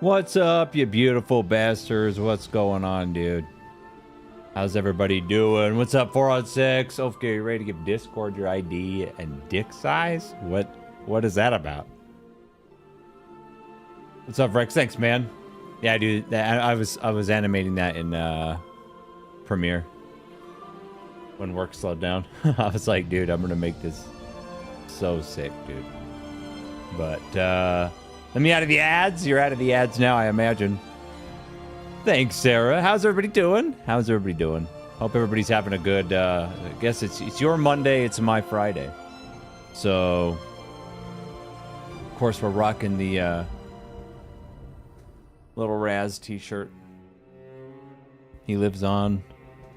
What's up, you beautiful bastards? What's going on, dude? How's everybody doing? What's up, 4 on 6? Okay, you ready to give Discord your ID and dick size? What is that about? What's up, Rex? Thanks, man. Yeah, dude. I was animating that in Premiere when work slowed down. I was like, dude, I'm gonna make this so sick, dude. But let me out of the ads. You're out of the ads now, I imagine. Thanks, Sarah. How's everybody doing? How's everybody doing? Hope everybody's having a good. I guess it's your Monday. It's my Friday. So, of course, we're rocking the little Raz T-shirt. He lives on,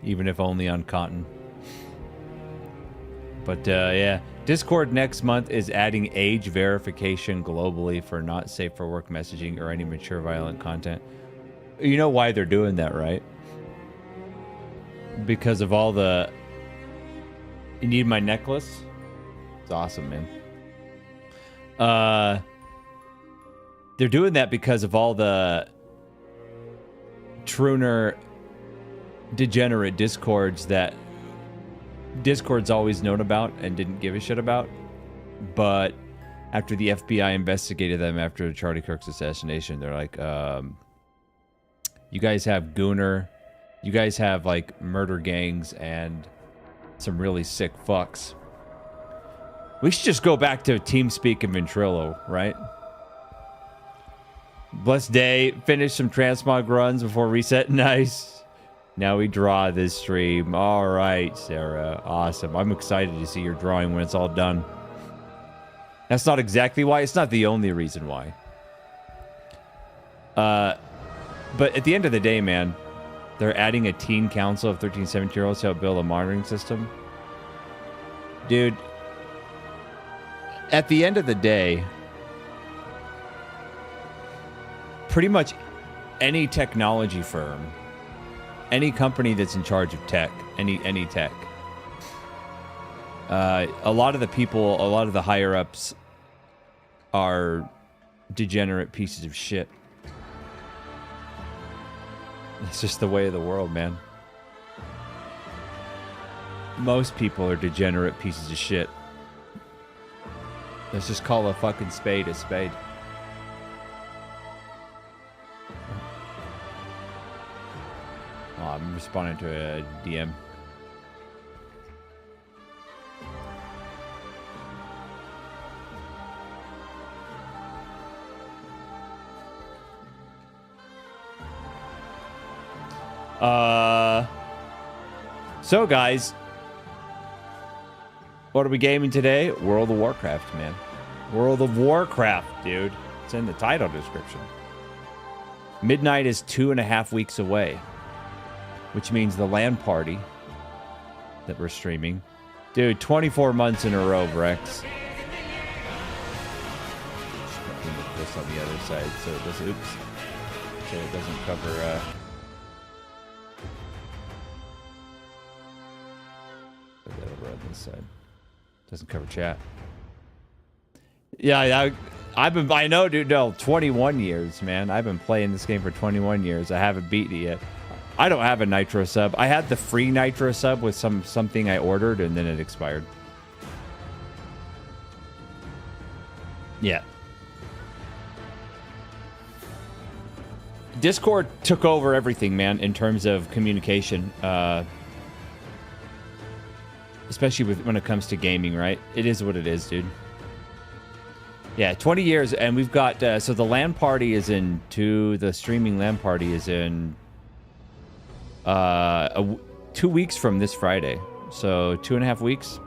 even if only on cotton. But yeah, Discord next month is adding age verification globally for not safe for work messaging or any mature violent content. You know why they're doing that, right? Because of all the... You need my necklace? It's awesome, man. They're doing that because of all the Truner degenerate Discords that Discord's always known about and didn't give a shit about. But after the FBI investigated them after Charlie Kirk's assassination, they're like, you guys have Gooner, you guys have like murder gangs and some really sick fucks. We should just go back to TeamSpeak and Ventrilo, right? Blessed day, finish some transmog runs before reset. Nice. Now we draw this stream. All right, Sarah. Awesome. I'm excited to see your drawing when it's all done. That's not exactly why. It's not the only reason why. But at the end of the day, man, they're adding a teen council of 13, 17-year-olds to help build a monitoring system. Dude, at the end of the day, pretty much any technology firm, any company that's in charge of tech, any tech, a lot of the people, a lot of the higher ups are degenerate pieces of shit. It's just the way of the world, man. Most people are degenerate pieces of shit. Let's just call a fucking spade a spade. Oh, I'm responding to a DM. So guys, what are we gaming today? World of Warcraft, man. World of Warcraft, dude. It's in the title description. Midnight is 2.5 weeks away, which means the LAN party that we're streaming. Dude, 24 months in a row, Brex. Just put this on the other side so it doesn't, oops. So it doesn't cover, put that over on this side. Doesn't cover chat. Yeah, I know, dude. No, 21 years, man. I've been playing this game for 21 years. I haven't beaten it yet. I don't have a Nitro sub. I had the free Nitro sub with something I ordered, and then it expired. Yeah. Discord took over everything, man, in terms of communication. Especially when it comes to gaming, right? It is what it is, dude. Yeah, 20 years, and we've got... so the LAN party is in... The streaming LAN party is in... 2 weeks from this Friday. So 2.5 weeks.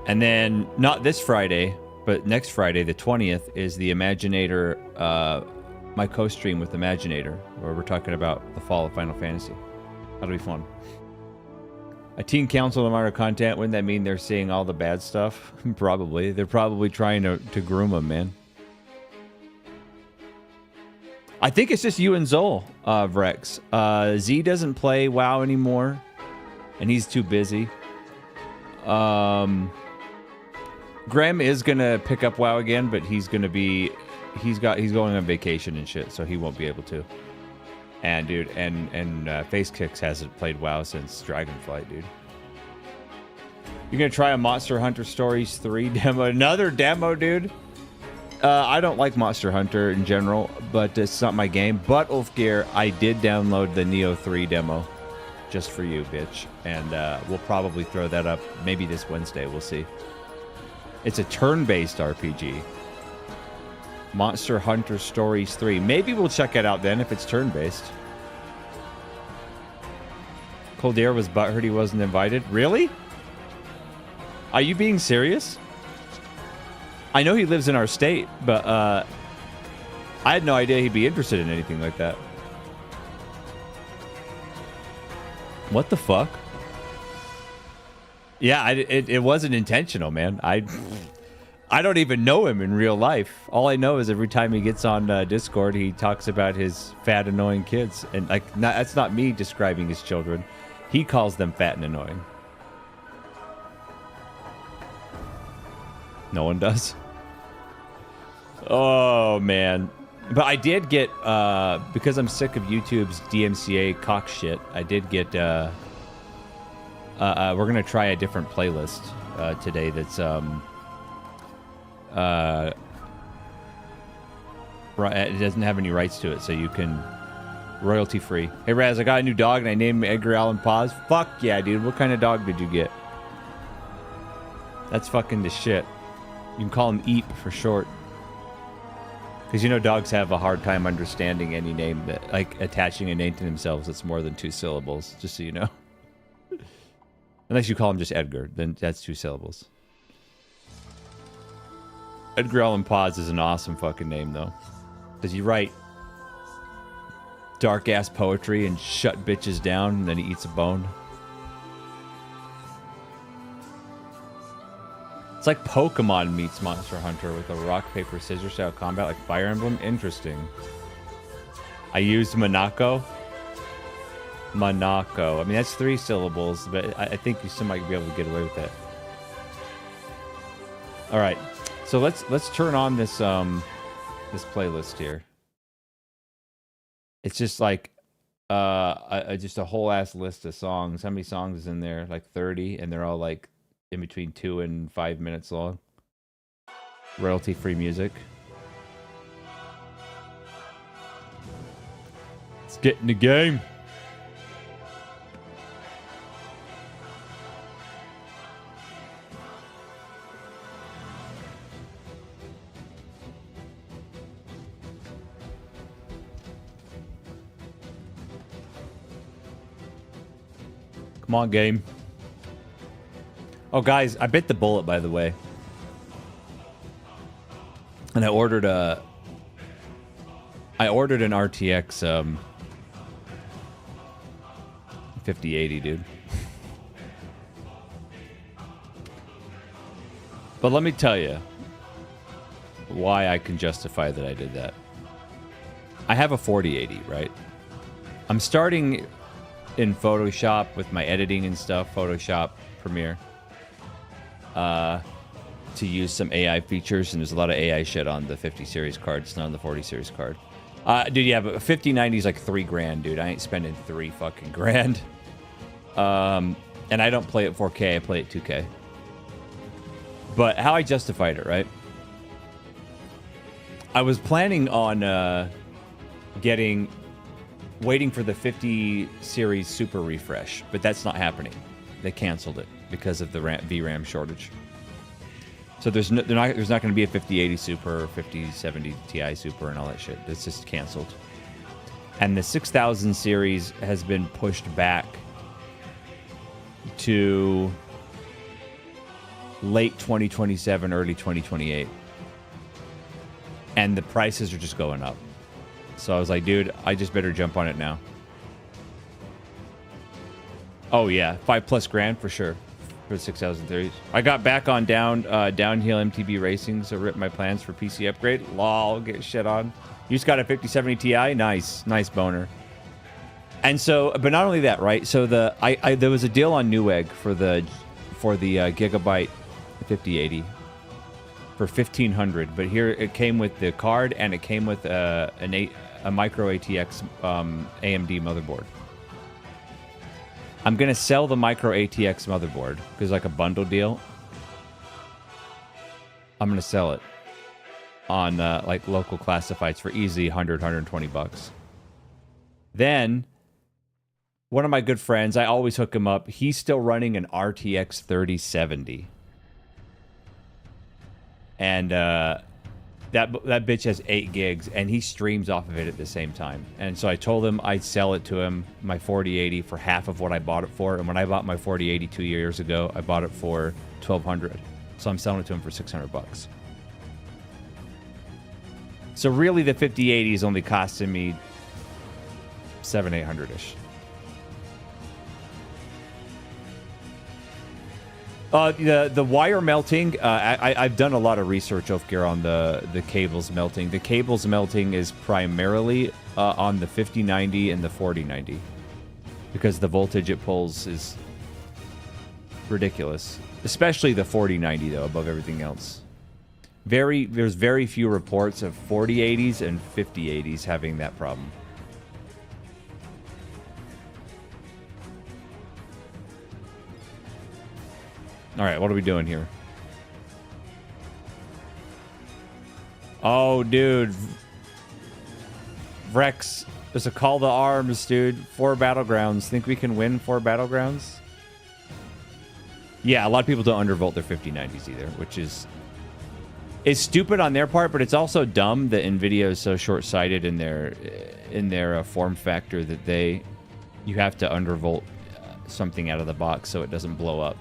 And then, not this Friday, but next Friday, the 20th, is the Imaginator... my co-stream with Imaginator, where we're talking about the fall of Final Fantasy. That'll be fun. A teen council of minor content, wouldn't that mean they're seeing all the bad stuff? Probably. They're probably trying to groom them, man. I think it's just you and Zol, Vrex. Z doesn't play WoW anymore, and he's too busy. Graham is going to pick up WoW again, but he's going to be he's going on vacation and shit, so he won't be able to. And dude, and Face Kicks hasn't played WoW since Dragonflight, dude. You're gonna try a Monster Hunter Stories 3 demo? Another demo, dude? I don't like Monster Hunter in general, but it's not my game. But Ulfgear, I did download the Neo 3 demo just for you, bitch. And we'll probably throw that up maybe this Wednesday. We'll see. It's a turn-based RPG. Monster Hunter Stories 3. Maybe we'll check it out then if it's turn-based. Coldier was butthurt he wasn't invited. Really? Are you being serious? I know he lives in our state, but I had no idea he'd be interested in anything like that. What the fuck? Yeah, it wasn't intentional, man. I don't even know him in real life. All I know is every time he gets on Discord, he talks about his fat, annoying kids. And like, that's not me describing his children. He calls them fat and annoying. No one does. Oh, man. But I did get, because I'm sick of YouTube's DMCA cock shit, I did get, we're going to try a different playlist today that's, it doesn't have any rights to it, so you can royalty free. Hey Raz, I got a new dog and I named him Edgar Allan Poe. Fuck yeah, dude. What kind of dog did you get? That's fucking the shit. You can call him Eep for short. Because you know dogs have a hard time understanding any name that, like, attaching a name to themselves that's more than 2 syllables, just so you know. Unless you call him just Edgar, then that's 2 syllables. Edgar Allan Poe is an awesome fucking name, though. Does he write dark-ass poetry and shut bitches down, and then he eats a bone? It's like Pokemon meets Monster Hunter with a rock, paper, scissors style combat like Fire Emblem. Interesting. I used Monako. Monako. I mean, that's 3 syllables, but I think you still might be able to get away with that. All right. So let's turn on this this playlist here. It's just like just a whole ass list of songs. How many songs is in there? Like 30, and they're all like in between 2 and 5 minutes long. Royalty free music. Let's get in the game. Come on, game. Oh, guys, I bit the bullet, by the way. And I ordered an RTX 5080, dude. But let me tell you why I can justify that I did that. I have a 4080, right? I'm starting in Photoshop with my editing and stuff, Photoshop, Premiere, to use some AI features, and there's a lot of AI shit on the 50 series card. It's not on the 40 series card. Dude, yeah, but 5090 is like $3 grand, dude. I ain't spending 3 fucking grand. And I don't play it 4K, I play it 2K. But how I justified it, right? I was planning on waiting for the 50 series super refresh, but that's not happening. They canceled it because of the VRAM shortage. So there's not going to be a 5080 Super or 5070 Ti Super and all that shit. It's just canceled. And the 6000 series has been pushed back to late 2027, early 2028. And the prices are just going up. So I was like, dude, I just better jump on it now. Oh yeah, 5+ grand for sure for the 6000 series. I got back on downhill MTB racing, so ripped my plans for PC upgrade. Lol, get shit on. You just got a 5070 Ti, nice boner. And so, but not only that, right? So there was a deal on Newegg for the Gigabyte 5080. for 1,500. But here it came with the card and it came with a micro ATX AMD motherboard. I'm gonna sell the micro ATX motherboard because like a bundle deal. I'm gonna sell it on like local classifieds for easy 120 bucks. Then one of my good friends, I always hook him up. He's still running an RTX 3070, and that bitch has 8 gigs, and he streams off of it at the same time. And so I told him I'd sell it to him, my 4080, for half of what I bought it for. And when I bought my 4080 2 years ago, I bought it for 1,200. So I'm selling it to him for 600 bucks. So really, the 5080 is only costing me 700-800-ish. The wire melting, I've done a lot of research, Oathgear, on the cables melting. The cables melting is primarily on the 5090 and the 4090 because the voltage it pulls is ridiculous. Especially the 4090, though, above everything else. There's very few reports of 4080s and 5080s having that problem. All right, what are we doing here? Oh, dude. Rex, there's a call to arms, dude. 4 battlegrounds. Think we can win 4 battlegrounds? Yeah, a lot of people don't undervolt their 5090s either, which is stupid on their part, but it's also dumb that NVIDIA is so short-sighted in their form factor that you have to undervolt something out of the box so it doesn't blow up.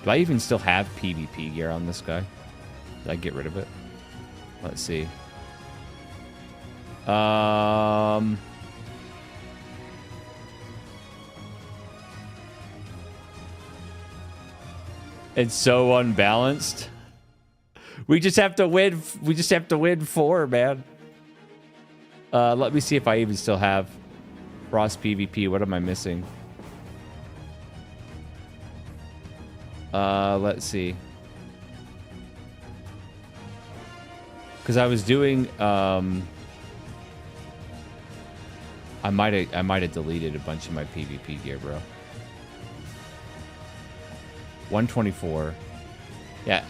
Do I even still have PvP gear on this guy? Did I get rid of it? Let's see. It's so unbalanced. We just have to win. We just have to win 4, man. Let me see if I even still have Frost PvP. What am I missing? Let's see. Because I was doing, I might have deleted a bunch of my PvP gear, bro. 124. Yeah.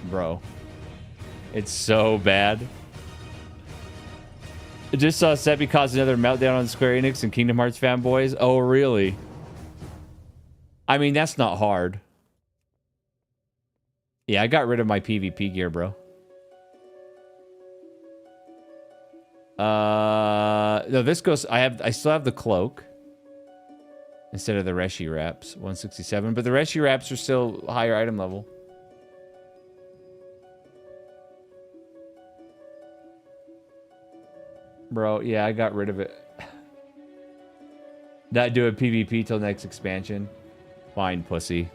Bro. It's so bad. I just saw Seppi cause another meltdown on Square Enix and Kingdom Hearts fanboys. Oh, really? I mean, that's not hard. Yeah, I got rid of my PvP gear, bro. No, this goes... I still have the cloak. Instead of the Reshi wraps. 167. But the Reshi wraps are still higher item level. Bro, yeah, I got rid of it. Not doing PvP till next expansion. Fine, pussy.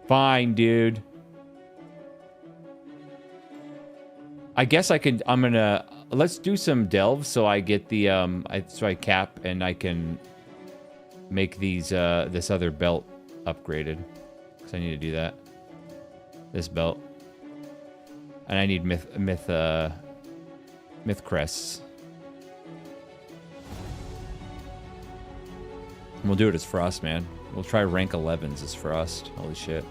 Fine, dude. I guess I could... I'm gonna... Let's do some delves so I get the... so I cap and I can make these... this other belt upgraded. Because I need to do that. This belt. And I need myth crests. And we'll do it as Frost, man. We'll try rank 11s as Frost. Holy shit.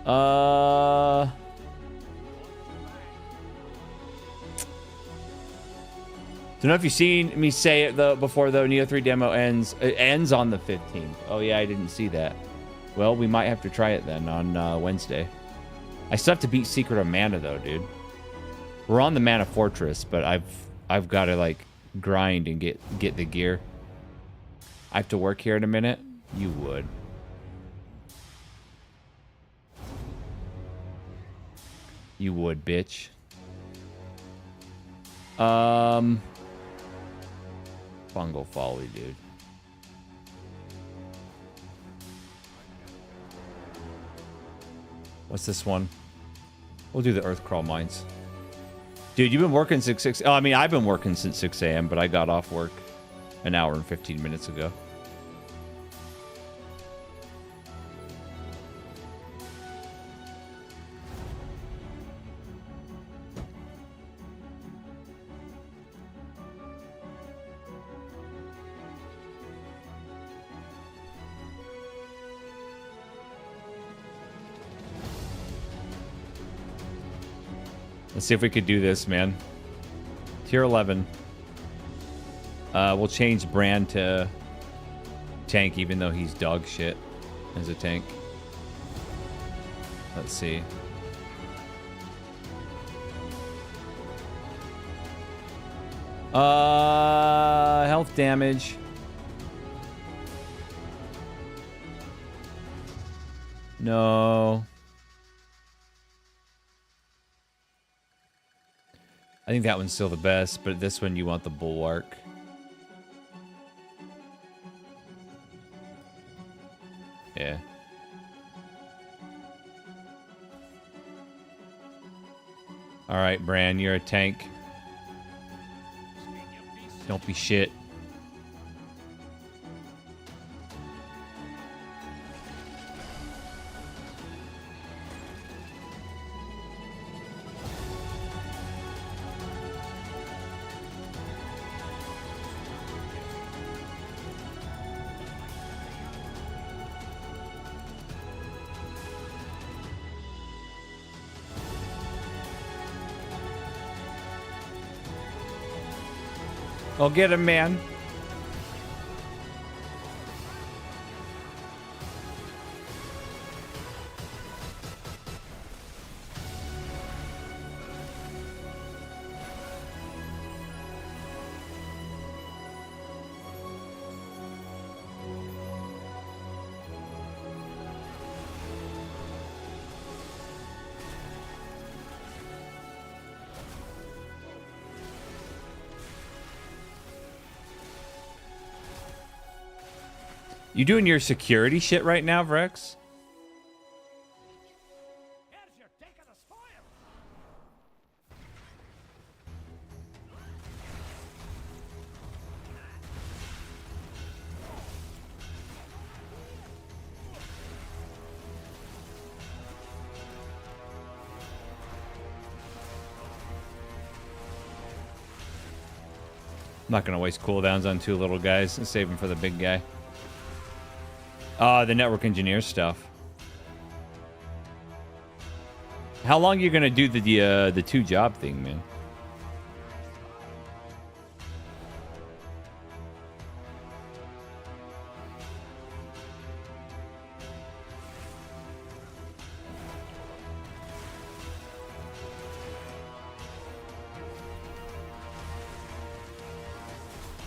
Don't know if you've seen me say it though before though. Neo 3 demo ends. It ends on the 15th. Oh yeah, I didn't see that. Well, we might have to try it then on Wednesday. I still have to beat Secret of Mana though, dude. We're on the Mana Fortress, but I've got to like grind and get the gear. I have to work here in a minute. You would. You would, bitch. Fungal Folly, dude. What's this one? We'll do the earth crawl mines. Dude, you've been working since 6. Oh, I mean, I've been working since 6 a.m., but I got off work an hour and 15 minutes ago. Let's see if we could do this, man. Tier 11. We'll change Brand to tank, even though he's dog shit as a tank. Let's see. Health damage. No. I think that one's still the best, but this one you want the bulwark. Yeah. All right, Bran, you're a tank. Don't be shit. I'll get him, man. You doing your security shit right now, Vrex? I'm not gonna waste cooldowns on two little guys and save them for the big guy. The network engineer stuff. How long are you gonna do the two job thing, man?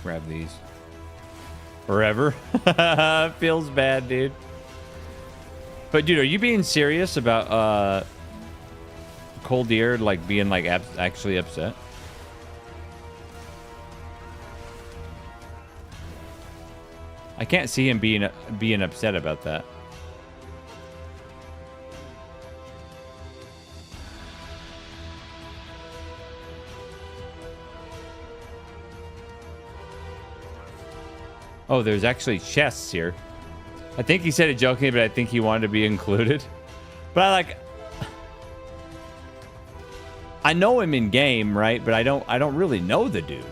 Grab these. Forever. Feels bad, dude. But dude, are you being serious about Coldir like being like actually upset? I can't see him being upset about that. Oh, there's actually chests here. I think he said it jokingly, but I think he wanted to be included. But I know him in game, right? But I don't really know the dude.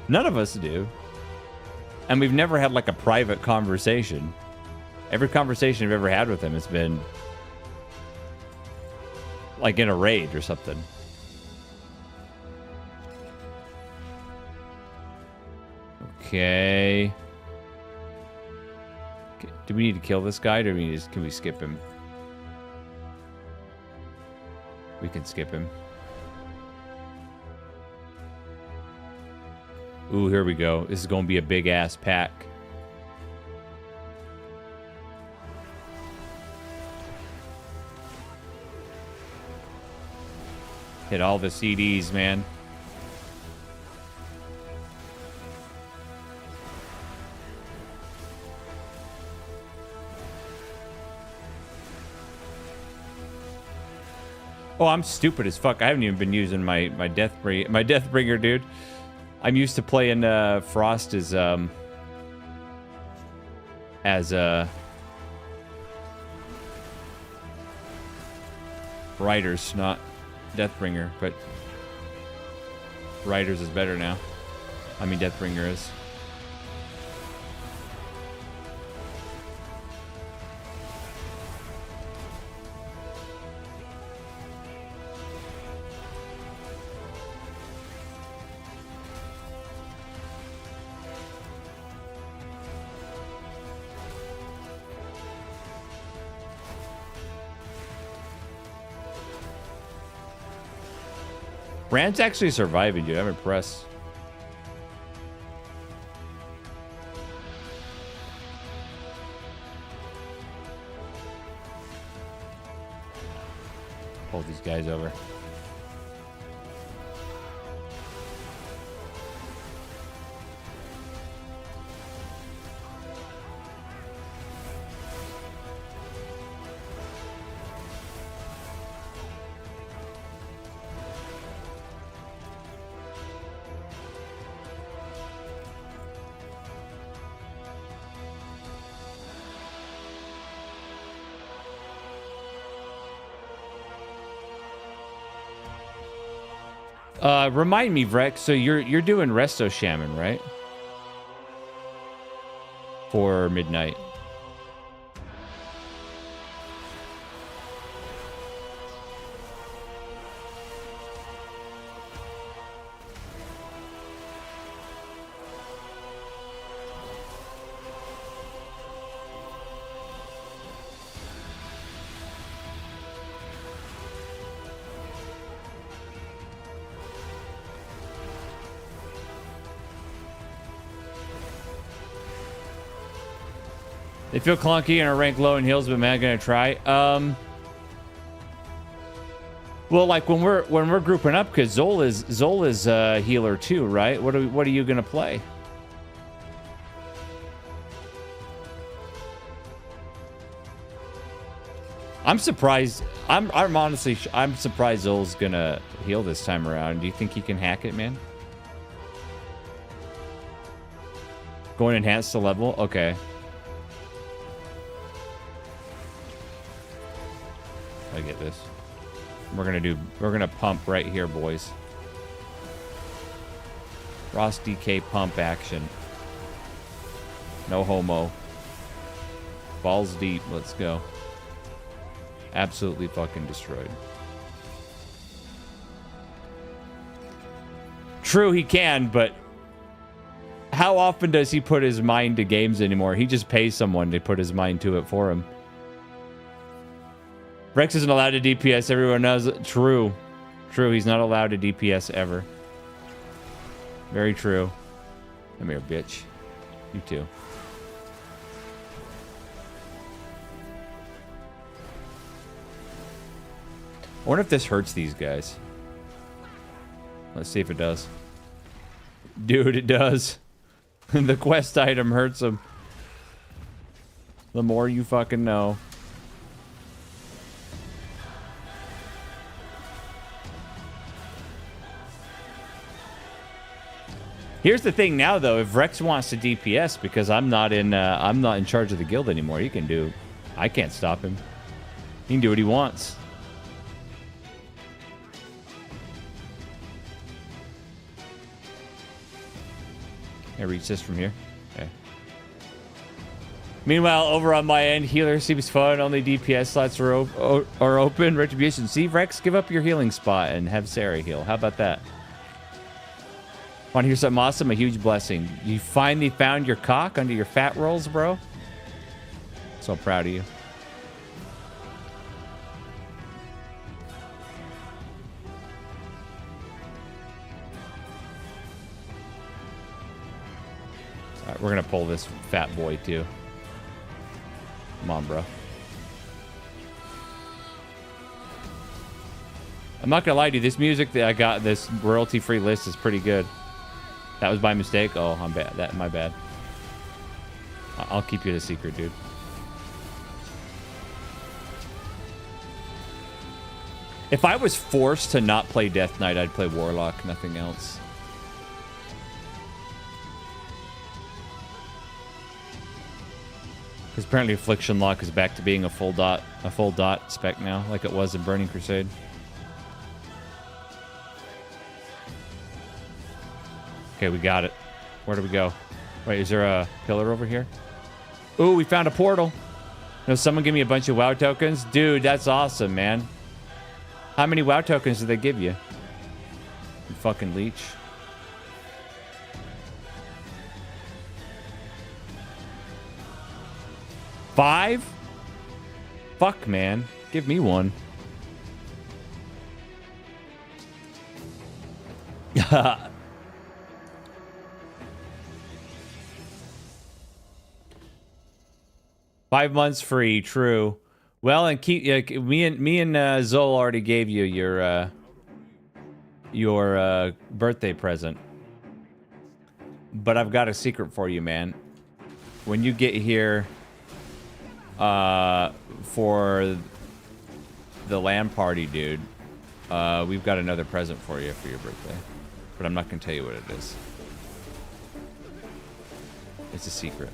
None of us do. And we've never had like a private conversation. Every conversation I've ever had with him has been like in a raid or something. Okay. Do we need to kill this guy, or can we skip him? We can skip him. Ooh, here we go. This is going to be a big ass pack. Hit all the CDs, man. Oh, I'm stupid as fuck. I haven't even been using my Deathbringer, dude. I'm used to playing Frost as Riders, not Deathbringer, but Riders is better now. I mean, Deathbringer is. Brand's actually surviving, dude. I'm impressed. Pull these guys over. Remind me, Vrex, so you're doing Resto Shaman, right? For midnight. They feel clunky and are ranked low in heals, but man, gonna try. Well, like when we're grouping up, because Zol is a healer too, right? What are you gonna play? I'm surprised. I'm honestly I'm surprised Zol's gonna heal this time around. Do you think he can hack it, man? Going enhanced to level? Okay. I get this. We're gonna pump right here, boys. Ross DK pump action. No homo. Balls deep, let's go. Absolutely fucking destroyed. True, he can, but how often does he put his mind to games anymore? He just pays someone to put his mind to it for him. Rex isn't allowed to DPS. Everyone knows it. True. True, he's not allowed to DPS ever. Very true. Come here, bitch. You too. I wonder if this hurts these guys. Let's see if it does. Dude, it does. The quest item hurts them. The more you fucking know. Here's the thing now, though. If Rex wants to DPS, because I'm not in charge of the guild anymore, he can do. I can't stop him. He can do what he wants. Can I reach this from here? Okay. Meanwhile, over on my end, healer seems fun. Only DPS slots are open. Retribution. See, Rex, give up your healing spot and have Sarah heal. How about that? Want to hear something awesome? A huge blessing. You finally found your cock under your fat rolls, bro. So proud of you. All right, we're gonna pull this fat boy too. Come on, bro. I'm not gonna lie to you. This music that I got, this royalty-free list, is pretty good. That was by mistake. Oh, I'm bad. My bad. I'll keep you the secret, dude. If I was forced to not play Death Knight, I'd play Warlock, nothing else. Because apparently Affliction Lock is back to being a full dot spec now, like it was in Burning Crusade. Okay, we got it. Where do we go? Wait, is there a pillar over here? Ooh, we found a portal. No, someone give me a bunch of WoW tokens? Dude, that's awesome, man. How many WoW tokens did they give you? You fucking leech. Five? Fuck, man. Give me one. 5 months free, true. Well, and keep me and Zol already gave you your birthday present. But I've got a secret for you, man. When you get here for the LAN party, dude, we've got another present for you for your birthday. But I'm not gonna tell you what it is. It's a secret.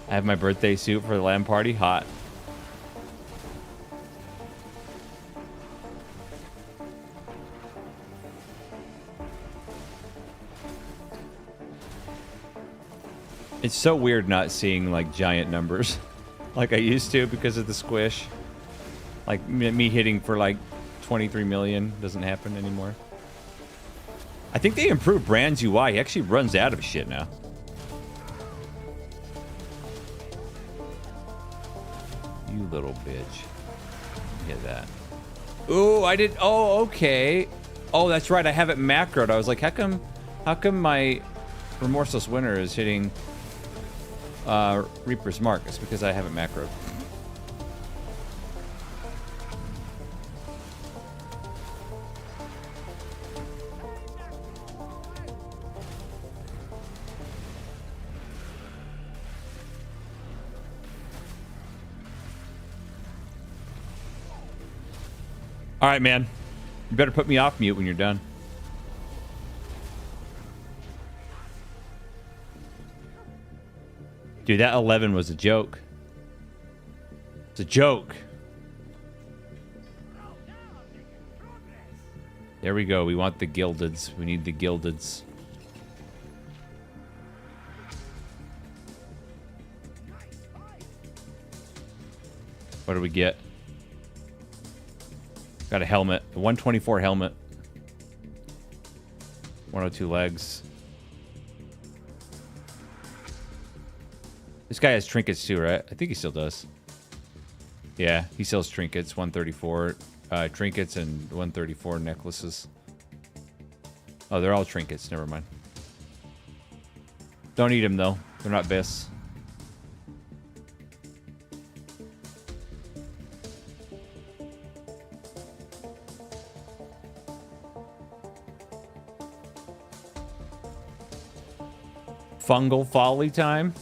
I have my birthday suit for the LAN party. Hot. It's so weird not seeing like giant numbers like I used to because of the squish. Like me hitting for like 23 million doesn't happen anymore. I think they improved Brand's UI. He actually runs out of shit now. You little bitch. Get that. Ooh, I did. Oh, okay. Oh, that's right. I have it macroed. I was like, how come my Remorseless Winter is hitting Reaper's Mark? It's because I have it macroed. All right, man. You better put me off mute when you're done. Dude, that 11 was a joke. It's a joke. There we go. We want the Gildeds. We need the Gildeds. What do we get? Got a helmet. A 124 helmet. 102 legs. This guy has trinkets too, right? I think he still does. Yeah, he sells trinkets. 134 trinkets and 134 necklaces. Oh, they're all trinkets. Never mind. Don't eat them, though. They're not best. Fungal Folly time.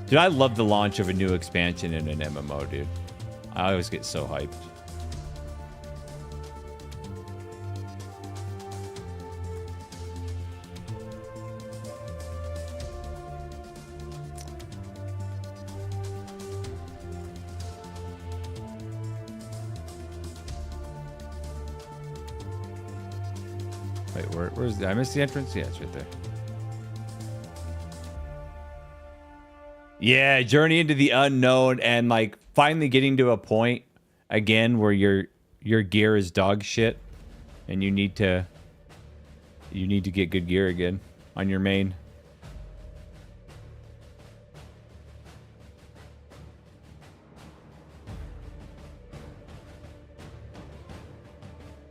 Dude, I love the launch of a new expansion in an MMO, dude. I always get so hyped. Wait, where's did I miss the entrance? Yeah, it's right there. Yeah, journey into the unknown and like finally getting to a point again where your gear is dog shit and you need to get good gear again on your main.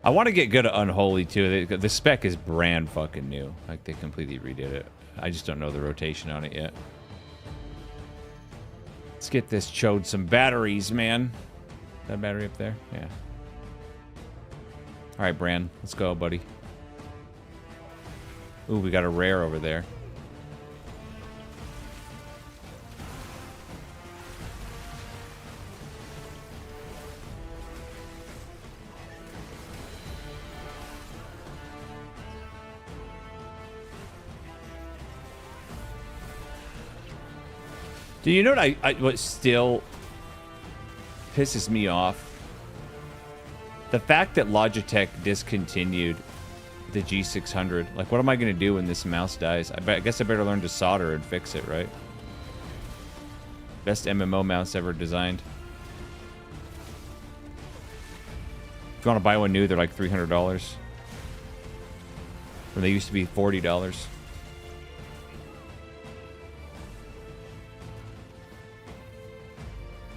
I want to get good at Unholy too. The spec is brand fucking new. Like they completely redid it. I just don't know the rotation on it yet. Let's get this chode some batteries, man. That battery up there? Yeah. All right, Bran. Let's go, buddy. Ooh, we got a rare over there. Do you know what still pisses me off? The fact that Logitech discontinued the G600. Like, what am I going to do when this mouse dies? I guess I better learn to solder and fix it, right? Best MMO mouse ever designed. If you want to buy one new, they're like $300. When they used to be $40.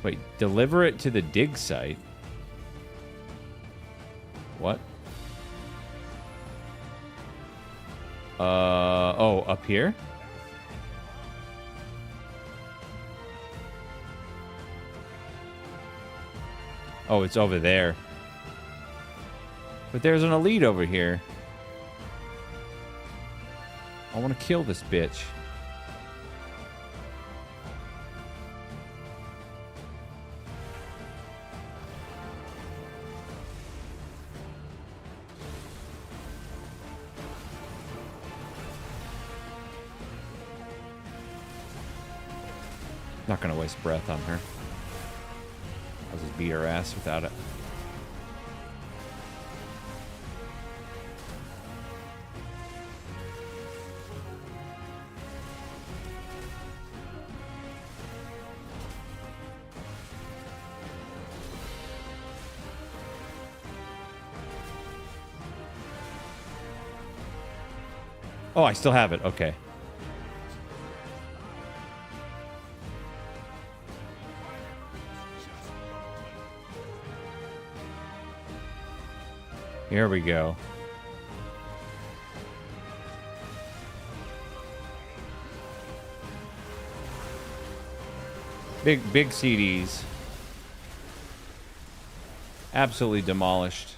Wait, deliver it to the dig site? What? Oh, up here? Oh, it's over there. But there's an elite over here. I want to kill this bitch. Not gonna waste breath on her. I'll just beat her ass without it. Oh, I still have it. Okay. Here we go. Big CDs. Absolutely demolished.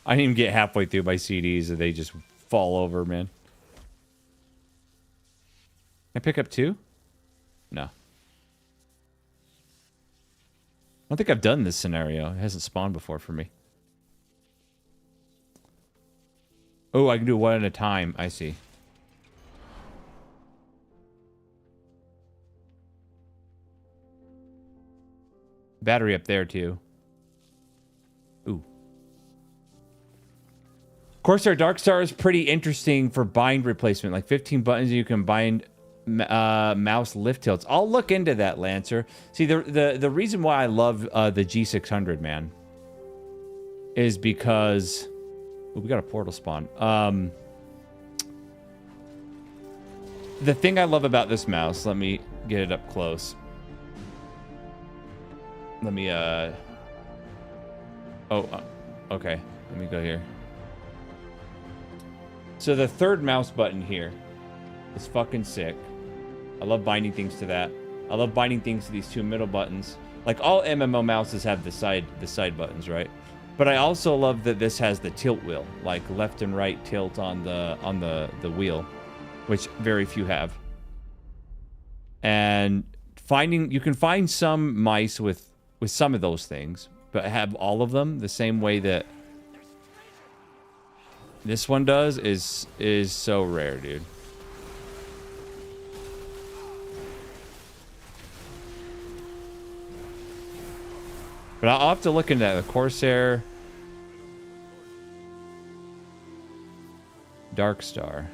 I didn't even get halfway through my CDs and they just fall over, man. Can I pick up two? No. I don't think I've done this scenario. It hasn't spawned before for me. Oh, I can do one at a time. I see. Battery up there, too. Ooh. Corsair Darkstar is pretty interesting for bind replacement. Like 15 buttons you can bind mouse lift tilts. I'll look into that, Lancer. See, the reason why I love the G600, man, is because... Ooh, we got a portal spawn. The thing I love about this mouse, let me get it up close. Let me, okay. Let me go here. So the third mouse button here is fucking sick. I love binding things to that. I love binding things to these two middle buttons. Like, all MMO mouses have the side buttons, right? But I also love that this has the tilt wheel, like left and right tilt on the wheel, which very few have. And you can find some mice with some of those things, but have all of them the same way that this one does is so rare, dude. But I'll have to look into that. The Corsair Darkstar.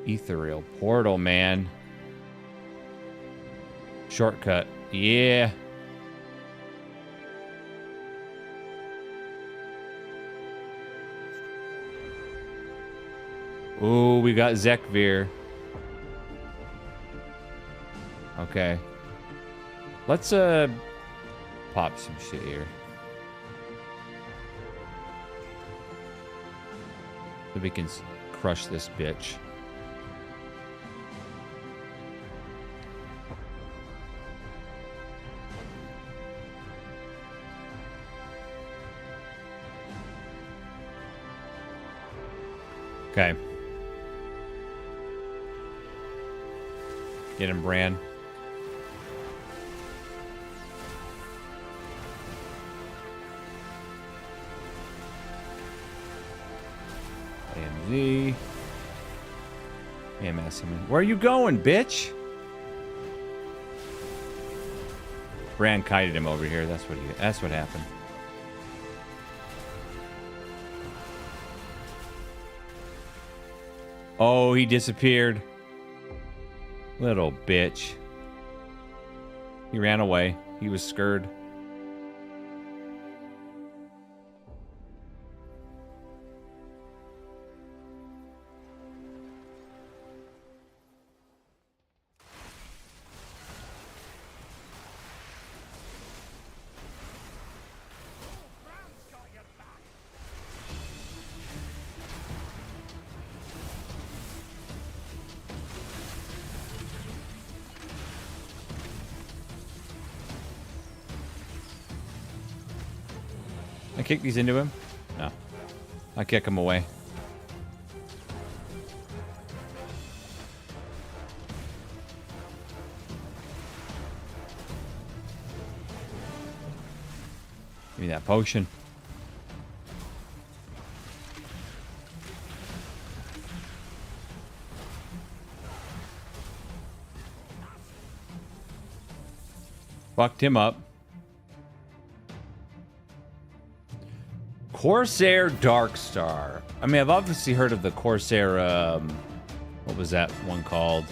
Ethereal Portal, man. Shortcut. Yeah. Ooh, we got Zekvir. Okay. Let's pop some shit here. So we can crush this bitch. Okay. Get him, Bran. AMZ. AMS. Where are you going, bitch? Brand kited him over here. That's what happened. Oh, he disappeared. Little bitch. He ran away. He was scared. I kick these into him? No. I kick him away. Give me that potion. Fucked him up. Corsair Darkstar. I mean, I've obviously heard of the Corsair, what was that one called?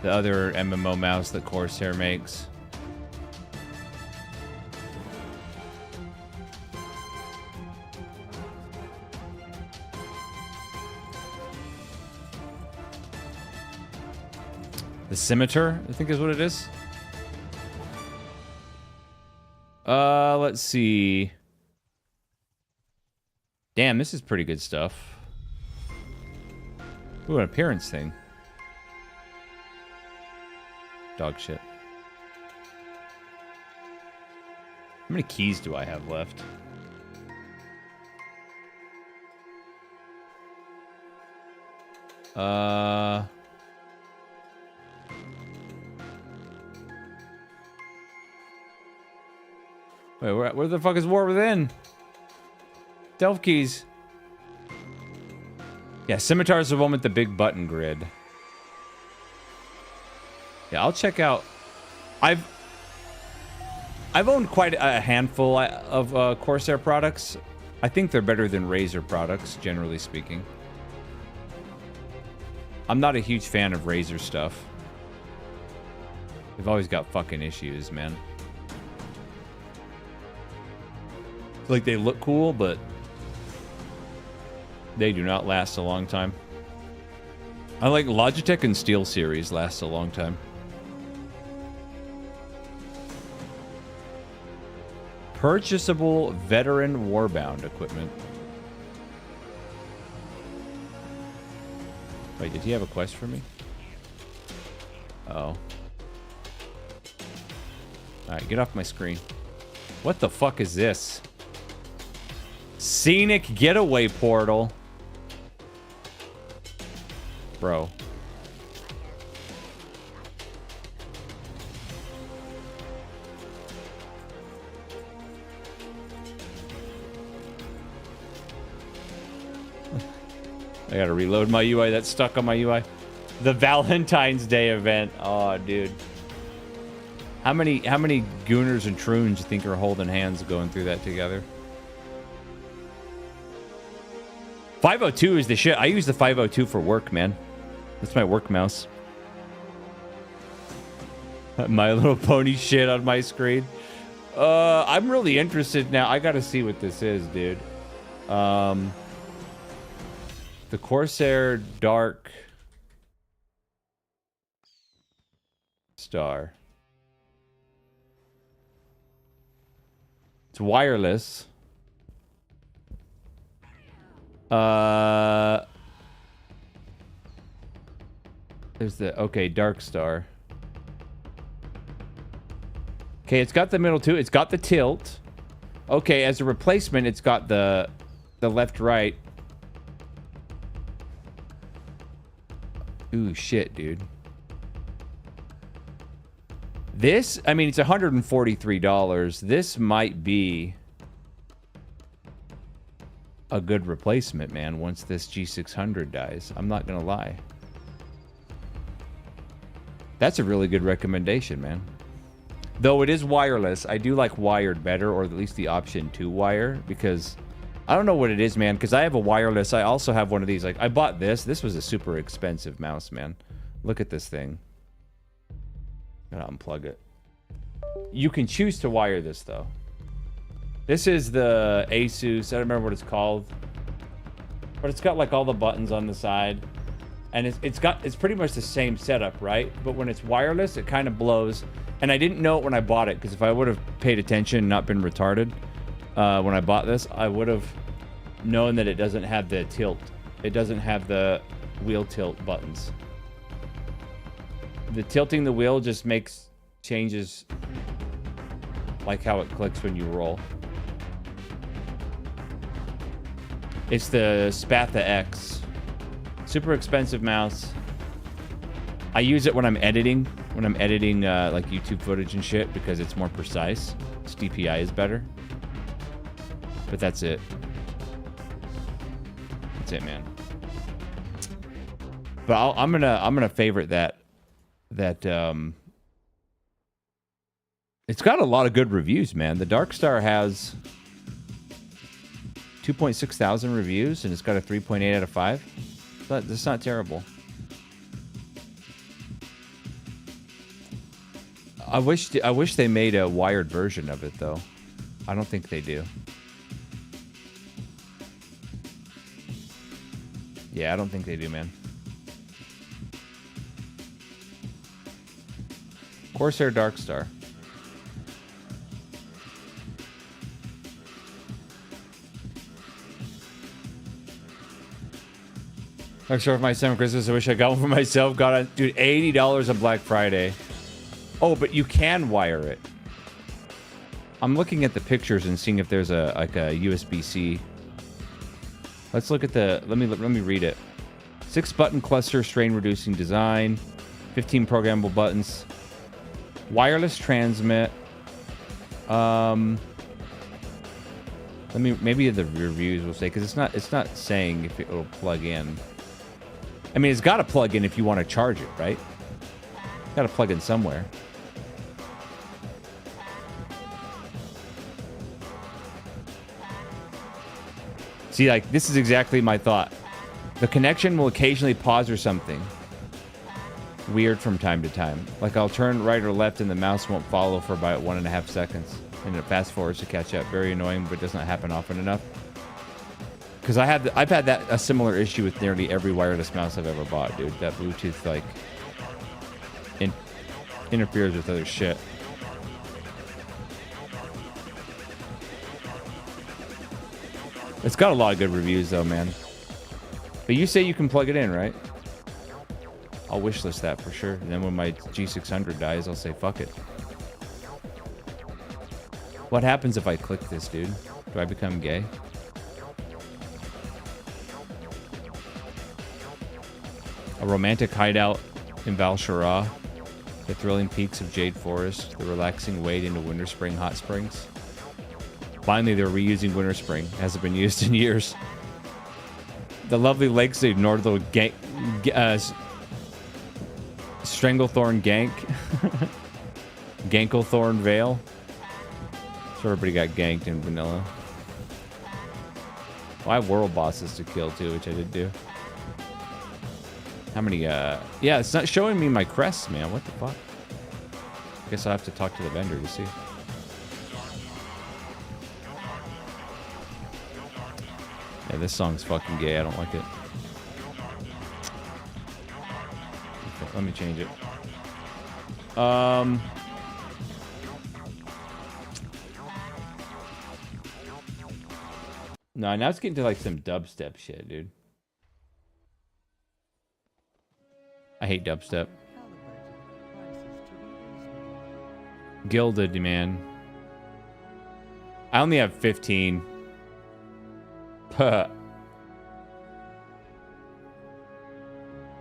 The other MMO mouse that Corsair makes. The Scimitar, I think is what it is. Let's see. Damn, this is pretty good stuff. Ooh, an appearance thing. Dog shit. How many keys do I have left? Wait, where the fuck is War Within? Delve keys. Yeah, Scimitar is the one with the big button grid. Yeah, I'll check out. I've owned quite a handful of Corsair products. I think they're better than Razer products, generally speaking. I'm not a huge fan of Razer stuff. They've always got fucking issues, man. Like, they look cool, but they do not last a long time. I like Logitech and SteelSeries last a long time. Purchasable veteran warbound equipment. Wait, did he have a quest for me? Oh. Alright, get off my screen. What the fuck is this? Scenic getaway portal. Bro. I gotta reload my UI. That's stuck on my UI. The Valentine's Day event. Oh, dude. How many Gooners and Troons you think are holding hands going through that together? 502 is the shit. I use the 502 for work, man. That's my work mouse. My Little Pony shit on my screen. I'm really interested now. I gotta see what this is, dude. The Corsair Dark Star. It's wireless. There's the, okay, Dark Star. Okay, it's got the middle too. It's got the tilt. Okay, as a replacement, it's got the left-right. Ooh, shit, dude. This, I mean, it's $143. This might be a good replacement, man, once this G600 dies. I'm not gonna lie. That's a really good recommendation, man. Though it is wireless, I do like wired better, or at least the option to wire, because I don't know what it is, man, because I have a wireless. I also have one of these. Like, I bought this. This was a super expensive mouse, man. Look at this thing. Gotta unplug it. You can choose to wire this, though. This is the Asus. I don't remember what it's called. But it's got, like, all the buttons on the side. And it's pretty much the same setup, right? But when it's wireless, it kind of blows. And I didn't know it when I bought it, because if I would have paid attention and not been retarded when I bought this, I would have known that it doesn't have the tilt. It doesn't have the wheel tilt buttons. The tilting the wheel just makes changes like how it clicks when you roll. It's the Spatha X. Super expensive mouse. I use it when I'm editing. When I'm editing like YouTube footage and shit, because it's more precise. Its DPI is better. But that's it. That's it, man. But I'm gonna favorite that it's got a lot of good reviews, man. The Darkstar has 2.6 thousand reviews, and it's got a 3.8 out of 5. But that's not terrible. I wish they made a wired version of it, though. I don't think they do. Yeah, I don't think they do, man. Corsair Darkstar. I'm sure for my son for Christmas. I wish I got one for myself. Got it, dude. $80 on Black Friday. Oh, but you can wire it. I'm looking at the pictures and seeing if there's a USB-C. Let's look at the. Let me read it. 6-button cluster, strain-reducing design, 15 programmable buttons, wireless transmit. Maybe the reviews will say, because it's not saying if it will plug in. I mean, it's got to plug in if you want to charge it, right? Got to plug in somewhere. See, like, this is exactly my thought. The connection will occasionally pause or something weird from time to time. Like, I'll turn right or left and the mouse won't follow for about 1.5 seconds. And it fast forwards to catch up. Very annoying, but does not happen often enough. Because I've had a similar issue with nearly every wireless mouse I've ever bought, dude. That Bluetooth, like, interferes with other shit. It's got a lot of good reviews, though, man. But you say you can plug it in, right? I'll wishlist that for sure. And then when my G600 dies, I'll say, fuck it. What happens if I click this, dude? Do I become gay? A romantic hideout in Val'sharah. The thrilling peaks of Jade Forest. The relaxing wade into Winter Spring hot springs. Finally, they're reusing Winter Spring. It hasn't been used in years. The lovely lakes of Northern Stranglethorn Gank. Ganklethorn Vale. So everybody got ganked in vanilla. Well, I have world bosses to kill too, which I did do. How many, yeah, it's not showing me my crests, man. What the fuck? Guess I'll have to talk to the vendor to see. Yeah, this song's fucking gay. I don't like it. Okay, let me change it. No, now it's getting to like some dubstep shit, dude. I hate dubstep. Gilded, man. I only have 15. I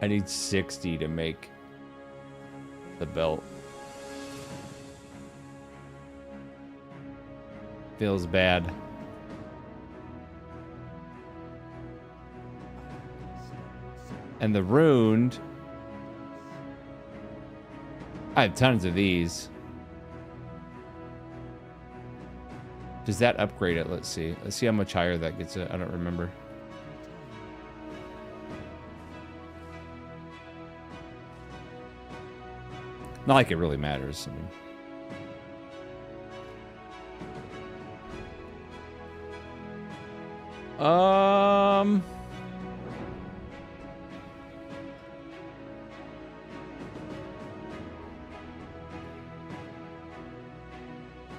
need 60 to make the belt. Feels bad. And the Runed, I have tons of these. Does that upgrade it? Let's see. Let's see how much higher that gets it. I don't remember. Not like it really matters. I mean.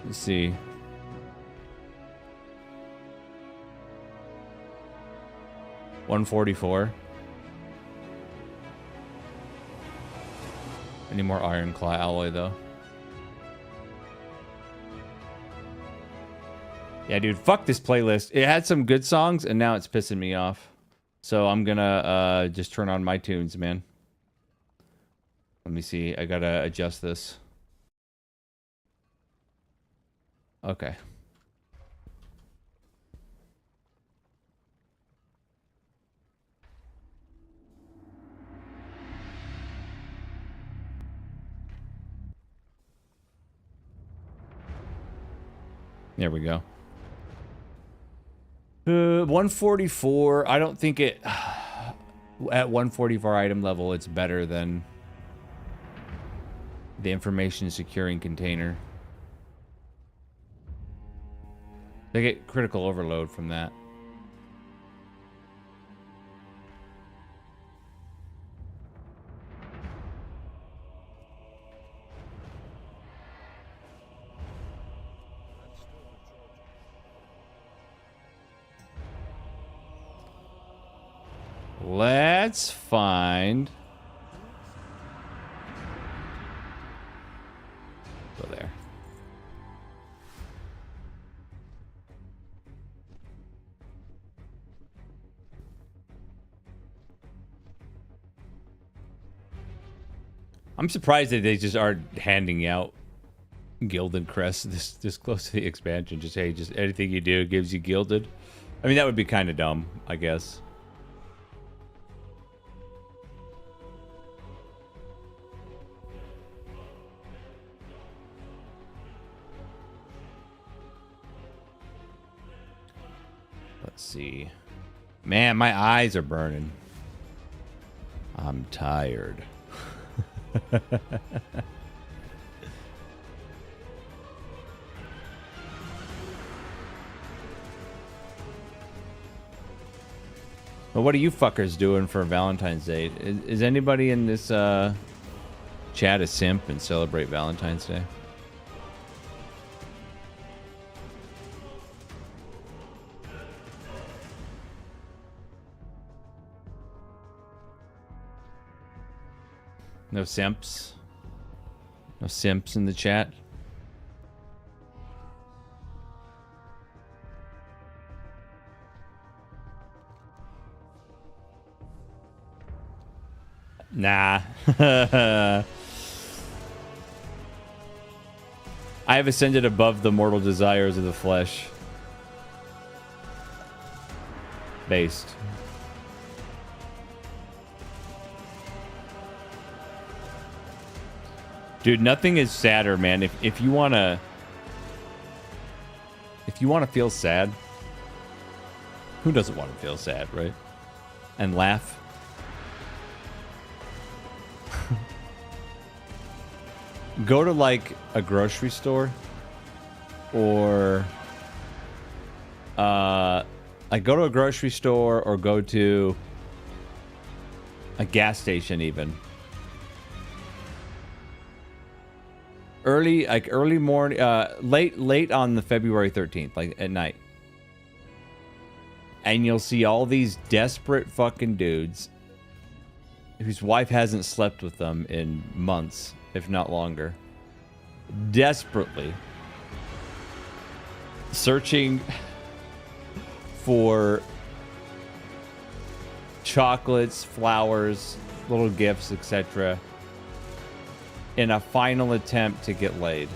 Let's see. $144. Any more Iron Claw alloy though? Yeah, dude, fuck this playlist. It had some good songs and now it's pissing me off. So I'm gonna just turn on my tunes, man. Let me see. I gotta adjust this. Okay. There we go. 144. I don't think it... At 144 item level, it's better than the information securing container. They get critical overload from that. Let's find... Go there. I'm surprised that they just aren't handing out Gilded Crest this close to the expansion. Just, hey, just anything you do gives you Gilded. I mean, that would be kind of dumb, I guess. Let's see. Man, my eyes are burning. I'm tired. Well, what are you fuckers doing for Valentine's Day? Is anybody in this chat a simp and celebrate Valentine's Day? No simps? No simps in the chat? Nah. I have ascended above the mortal desires of the flesh. Based. Dude, nothing is sadder, man. If you wanna feel sad, who doesn't want to feel sad, right? And laugh. Go to like a grocery store, or like go to a grocery store, or go to a gas station even. Early morning, late on the February 13th, like at night. And you'll see all these desperate fucking dudes whose wife hasn't slept with them in months, if not longer. Desperately searching for chocolates, flowers, little gifts, etc. in a final attempt to get laid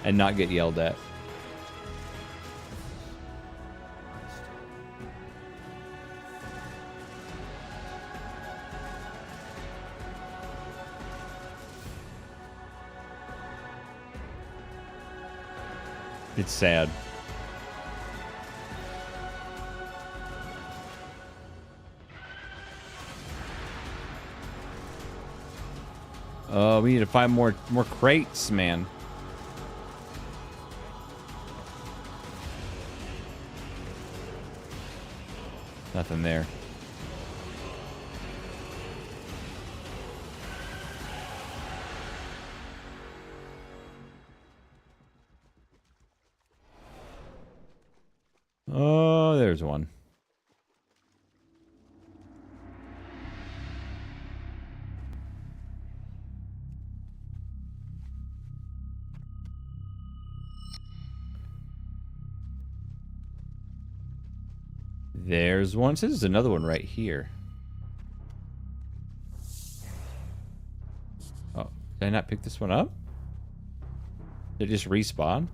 and not get yelled at. It's sad. We need to find more crates, man. Nothing there. Oh, there's one. There's one. So there's another one right here. Oh, did I not pick this one up? Did it just respawn?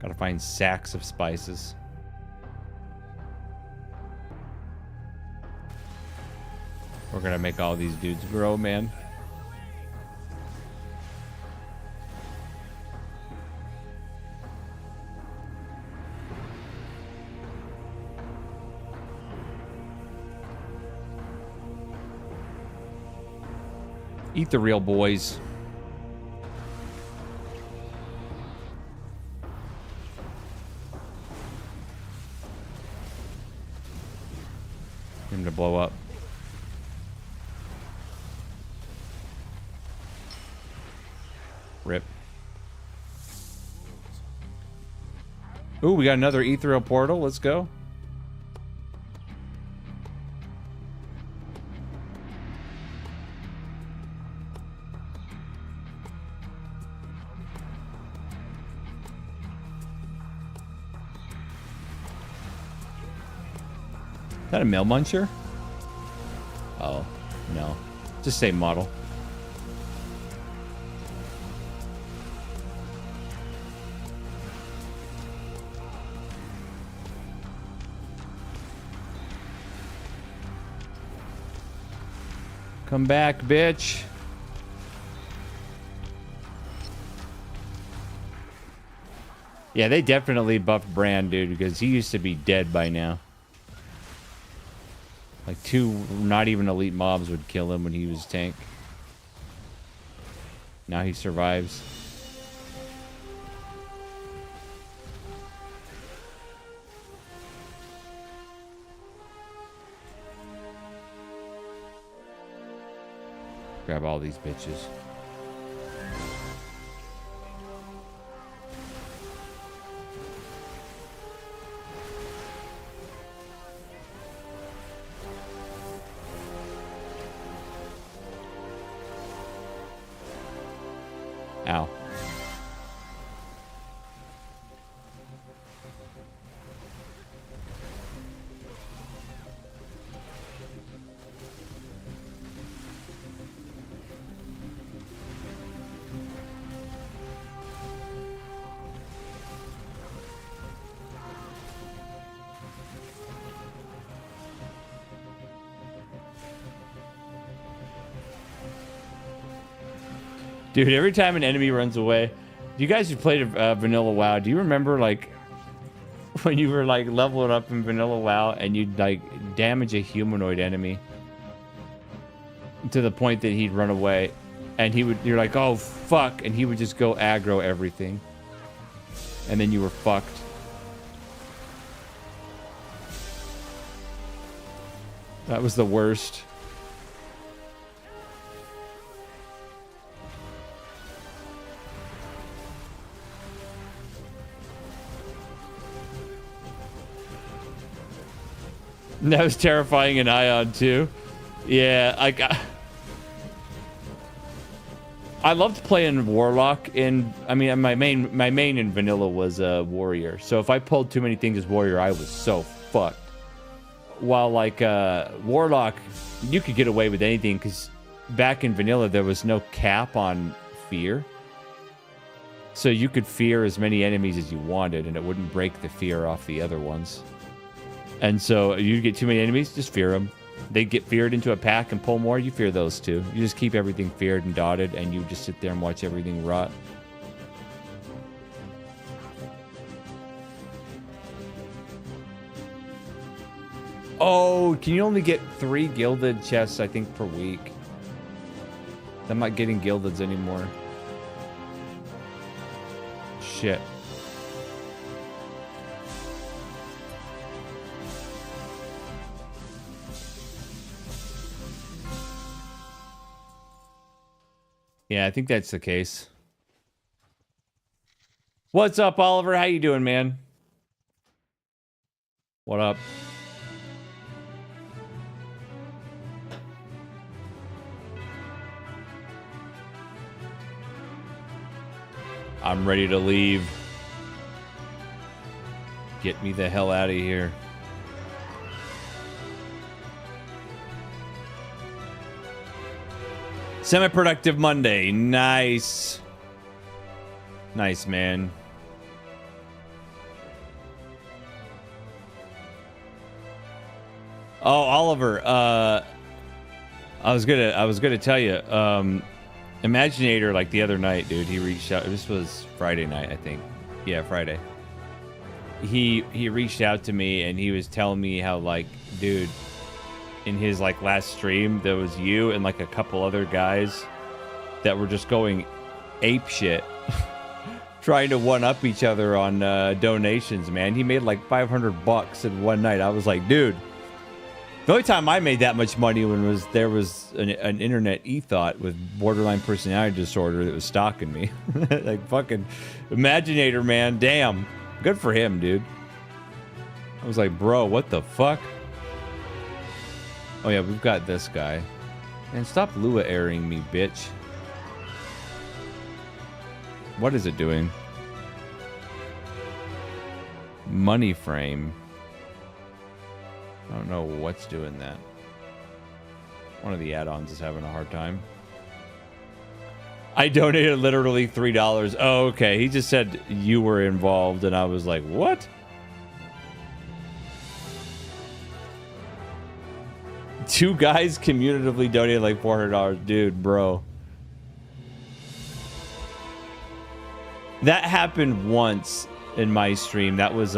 Gotta find sacks of spices. We're gonna make all these dudes grow, man. Eat the real boys. Him to blow up. Rip. Ooh, we got another ethereal portal. Let's go. Is that a mail muncher? Oh, no. Just say model. Come back, bitch. Yeah, they definitely buffed Brand, dude, because he used to be dead by now. Like 2 not even elite mobs would kill him when he was tank. Now he survives. Grab all these bitches. Ow. Dude, every time an enemy runs away, you guys who played Vanilla WoW, do you remember like when you were like leveling up in Vanilla WoW and you'd like damage a humanoid enemy to the point that he'd run away and you're like, oh fuck, and he would just go aggro everything. And then you were fucked. That was the worst. That was terrifying in Ion too. Yeah, I loved playing Warlock I mean my main in vanilla was Warrior. So if I pulled too many things as Warrior, I was so fucked. While like Warlock, you could get away with anything because back in vanilla there was no cap on fear. So you could fear as many enemies as you wanted and it wouldn't break the fear off the other ones. And so you get too many enemies, just fear them. they get feared into a pack and pull more, you fear those too. You just keep everything feared and dotted, and you just sit there and watch everything rot. Oh, can you only get 3 gilded chests, I think, per week? I'm not getting gildeds anymore. Shit. Yeah, I think that's the case. What's up, Oliver? How you doing, man? What up? I'm ready to leave. Get me the hell out of here. Semi-productive Monday. Nice. Nice, man. Oh, Oliver, I was gonna tell you, Imaginator, like the other night, dude, he reached out. This was Friday night, I think. Yeah, Friday. He reached out to me and he was telling me how, like, dude, in his like last stream, there was you and like a couple other guys that were just going ape shit, trying to one up each other on donations. Man, he made like $500 in one night. I was like, dude. The only time I made that much money there was an internet ethot with borderline personality disorder that was stalking me. Like fucking Imaginator, man. Damn. Good for him, dude. I was like, bro, what the fuck? Oh yeah, we've got this guy. And stop Lua airing me, bitch. What is it doing? Money frame. I don't know what's doing that. One of the add-ons is having a hard time. I donated literally $3. Oh, okay. He just said you were involved, and I was like, what? Two guys cumulatively donated like $400. Dude, bro. That happened once in my stream. That was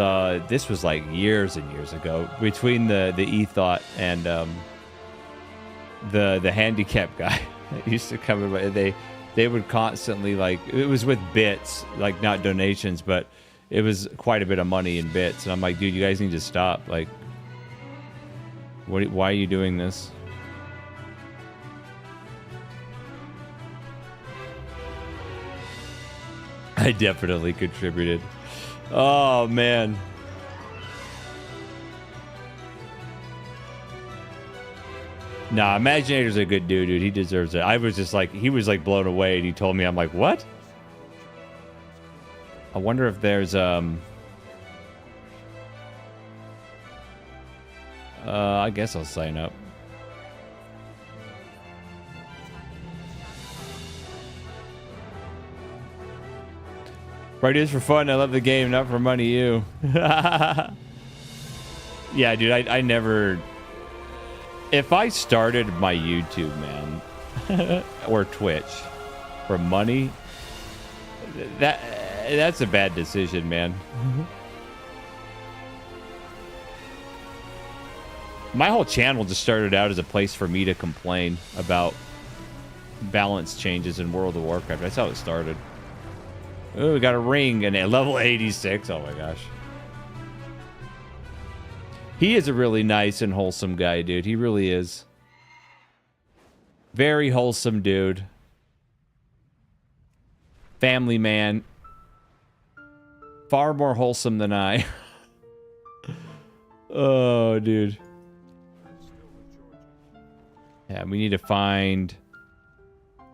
this was like years and years ago, between the ethot and the handicap guy that used to come in. They would constantly, like, it was with bits, like not donations, but it was quite a bit of money in bits, and I'm like, dude, you guys need to stop. Like, why are you doing this? I definitely contributed. Oh, man. Nah, Imaginator's a good dude. He deserves it. I was just like, he was like blown away, and he told me, I'm like, what? I wonder if there's, I guess I'll sign up. Right, it is for fun. I love the game, not for money, you. Yeah, dude, I never... If I started my YouTube, man, or Twitch, for money, that's a bad decision, man. My whole channel just started out as a place for me to complain about balance changes in World of Warcraft. That's how it started. Oh, we got a ring and a level 86. Oh my gosh. He is a really nice and wholesome guy, dude. He really is. Very wholesome dude. Family man. Far more wholesome than I. Oh, dude. Yeah, we need to find...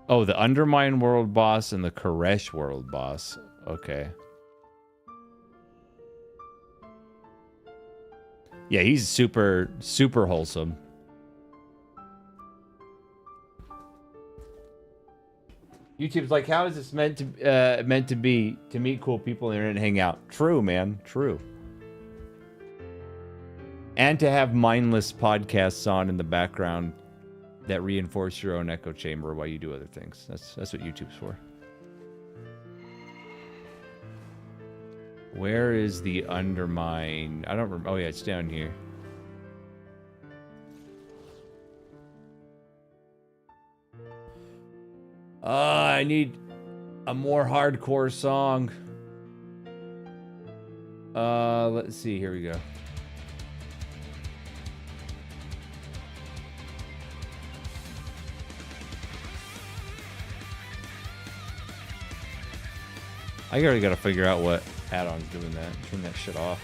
Oh, the Undermine world boss and the Koresh world boss. Okay. Yeah, he's super, super wholesome. YouTube's like, how is this meant to be? To meet cool people on the internet and hang out. True, man. True. And to have mindless podcasts on in the background that reinforce your own echo chamber while you do other things. That's what YouTube's for. Where is the undermine? I don't remember. Oh yeah, it's down here. I need a more hardcore song. Let's see. Here we go. I already gotta figure out what add-on's doing that. Turn that shit off.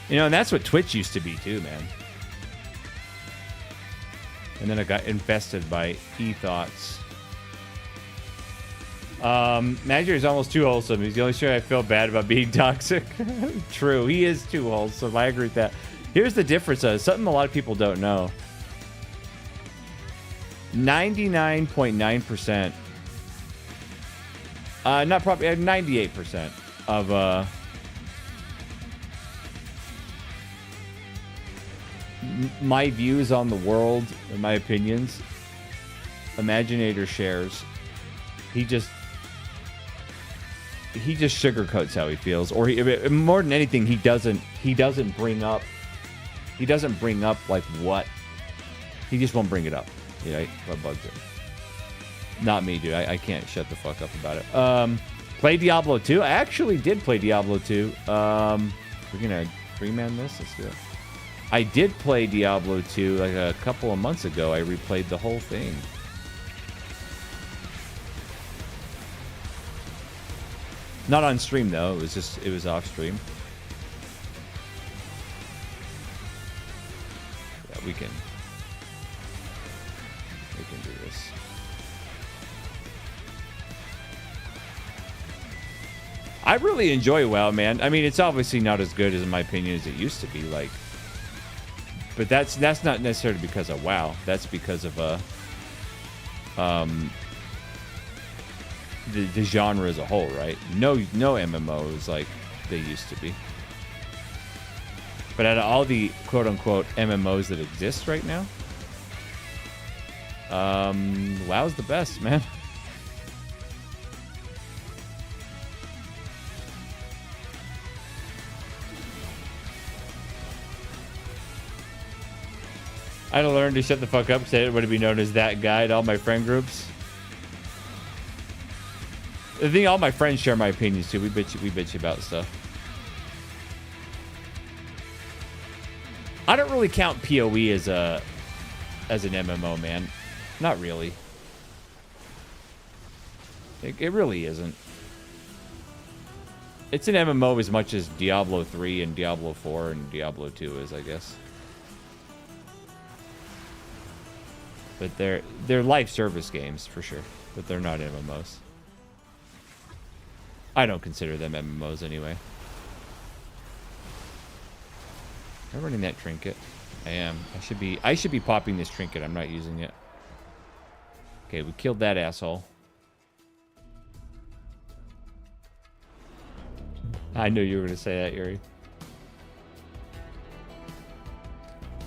You know, and that's what Twitch used to be too, man. And then I got infested by e-thoughts. Magier is almost too wholesome. He's the only sure I feel bad about being toxic. True, he is too wholesome. I agree with that. Here's the difference, though. Something a lot of people don't know. 99.9%, not probably 98% of my views on the world and my opinions, Imaginator shares. He just sugarcoats how he feels, or more than anything, he doesn't bring up like what he just won't bring it up. You know, what bugs him. Not me, dude. I can't shut the fuck up about it. Play Diablo 2. I actually did play Diablo 2. We're gonna three-man this. Let's do it. I did play Diablo 2 like a couple of months ago. I replayed the whole thing. Not on stream though. It was off stream. Yeah, we can do this. I really enjoy WoW, man. I mean, it's obviously not as good as, in my opinion, as it used to be. Like, but that's not necessarily because of WoW. That's because of the genre as a whole, right? No MMOs like they used to be. But out of all the quote-unquote MMOs that exist right now, WoW's the best, man. I had to learn to shut the fuck up, say it would be known as that guy to all my friend groups. I think all my friends share my opinions too. We bitch about stuff. I don't really count PoE as an MMO, man. Not really. It really isn't. It's an MMO as much as Diablo 3 and Diablo 4 and Diablo 2 is, I guess. But they're live service games for sure, but they're not MMOs. I don't consider them MMOs anyway. Am I running that trinket? I am. I should be popping this trinket. I'm not using it. Okay, we killed that asshole. I knew you were going to say that, Yuri.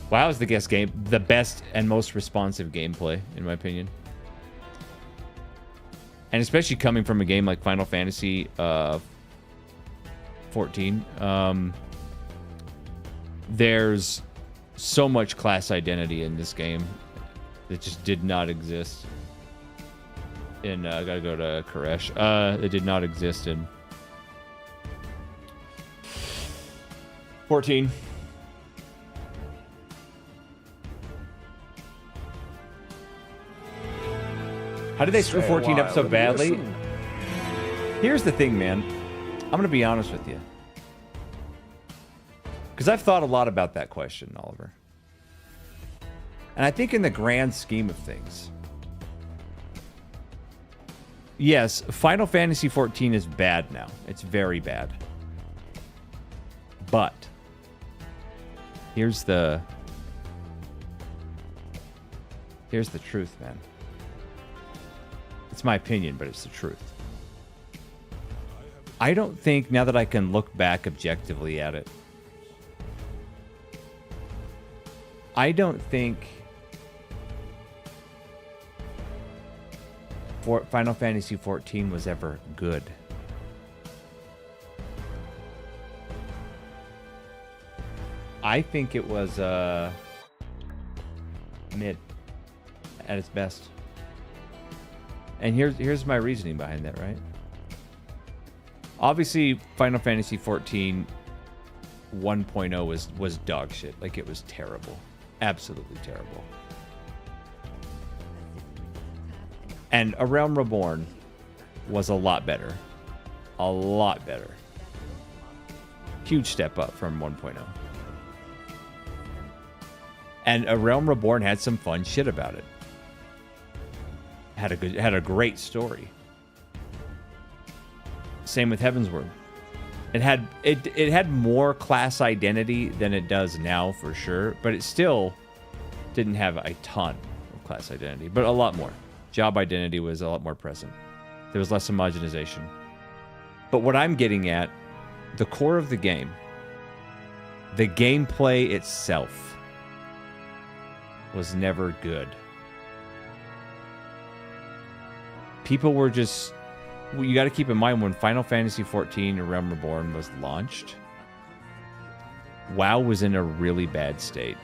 WoW is the best and most responsive gameplay, in my opinion. And especially coming from a game like Final Fantasy 14, there's so much class identity in this game that just did not exist in, I gotta go to Koresh. It did not exist in 14. How did they screw 14 up so badly? Here's the thing, man. I'm going to be honest with you. Because I've thought a lot about that question, Oliver. And I think in the grand scheme of things, yes, Final Fantasy 14 is bad now. It's very bad. But here's the Here's the truth, man. It's my opinion, but it's the truth. I don't think, now that I can look back objectively at it, I don't think Final Fantasy XIV was ever good. I think it was mid at its best. And here's my reasoning behind that, right? Obviously, Final Fantasy XIV 1.0 was dog shit. Like, it was terrible. Absolutely terrible. And A Realm Reborn was a lot better. A lot better. Huge step up from 1.0. And A Realm Reborn had some fun shit about it. Had a great story. Same with Heavensward. It had more class identity than it does now, for sure, but it still didn't have a ton of class identity, but a lot more. Job identity was a lot more present. There was less homogenization. But what I'm getting at, the core of the game, the gameplay itself, was never good. People were just... You got to keep in mind, when Final Fantasy XIV or Realm Reborn was launched, WoW was in a really bad state.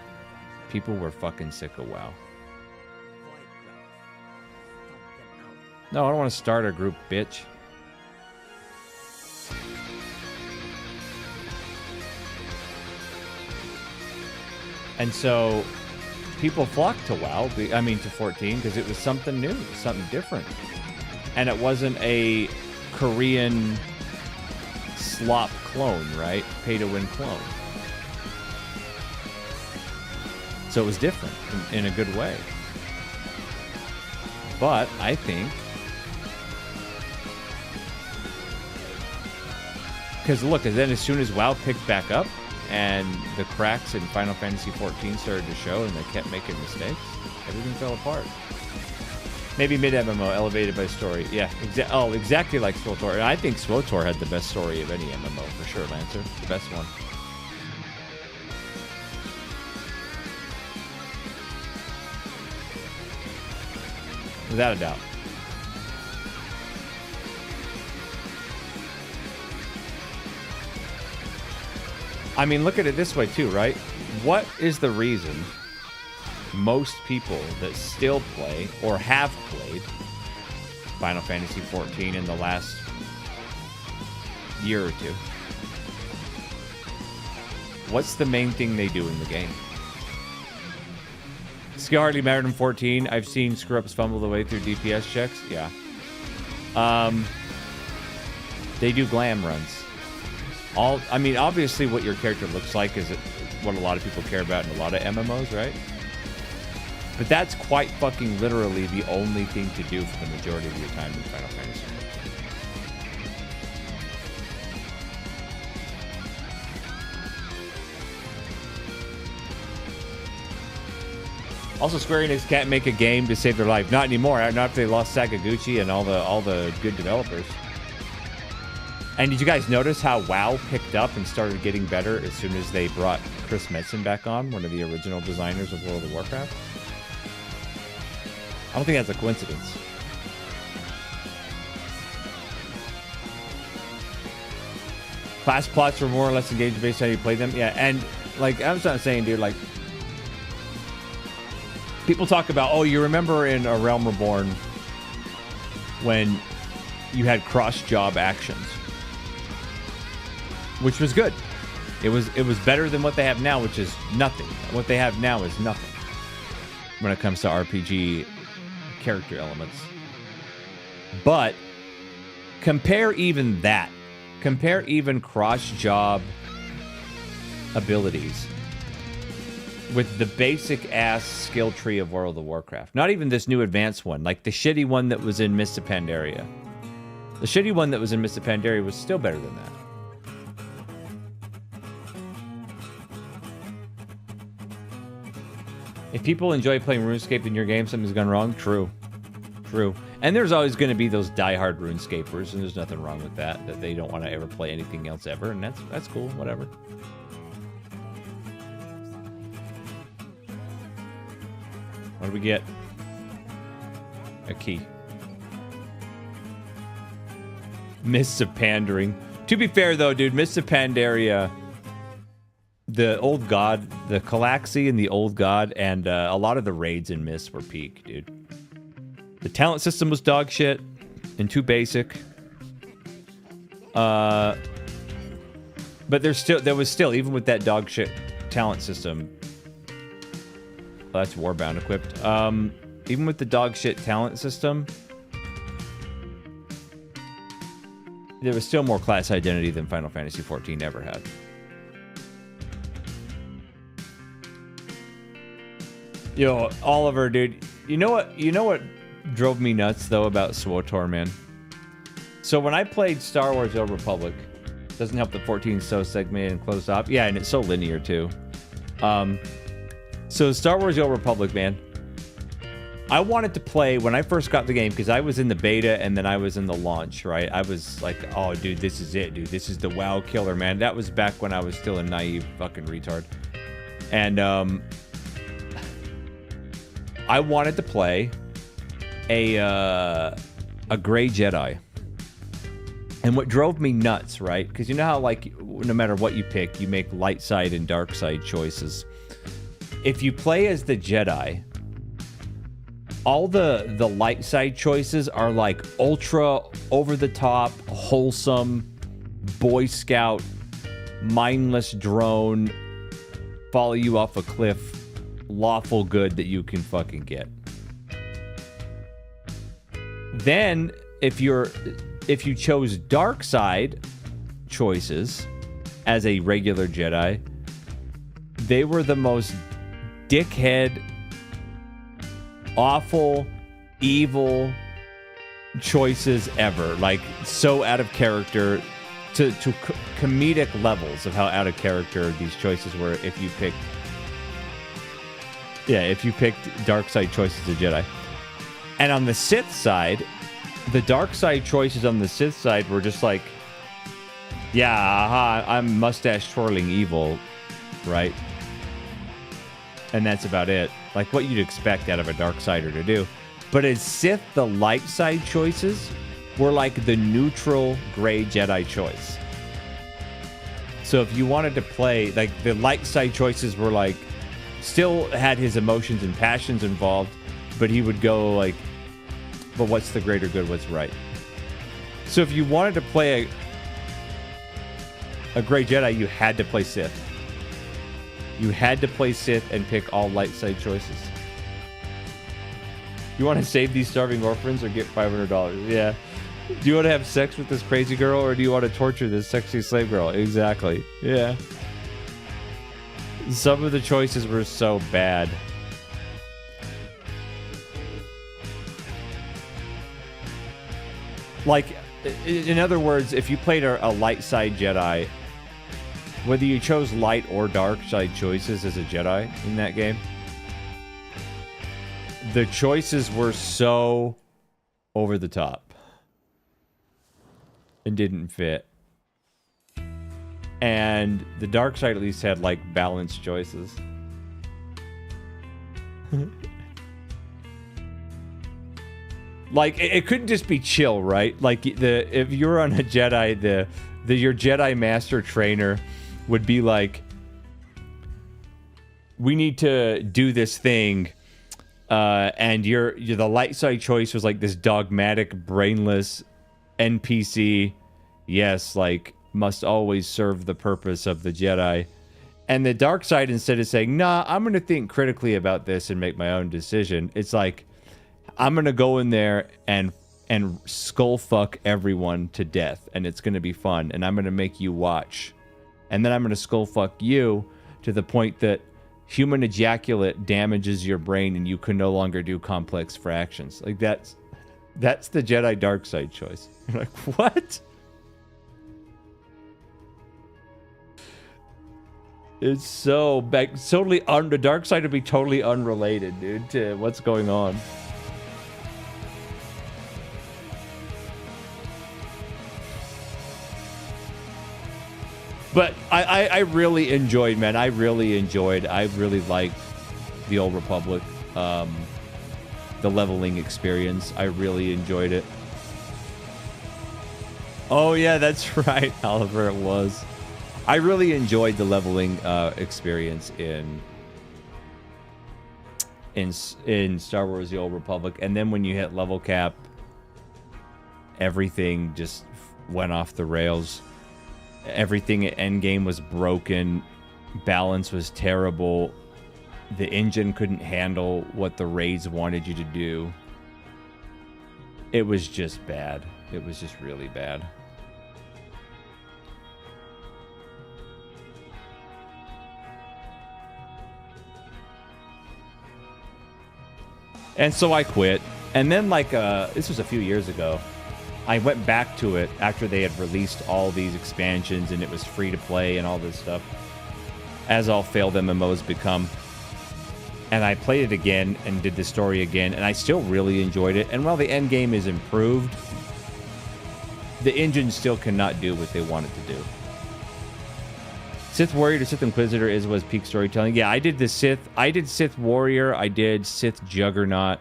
People were fucking sick of WoW. No, I don't want to start a group, bitch. And so people flocked to WoW, I mean to 14, because it was something new, something different. And it wasn't a Korean slop clone, right? Pay-to-win clone. So it was different in a good way. But I think... Because look, and then as soon as WoW picked back up, and the cracks in Final Fantasy XIV started to show, and they kept making mistakes, everything fell apart. Maybe mid-MMO, elevated by story. Yeah, exactly like SWTOR. And I think SWTOR had the best story of any MMO, for sure, Lancer. The best one. Without a doubt. I mean, look at it this way, too, right? What is the reason most people that still play or have played Final Fantasy XIV in the last year or two, what's the main thing they do in the game? Skill hardly mattered in 14. I've seen screw-ups fumble the way through DPS checks. Yeah. They do glam runs. I mean, obviously what your character looks like is what a lot of people care about in a lot of MMOs, right? But that's quite fucking literally the only thing to do for the majority of your time in Final Fantasy. Also, Square Enix can't make a game to save their life. Not anymore. Not after they lost Sakaguchi and all the good developers. And did you guys notice how WoW picked up and started getting better as soon as they brought Chris Metzen back on, one of the original designers of World of Warcraft? I don't think that's a coincidence. Class plots were more or less engaged based on how you play them. Yeah, and like I was not saying, dude, like people talk about, oh, you remember in A Realm Reborn when you had cross-job actions, which was good. It was better than what they have now, which is nothing. What they have now is nothing when it comes to RPG character elements. But compare even that. Compare even cross-job abilities with the basic ass skill tree of World of Warcraft. Not even this new advanced one, like the shitty one that was in Mists of Pandaria. The shitty one that was in Mists of Pandaria was still better than that. If people enjoy playing RuneScape in your game, something's gone wrong. True. True. And there's always going to be those diehard RuneScapers, and there's nothing wrong with that. That they don't want to ever play anything else ever, and that's cool. Whatever. What do we get? A key. Mists of Pandering. To be fair, though, dude, Mists of Pandaria, the Old God, the Calaxy and the Old God, and a lot of the raids in Mists were peak, dude. The talent system was dog shit and too basic. But there was still, even with that dog shit talent system. Oh, that's Warbound equipped. Even with the dog shit talent system, there was still more class identity than Final Fantasy XIV ever had. Yo, Oliver, dude, you know what drove me nuts though about SWTOR, man? So when I played Star Wars: The Old Republic, doesn't help that 14 is so segmented and closed off. Yeah, and it's so linear too. So Star Wars: The Old Republic, man. I wanted to play when I first got the game because I was in the beta and then I was in the launch, right? I was like, oh, dude, this is it, dude. This is the WoW killer, man. That was back when I was still a naive fucking retard. And I wanted to play a Grey Jedi. And what drove me nuts, right? Because you know how, like, no matter what you pick, you make light side and dark side choices. If you play as the Jedi, all the light side choices are like ultra over the top, wholesome, Boy Scout, mindless drone, follow you off a cliff, lawful good that you can fucking get. Then if you chose dark side choices as a regular Jedi, they were the most dickhead, awful, evil choices ever. Like, so out of character to comedic levels of how out of character these choices were if you picked dark side choices as a Jedi. And on the Sith side, the dark side choices on the Sith side were just like, yeah, aha, I'm mustache twirling evil, right? And that's about it. Like what you'd expect out of a Darksider to do. But as Sith, the light side choices were like the neutral Grey Jedi choice. So if you wanted to play, like the light side choices were like, still had his emotions and passions involved, but he would go like, but what's the greater good, what's right? So if you wanted to play a Grey Jedi, you had to play Sith. You had to play Sith and pick all light side choices. You want to save these starving orphans or get $500? Yeah. Do you want to have sex with this crazy girl or do you want to torture this sexy slave girl? Exactly. Yeah. Some of the choices were so bad. Like, in other words, if you played a light side Jedi, whether you chose light or dark side choices as a Jedi in that game, the choices were so over the top and didn't fit. And the dark side at least had like balanced choices. Like it couldn't just be chill, right? Like if you're on a Jedi, your Jedi Master Trainer would be like, we need to do this thing, and the light side choice was like this dogmatic, brainless NPC. Yes, like must always serve the purpose of the Jedi. And the dark side, instead of saying, nah, I'm gonna think critically about this and make my own decision, it's like, I'm gonna go in there and skull fuck everyone to death, and it's gonna be fun, and I'm gonna make you watch. And then I'm going to skull fuck you to the point that human ejaculate damages your brain and you can no longer do complex fractions. Like that's the Jedi dark side choice. You're like, what? It's so back, totally the dark side would be totally unrelated, dude, to what's going on. But I really enjoyed, man. I really liked the Old Republic, the leveling experience. I really enjoyed it. Oh yeah, that's right, Oliver. It was. I really enjoyed the leveling experience in Star Wars: The Old Republic, and then when you hit level cap, everything just went off the rails. Everything at endgame was broken. Balance was terrible. The engine couldn't handle what the raids wanted you to do. It was just bad. It was just really bad. And so I quit. And then, like, this was a few years ago. I went back to it after they had released all these expansions and it was free to play and all this stuff, as all failed MMOs become. And I played it again and did the story again, and I still really enjoyed it. And while the end game is improved, the engine still cannot do what they want it to do. Sith Warrior to Sith Inquisitor was peak storytelling. Yeah, I did Sith Warrior, I did Sith Juggernaut,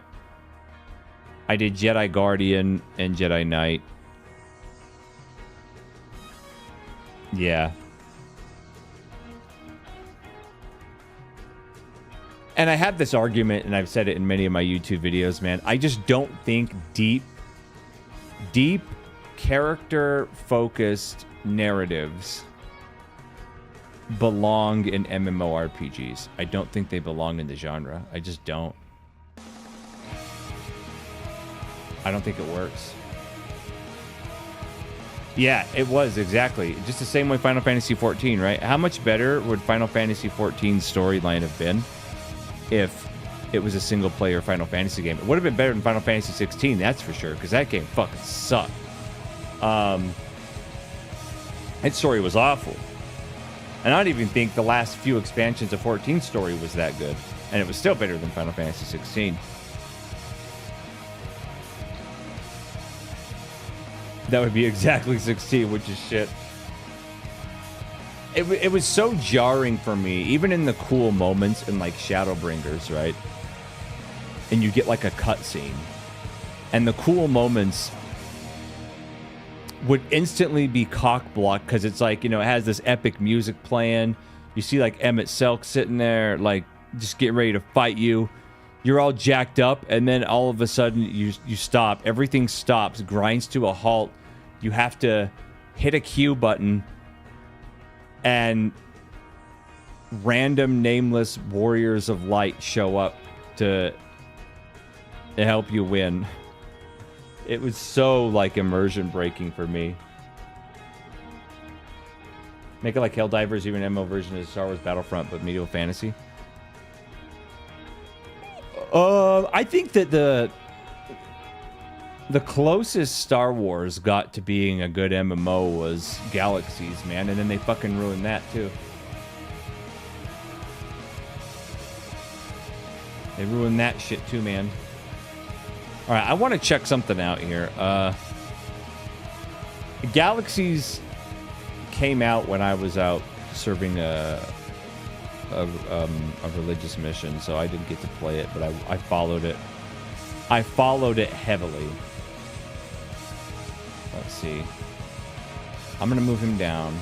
I did Jedi Guardian and Jedi Knight. Yeah. And I have this argument, and I've said it in many of my YouTube videos, man. I just don't think deep character-focused narratives belong in MMORPGs. I don't think they belong in the genre. I just don't. I don't think it works. Yeah, it was, exactly. Just the same way Final Fantasy XIV, right? How much better would Final Fantasy XIV's storyline have been if it was a single-player Final Fantasy game? It would have been better than Final Fantasy 16, that's for sure, because that game fucking sucked. Its story was awful. And I don't even think the last few expansions of 14's story was that good. And it was still better than Final Fantasy 16. That would be exactly 16, which is shit. It was so jarring for me, even in the cool moments in, like, Shadowbringers, right? And you get, like, a cutscene. And the cool moments would instantly be cock-blocked because it's like, you know, it has this epic music playing. You see, like, Emmett Selk sitting there, like, just getting ready to fight you. You're all jacked up, and then all of a sudden you stop. Everything stops, grinds to a halt. You have to hit a Q button, and random nameless warriors of light show up to help you win. It was so, like, immersion breaking for me. Make it like Helldivers, even an MMO version of Star Wars Battlefront, but medieval fantasy. I think that the closest Star Wars got to being a good MMO was Galaxies, man, and then they fucking ruined that too. They ruined that shit too, man. All right, I want to check something out here. Galaxies came out when I was out serving a religious mission, so I didn't get to play it, but I followed it. I followed it heavily. Let's see. I'm gonna move him down.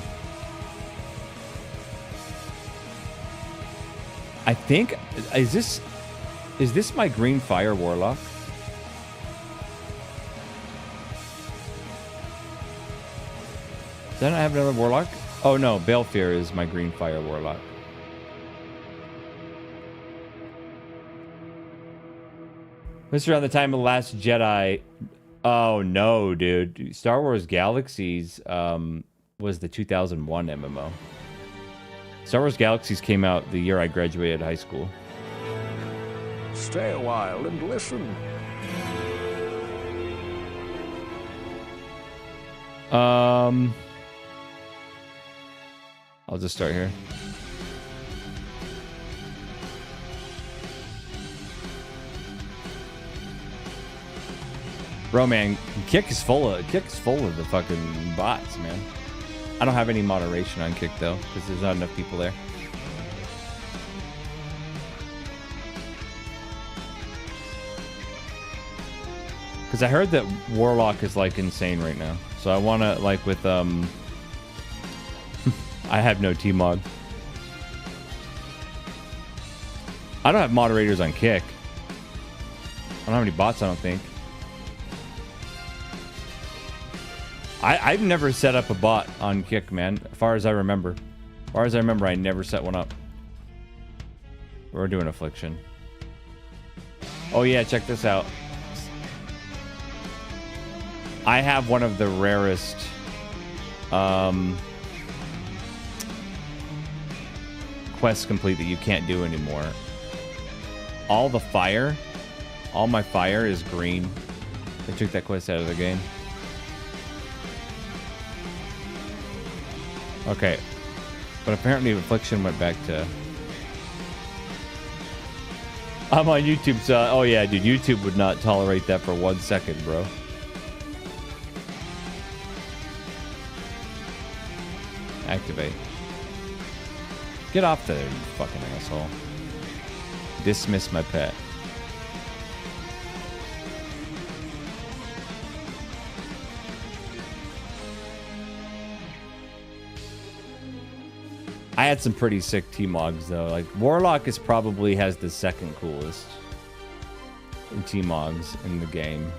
I think is this my Green Fire Warlock? Does I not have another Warlock? Oh no, Balefear is my Green Fire Warlock. This is around the time of The Last Jedi. Oh no, dude. Star Wars Galaxies was the 2001 MMO. Star Wars Galaxies came out the year I graduated high school. Stay a while and listen. I'll just start here. Bro, man, Kick is full of the fucking bots, man. I don't have any moderation on Kick though, because there's not enough people there. Because I heard that Warlock is like insane right now, so I want to like with I have no T-Mog. I don't have moderators on Kick. I don't have any bots, I don't think. I've never set up a bot on Kick, man. As far as I remember. As far as I remember, I never set one up. We're doing Affliction. Oh yeah, check this out. I have one of the rarest quests complete that you can't do anymore. All my fire is green. They took that quest out of the game. Okay. But apparently Affliction went back to... I'm on YouTube, so... Oh yeah, dude, YouTube would not tolerate that for 1 second, bro. Activate. Get off there, you fucking asshole. Dismiss my pet. I had some pretty sick T-Mogs though. Like Warlock is probably has the second coolest T-Mogs in the game.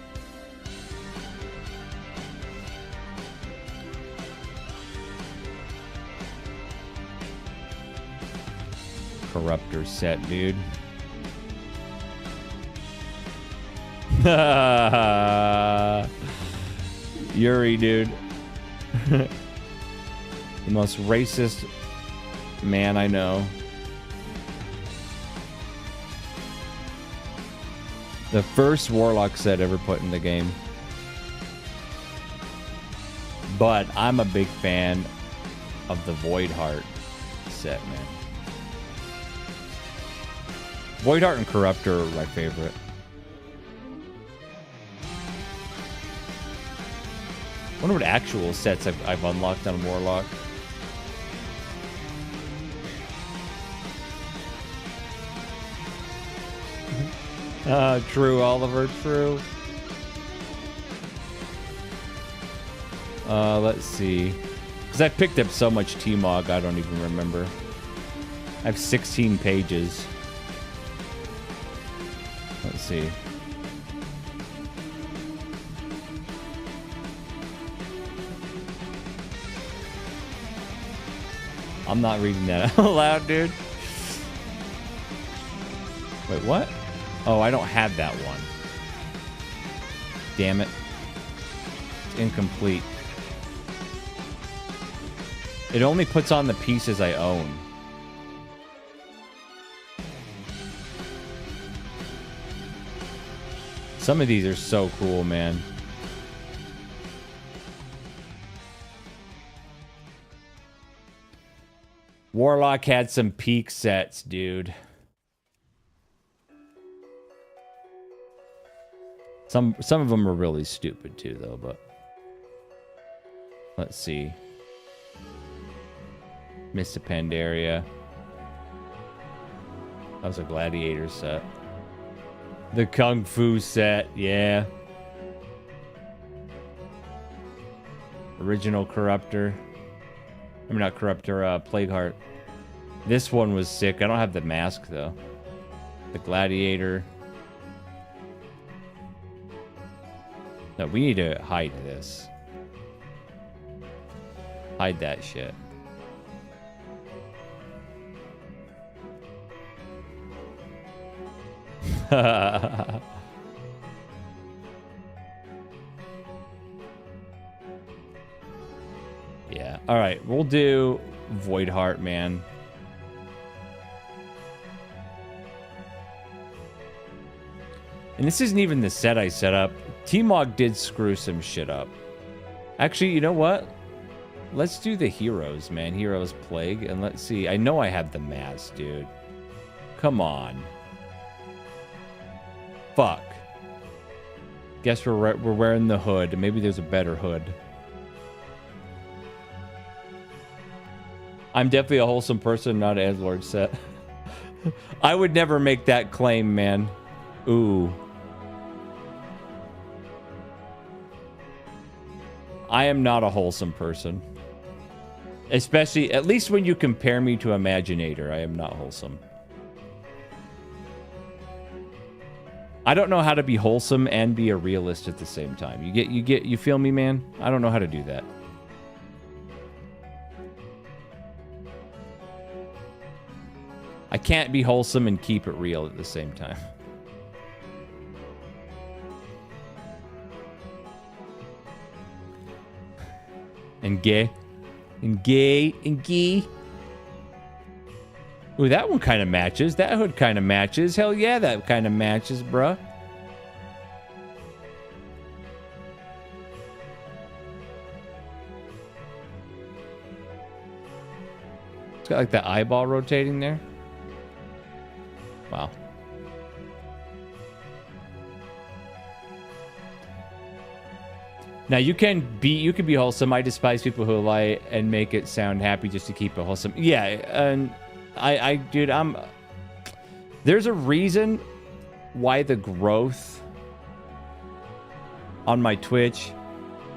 Corruptor set, dude. Yuri, dude. The most racist man I know. The first Warlock set ever put in the game. But I'm a big fan of the Voidheart set, man. Voidheart and Corruptor are my favorite. I wonder what actual sets I've unlocked on Warlock. True, Oliver, true. Let's see. Because I picked up so much T-Mog, I don't even remember. I have 16 pages. Let's see. I'm not reading that out loud, dude. Wait, what? Oh, I don't have that one. Damn it. It's incomplete. It only puts on the pieces I own. Some of these are so cool, man. Warlock had some peak sets, dude. Some of them are really stupid too, though, but let's see. Mr. Pandaria. That was a gladiator set. The Kung Fu set, yeah. Original Corruptor. I mean, not Corruptor, Plagueheart. This one was sick. I don't have the mask, though. The Gladiator. No, we need to hide this. Hide that shit. Yeah. All right. We'll do Voidheart, man. And this isn't even the set I set up. T-Mog did screw some shit up. Actually, you know what? Let's do the heroes, man. Heroes Plague. And let's see. I know I have the mask, dude. Come on. Fuck. Guess we're wearing the hood. Maybe there's a better hood. I'm definitely a wholesome person, not an Edgelord set. I would never make that claim, man. Ooh. I am not a wholesome person. Especially, at least when you compare me to Imaginator, I am not wholesome. I don't know how to be wholesome and be a realist at the same time. You feel me, man? I don't know how to do that. I can't be wholesome and keep it real at the same time. And gay. And gay. And gay. Ooh, that one kind of matches. That hood kind of matches. Hell yeah, that kind of matches, bruh. It's got like the eyeball rotating there. Wow. Now you can be wholesome. I despise people who lie and make it sound happy just to keep it wholesome. Yeah, and dude, there's a reason why the growth on my Twitch,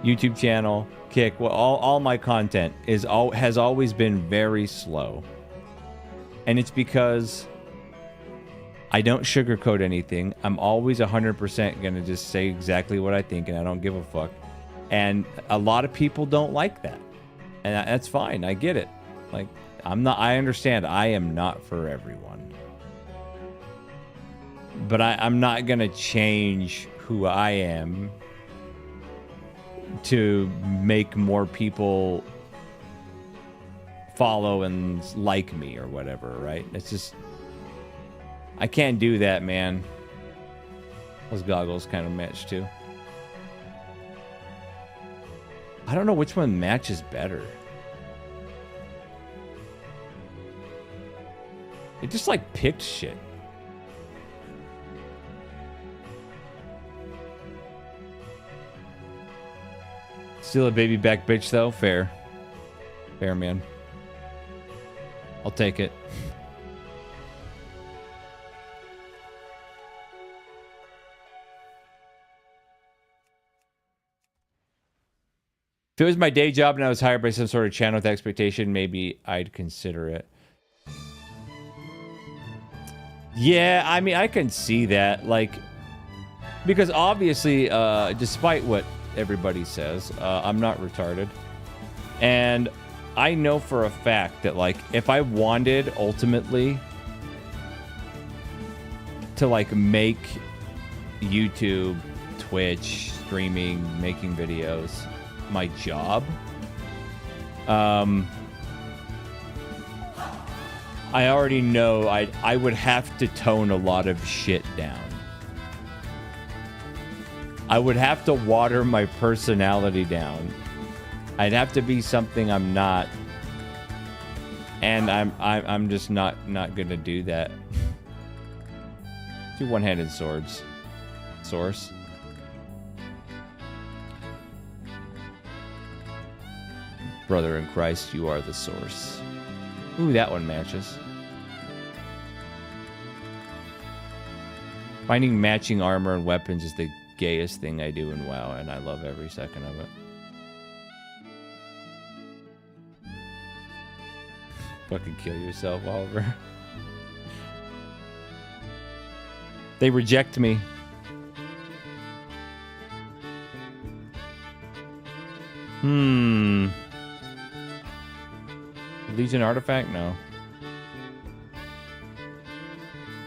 YouTube channel, Kick, well, all my content has always been very slow. And it's because I don't sugarcoat anything. I'm always 100% going to just say exactly what I think, and I don't give a fuck. And a lot of people don't like that. And that's fine. I get it. Like, I understand I am not for everyone. But I'm not going to change who I am to make more people follow and like me or whatever, right? It's just, I can't do that, man. Those goggles kind of match too. I don't know which one matches better. It just like picked shit. Still a baby back bitch though. Fair. Fair, man. I'll take it. If it was my day job and I was hired by some sort of channel with expectation, maybe I'd consider it. Yeah, I mean, I can see that. Like, because obviously, despite what everybody says, I'm not retarded. And I know for a fact that, like, if I wanted ultimately to, like, make YouTube, Twitch, streaming, making videos my job, I already know I would have to tone a lot of shit down. I would have to water my personality down. I'd have to be something I'm not, and I'm just not gonna do that. 2 one-handed swords. Source. Brother in Christ, you are the source. Ooh, that one matches. Finding matching armor and weapons is the gayest thing I do in WoW, and I love every second of it. Fucking kill yourself, Oliver. They reject me. Legion artifact? No.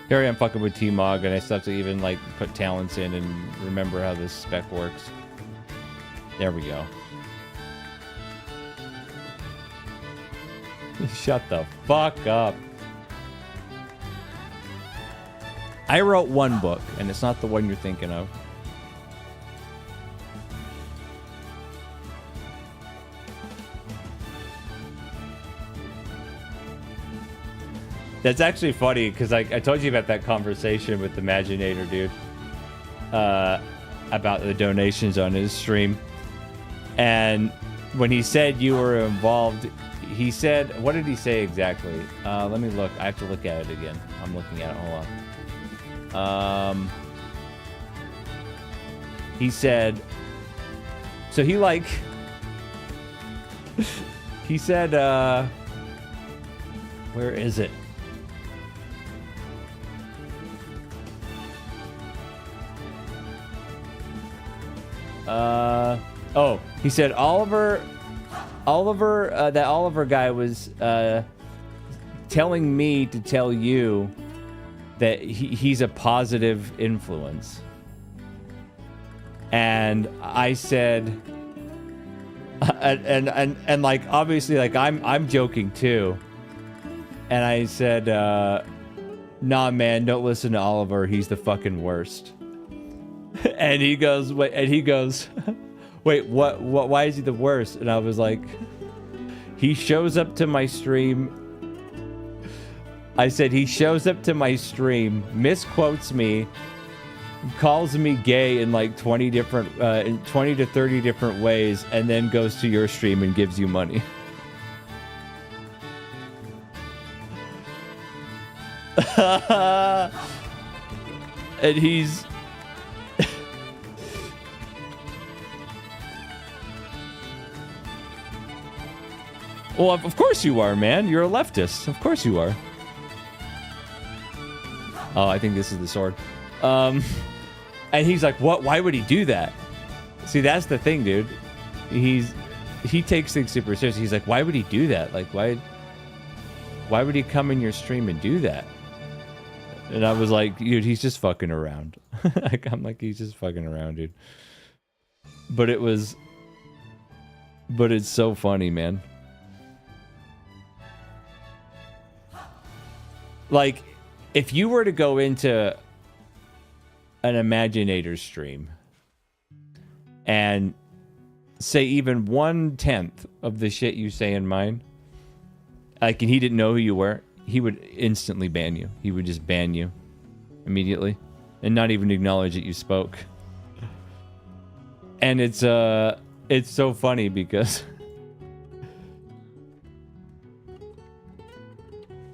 Here I am fucking with T-Mog, and I still have to even, like, put talents in and remember how this spec works. There we go. Shut the fuck up. I wrote one book, and it's not the one you're thinking of. That's actually funny, because I told you about that conversation with the Imaginator, dude. I about the donations on his stream. And when he said you were involved, he said, what did he say exactly? Let me look. I have to look at it again. I'm looking at it. Hold on. He said, so he like, he said, where is it? Oh, he said that Oliver guy was telling me to tell you that he's a positive influence. And I said, and like, obviously, like, I'm joking too. And I said, nah, man, don't listen to Oliver. He's the fucking worst. And he goes, wait, wait, what, why is he the worst? And I was like, he shows up to my stream. I said, he shows up to my stream, misquotes me, calls me gay in like 20 to 30 different ways, and then goes to your stream and gives you money. And he's well, of course you are, man. You're a leftist. Of course you are. Oh, I think this is the sword. And he's like, what? Why would he do that? See, that's the thing, dude. He takes things super seriously. He's like, why would he do that? Like, why would he come in your stream and do that? And I was like, dude, he's just fucking around. Like, I'm like, he's just fucking around, dude. But it's so funny, man. Like, if you were to go into an Imaginator stream and say even 1/10 of the shit you say in mine, like, and he didn't know who you were, he would instantly ban you. He would just ban you immediately and not even acknowledge that you spoke. And it's so funny because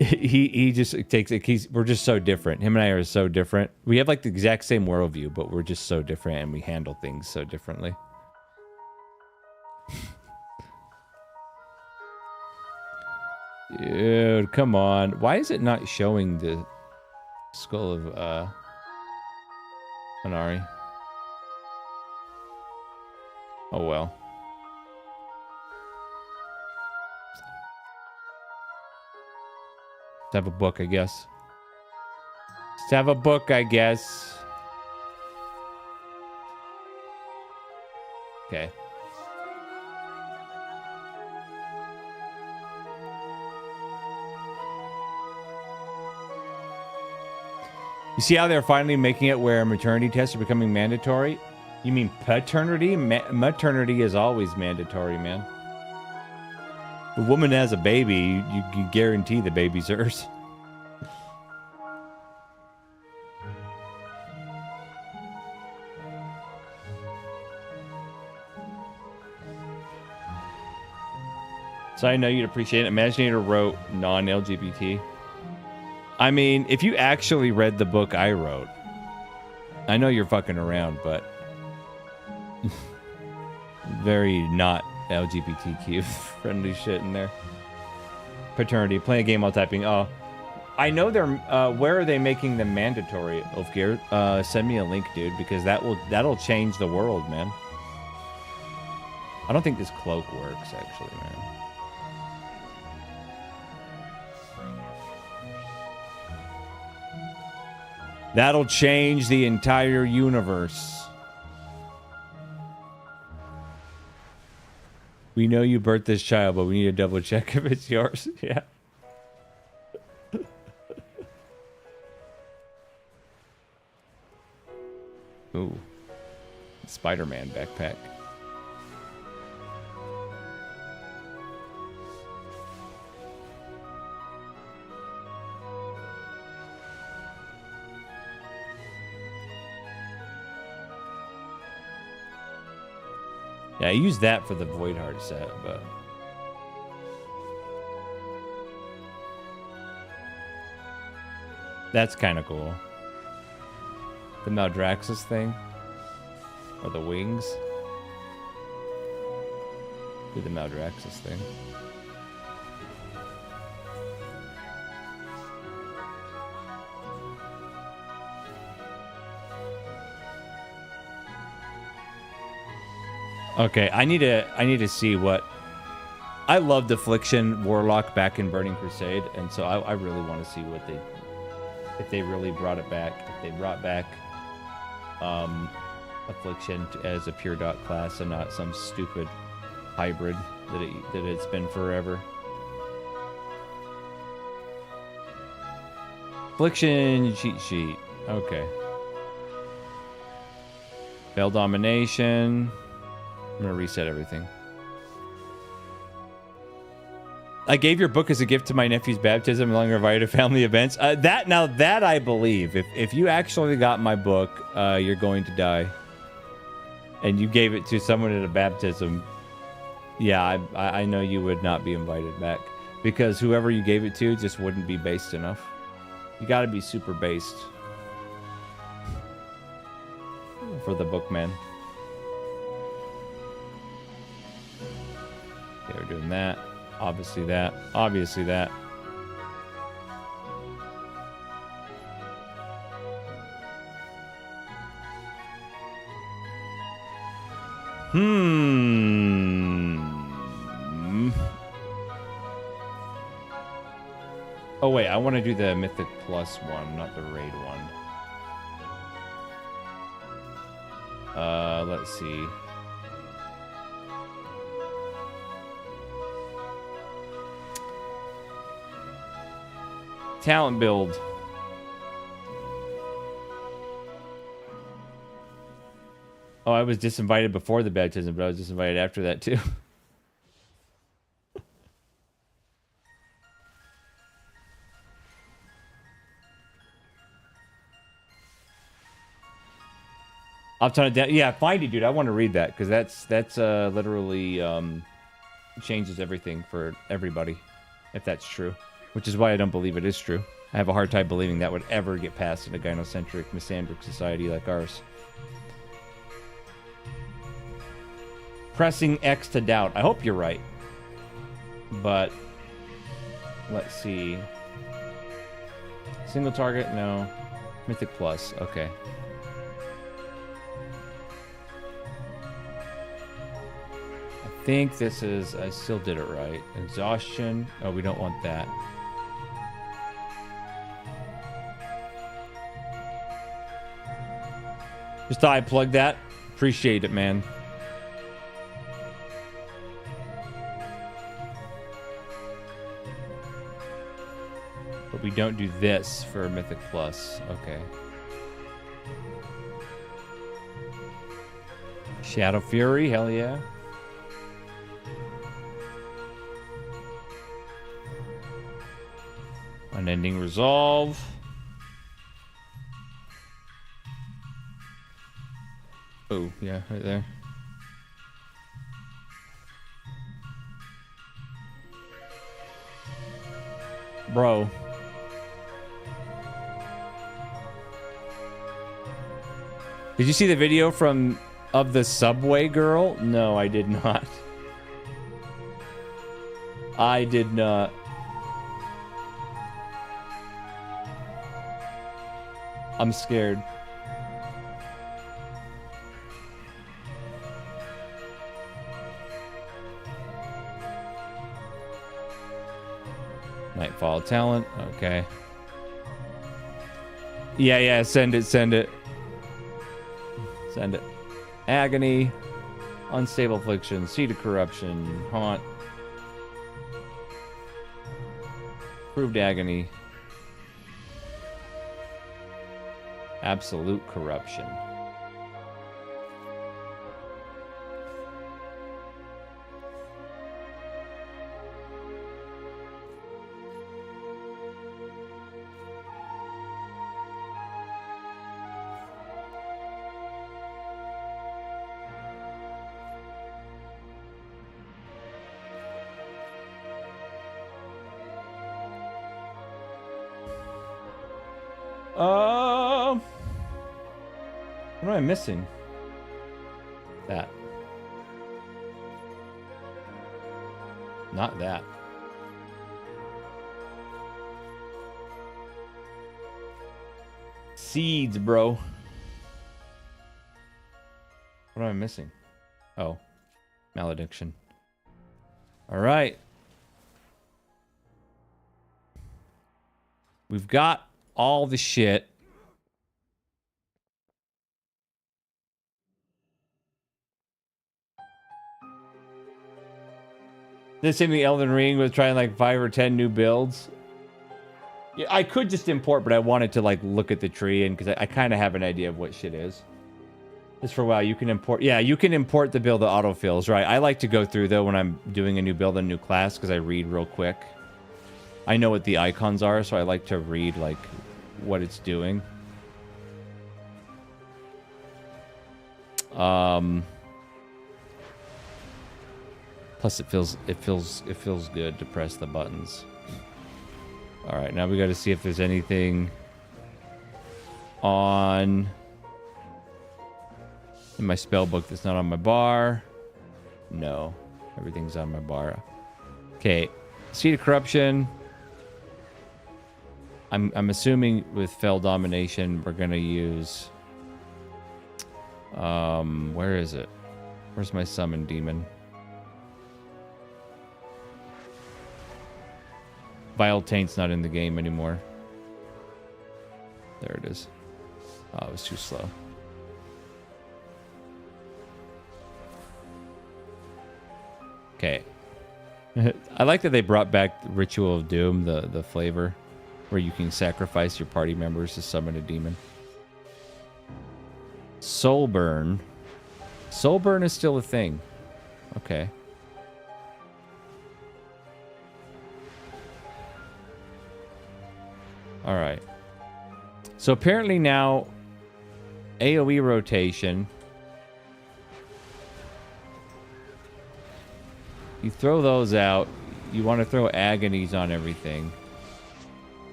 he just takes it. We're just so different. Him and I are so different. We have like the exact same worldview, but we're just so different and we handle things so differently. Dude, come on. Why is it not showing the skull of Hanari? Oh well. Let's have a book, I guess. Let's have a book, I guess. Okay. You see how they're finally making it where maternity tests are becoming mandatory? You mean paternity? Maternity is always mandatory, man. If a woman has a baby, you can guarantee the baby's hers. So I know you'd appreciate it. Imaginator wrote non-LGBT. I mean, if you actually read the book I wrote, I know you're fucking around, but very not LGBTQ friendly shit in there. Paternity, playing a game while typing. Oh, I know they're. Where are they making them mandatory? Ulfgear, send me a link, dude, because that'll change the world, man. I don't think this cloak works, actually, man. That'll change the entire universe. We know you birthed this child, but we need to double check if it's yours. Yeah. Ooh. Spider-Man backpack. Yeah, I used that for the Voidheart set, but... That's kind of cool. The Maldraxxus thing. Or the wings. Do the Maldraxxus thing. Okay, I need to see what... I loved Affliction Warlock back in Burning Crusade, and so I really want to see what they... If they really brought it back. If they brought back Affliction as a pure dot class and not some stupid hybrid that it's been forever. Affliction cheat sheet. Okay. Veil Domination. I'm gonna reset everything. I gave your book as a gift to my nephew's baptism, along invited to family events. That I believe. If you actually got my book, you're going to die. And you gave it to someone at a baptism. Yeah, I know you would not be invited back. Because whoever you gave it to just wouldn't be based enough. You gotta be super based. For the bookman. Okay, we're doing that. Obviously that. Obviously that. Oh wait, I want to do the Mythic Plus one, not the Raid one. Let's see. Talent build. Oh, I was disinvited before the baptism, but I was disinvited after that too. Uptown, yeah, find it, dude. I want to read that because that's literally changes everything for everybody, if that's true. Which is why I don't believe it is true. I have a hard time believing that would ever get past in a gynocentric, misandric society like ours. Pressing X to doubt. I hope you're right. But let's see. Single target? No. Mythic Plus. Okay. I think this is... I still did it right. Exhaustion. Oh, we don't want that. Just thought I'd plug that. Appreciate it, man. But we don't do this for Mythic Plus. Okay. Shadow Fury, hell yeah. Unending Resolve. Oh, yeah, right there. Bro. Did you see the video of the subway girl? No, I did not. I did not. I'm scared. Nightfall talent. Okay. Yeah, send it. Send it. Agony. Unstable Affliction. Seed of Corruption. Haunt. Proved Agony. Absolute Corruption. What am I missing? That. Not that. Seeds, bro. What am I missing? Oh. Malediction. Alright. We've got all the shit. The same thing Elden Ring was trying like 5 or 10 new builds. Yeah, I could just import, but I wanted to like look at the tree and because I kind of have an idea of what shit is. Just for a while, you can import. Yeah, you can import the build that autofills, right? I like to go through though when I'm doing a new build, a new class, because I read real quick. I know what the icons are, so I like to read like what it's doing. Plus, it feels good to press the buttons. All right, now we got to see if there's anything on in my spell book that's not on my bar. No, everything's on my bar. Okay, Seed of Corruption. I'm assuming with Fell Domination we're gonna use. Where is it? Where's my summon demon? Vile Taint's not in the game anymore. There it is. Oh, it was too slow. Okay. I like that they brought back Ritual of Doom, the flavor, where you can sacrifice your party members to summon a demon. Soulburn. Soulburn is still a thing. Okay. All right. So apparently now AoE rotation. You throw those out. You want to throw agonies on everything.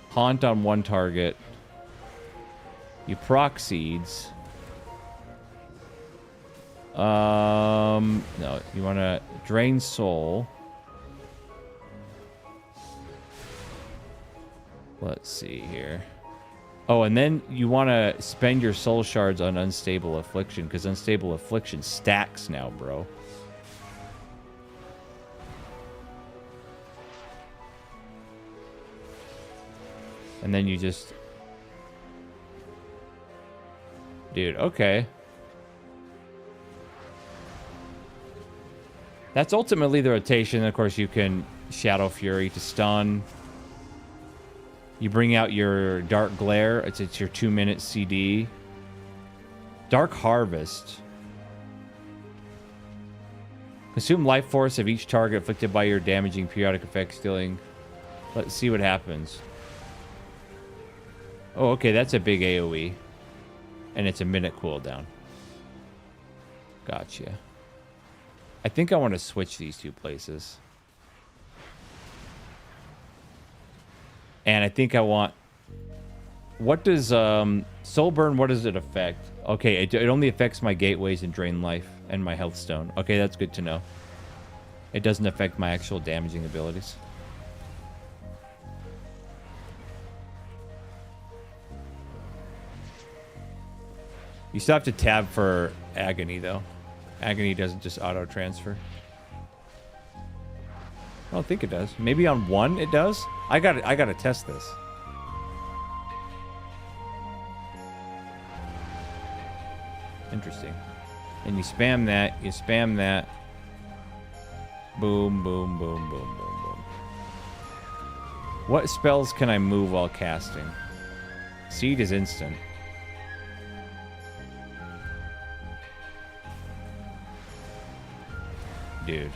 Haunt on one target. You proc seeds. No, you want to drain soul. Let's see here. Oh, and then you want to spend your soul shards on Unstable Affliction, because Unstable Affliction stacks now, bro. And then you just... Dude, okay. That's ultimately the rotation. Of course, you can Shadow Fury to stun. You bring out your Dark Glare. It's your 2-minute CD. Dark Harvest. Consume life force of each target afflicted by your damaging periodic effects dealing. Let's see what happens. Oh, okay, that's a big AoE. And it's a minute cooldown. Gotcha. I think I want to switch these two places. And I think I want... What does... Soulburn, what does it affect? Okay, it only affects my gateways and drain life and my health stone. Okay, that's good to know. It doesn't affect my actual damaging abilities. You still have to tab for Agony, though. Agony doesn't just auto-transfer. I don't think it does. Maybe on one it does? I gotta test this. Interesting. And you spam that, you spam that. Boom, boom, boom, boom, boom, boom. What spells can I move while casting? Seed is instant. Dude.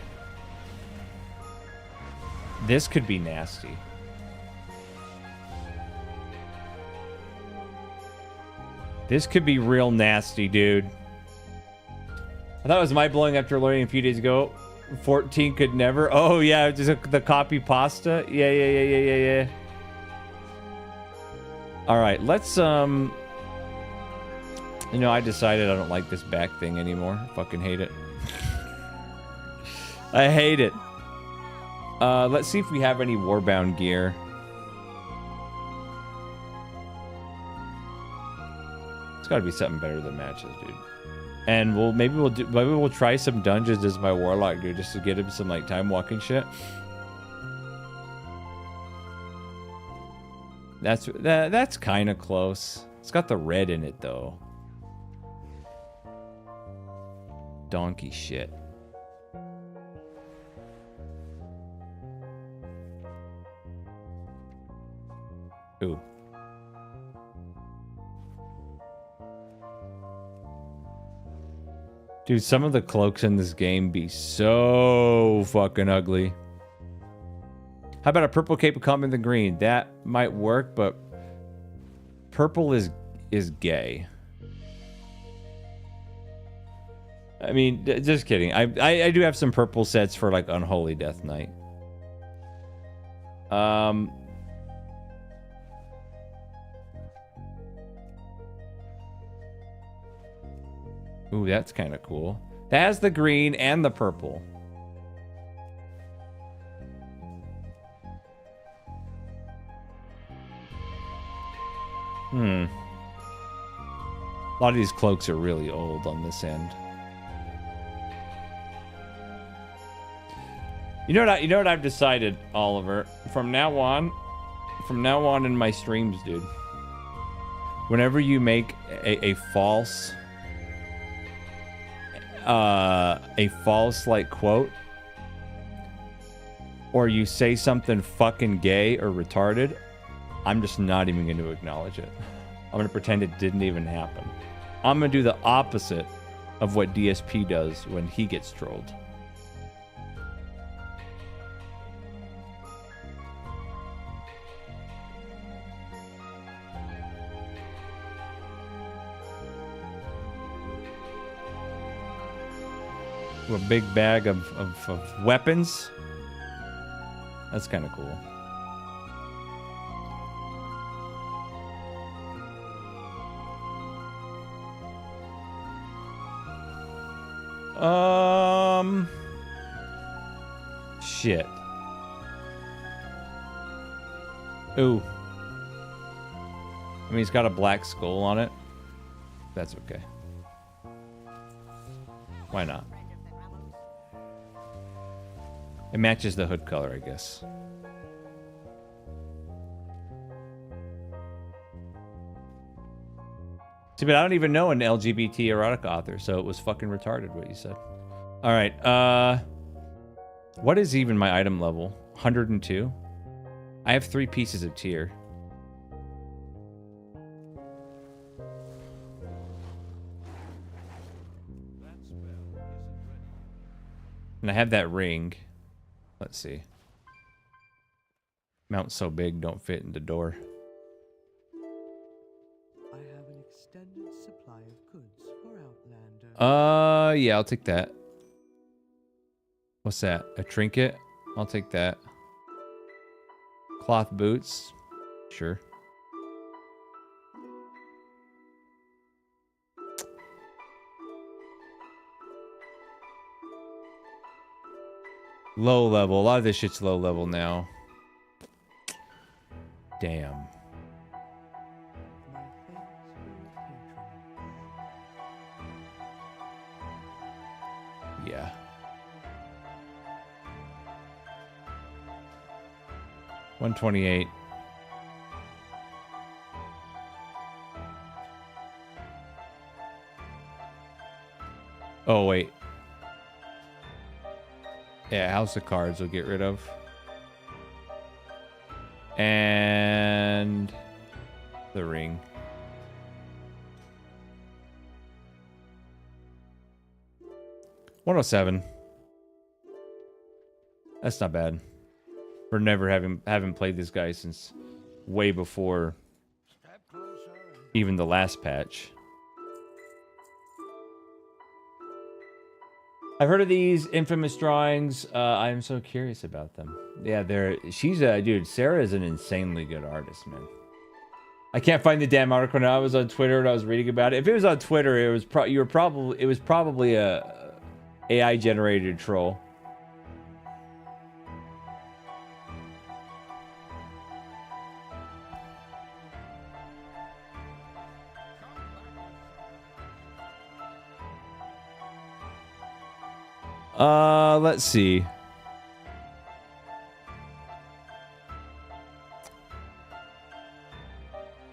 This could be nasty. This could be real nasty, dude. I thought it was mind-blowing after learning a few days ago. 14 could never. Oh, yeah, just the copy pasta. Yeah. All right, let's you know, I decided I don't like this back thing anymore. Fucking hate it. I hate it. Let's see if we have any Warbound gear. It's got to be something better than matches, dude. And maybe we'll try some dungeons as my warlock, dude, just to get him some like time walking shit. That's kind of close. It's got the red in it though. Donkey shit. Ooh. Dude, some of the cloaks in this game be so fucking ugly. How about a purple cape accompanying the green? That might work, but purple is gay. I mean, just kidding. I do have some purple sets for like Unholy Death Knight. Ooh, that's kind of cool. That has the green and the purple. A lot of these cloaks are really old on this end. You know what I've decided, Oliver? From now on in my streams, dude. Whenever you make a false like quote, or you say something fucking gay or retarded, I'm just not even going to acknowledge it. I'm going to pretend it didn't even happen. I'm going to do the opposite of what DSP does when he gets trolled. A big bag of weapons. That's kind of cool. Shit. Ooh. I mean, he's got a black skull on it. That's okay. Why not? It matches the hood color, I guess. See, but I don't even know an LGBT erotic author, so it was fucking retarded what you said. All right, what is even my item level? 102? I have 3 pieces of tier. And I have that ring. Let's see. Mount's so big, don't fit in the door. I have an extended supply of goods for Outlander. Yeah, I'll take that. What's that? A trinket? I'll take that. Cloth boots? Sure. Low level. A lot of this shit's low level now. Damn. Yeah. $128. Oh, wait. Yeah, House of Cards we'll get rid of. And the ring. $107. That's not bad. For never having played this guy since way before even the last patch. I've heard of these infamous drawings. I'm so curious about them. Yeah, she's a dude. Sarah is an insanely good artist, man. I can't find the damn article now. I was on Twitter and I was reading about it. If it was on Twitter, it was probably a AI generated troll. Let's see.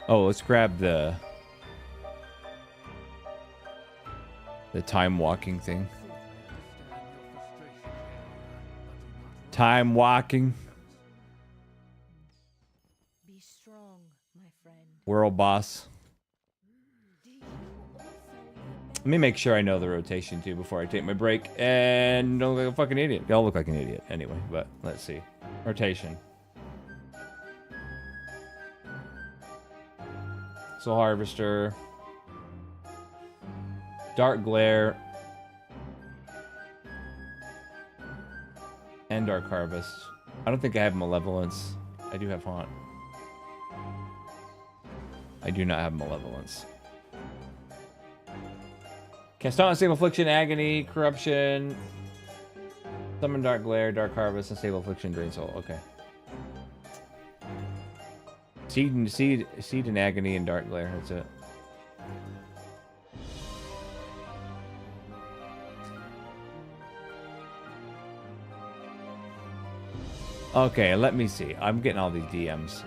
Oh, let's grab the time walking thing. Time walking. Be strong, my friend. World boss. Let me make sure I know the rotation too before I take my break and don't look like a fucking idiot. Y'all look like an idiot anyway, but let's see. Rotation. Soul Harvester. Dark Glare. And Dark Harvest. I don't think I have Malevolence. I do have Haunt. I do not have Malevolence. Cast on Stable Affliction, Agony, Corruption, Summon Dark Glare, Dark Harvest, and Stable Affliction, Drain Soul. Okay. Seed and Agony and Dark Glare. That's it. Okay, let me see. I'm getting all these DMs.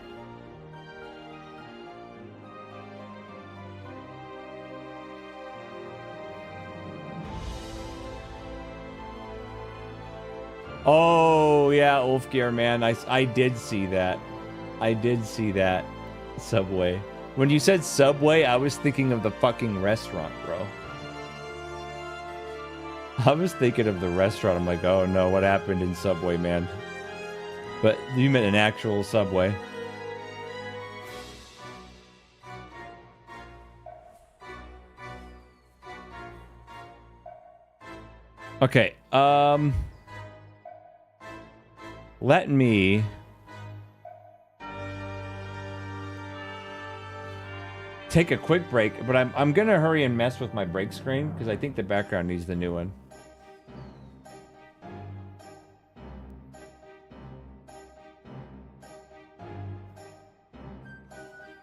Oh, yeah, Ulfgear, man. I did see that. I did see that. Subway. When you said Subway, I was thinking of the fucking restaurant, bro. I was thinking of the restaurant. I'm like, oh no, what happened in Subway, man? But you meant an actual Subway. Okay, let me take a quick break, but I'm gonna hurry and mess with my break screen because I think the background needs the new one.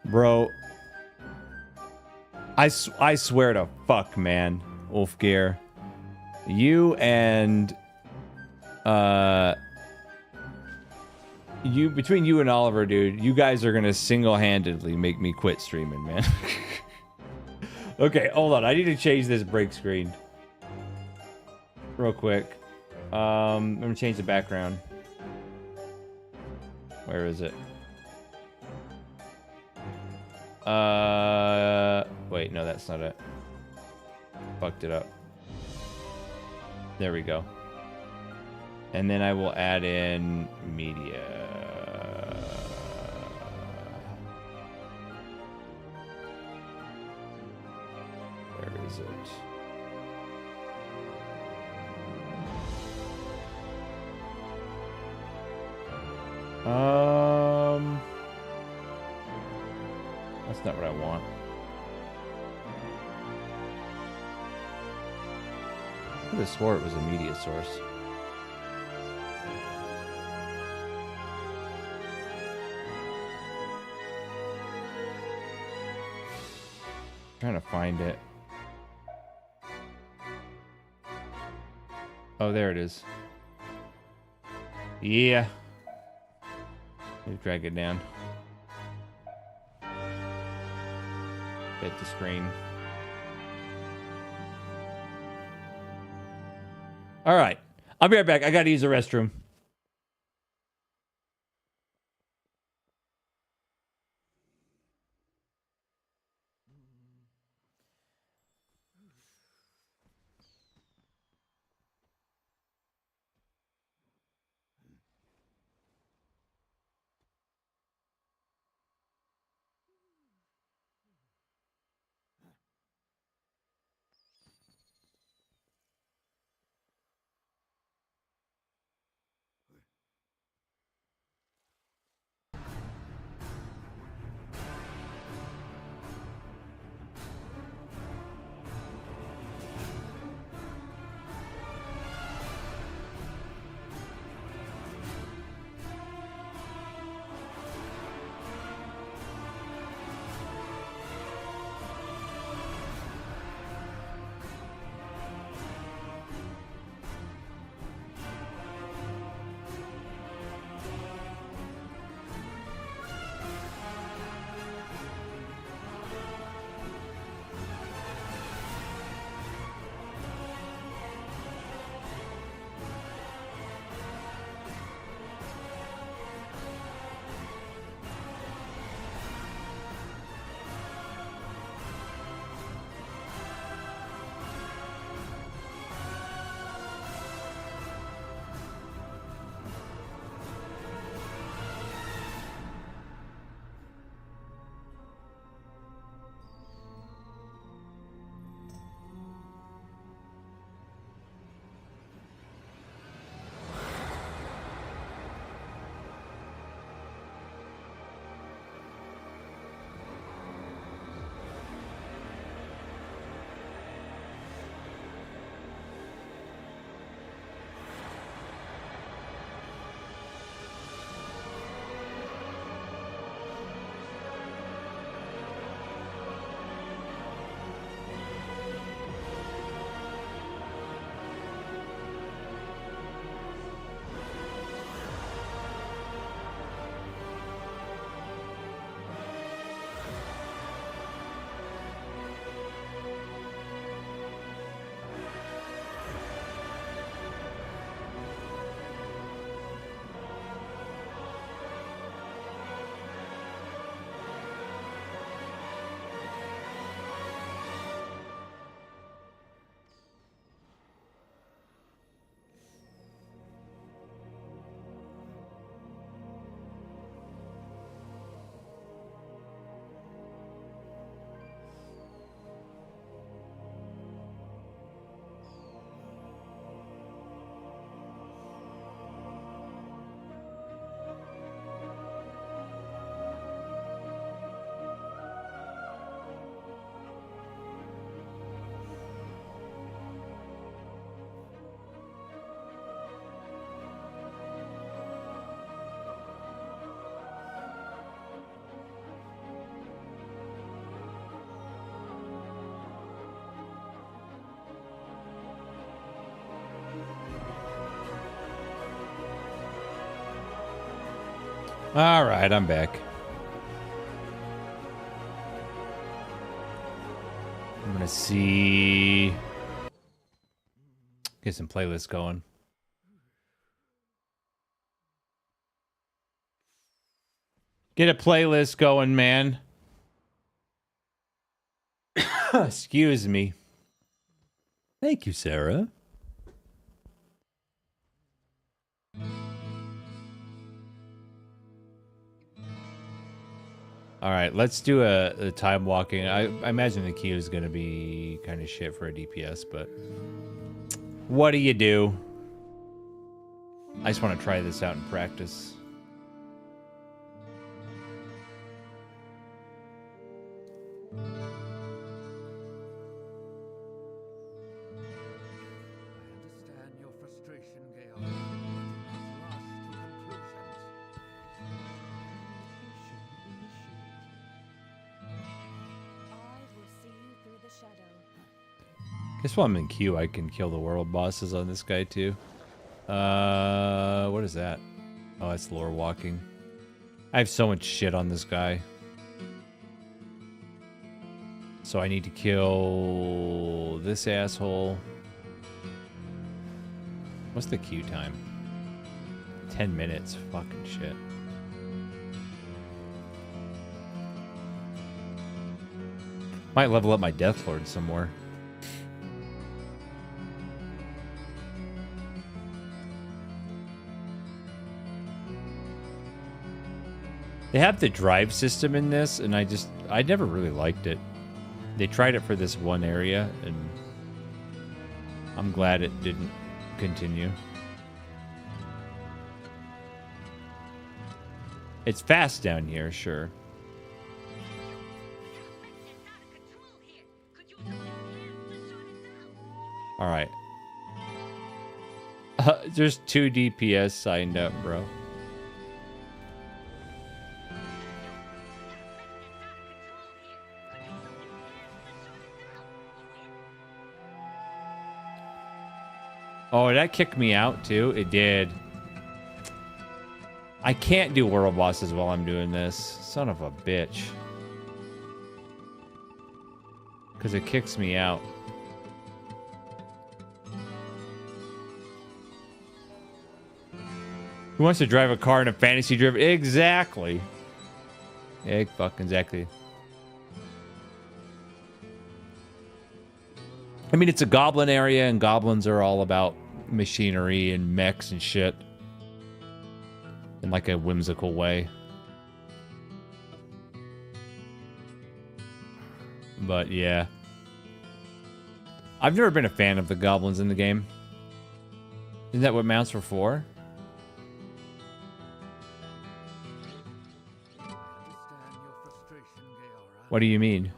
Bro, I swear to fuck, man, Ulfgear, you and between you and Oliver, dude, you guys are gonna single-handedly make me quit streaming, man. Okay, hold on. I need to change this break screen real quick. I'm gonna change the background. Where is it? Wait, no, that's not it. Fucked it up. There we go. And then I will add in media. Where is it? That's not what I want. I could have swore it was a media source. Trying to find it. Oh, there it is. Yeah. Let me drag it down. Hit the screen. All right. I'll be right back. I gotta use the restroom. All right, I'm back. I'm gonna see. Get some playlists going. Get a playlist going, man. Excuse me. Thank you, Sarah. All right, let's do a time walking. I imagine the queue is going to be kind of shit for a DPS, but what do you do? I just want to try this out in practice. Guess while I'm in queue, I can kill the world bosses on this guy too. What is that? Oh, that's lore walking. I have so much shit on this guy. So I need to kill this asshole. What's the queue time? 10 minutes. Fucking shit. Might level up my Death Lord some more. They have the drive system in this, and I never really liked it. They tried it for this one area, and I'm glad it didn't continue. It's fast down here, sure. All right. There's 2 DPS signed up, bro. Oh, that kicked me out too? It did. I can't do world bosses while I'm doing this. Son of a bitch. Because it kicks me out. Who wants to drive a car in a fantasy driven? Exactly. Fucking exactly. I mean, it's a goblin area, and goblins are all about machinery and mechs and shit. In like a whimsical way. But yeah. I've never been a fan of the goblins in the game. Isn't that what mounts were for? What do you mean?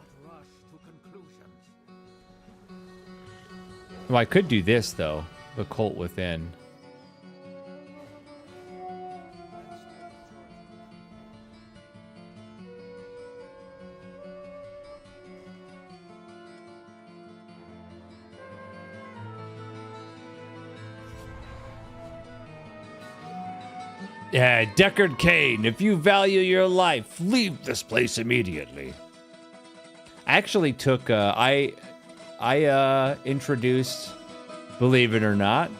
Well, I could do this, though. The Cult Within. Yeah, Deckard Cain, if you value your life, leave this place immediately. I actually took, I introduced, believe it or not,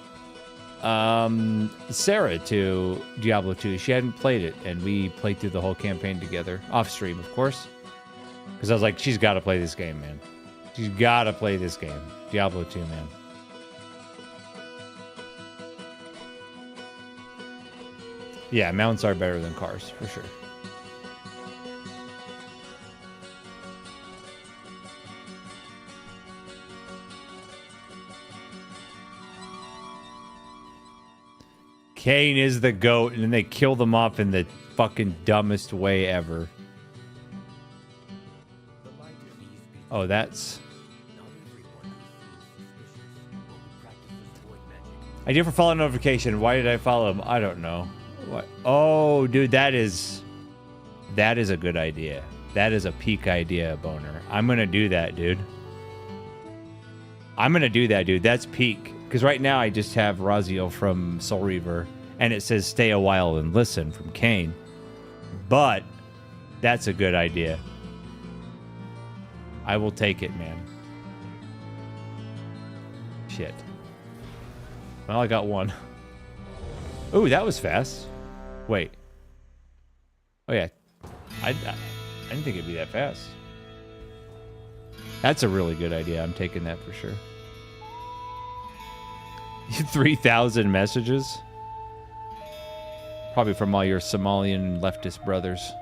Sarah to Diablo 2. She hadn't played it, and we played through the whole campaign together. Off stream, of course. Because I was like, she's got to play this game, man. She's got to play this game. Diablo 2, man. Yeah, mounts are better than cars, for sure. Cain is the GOAT, and then they kill them off in the fucking dumbest way ever. Oh, that's... I did for follow notification. Why did I follow him? I don't know. What? Oh, dude, that is a good idea. That is a peak idea, Boner. I'm gonna do that, dude. That's peak. Because right now I just have Raziel from Soul Reaver, and it says stay a while and listen from Cain. but that's a good idea. I will take it, man. Shit. Well, I got one. Ooh, that was fast. Wait. Oh, yeah. I didn't think it'd be that fast. That's a really good idea. I'm taking that for sure. 3,000 messages? Probably from all your Somalian leftist brothers.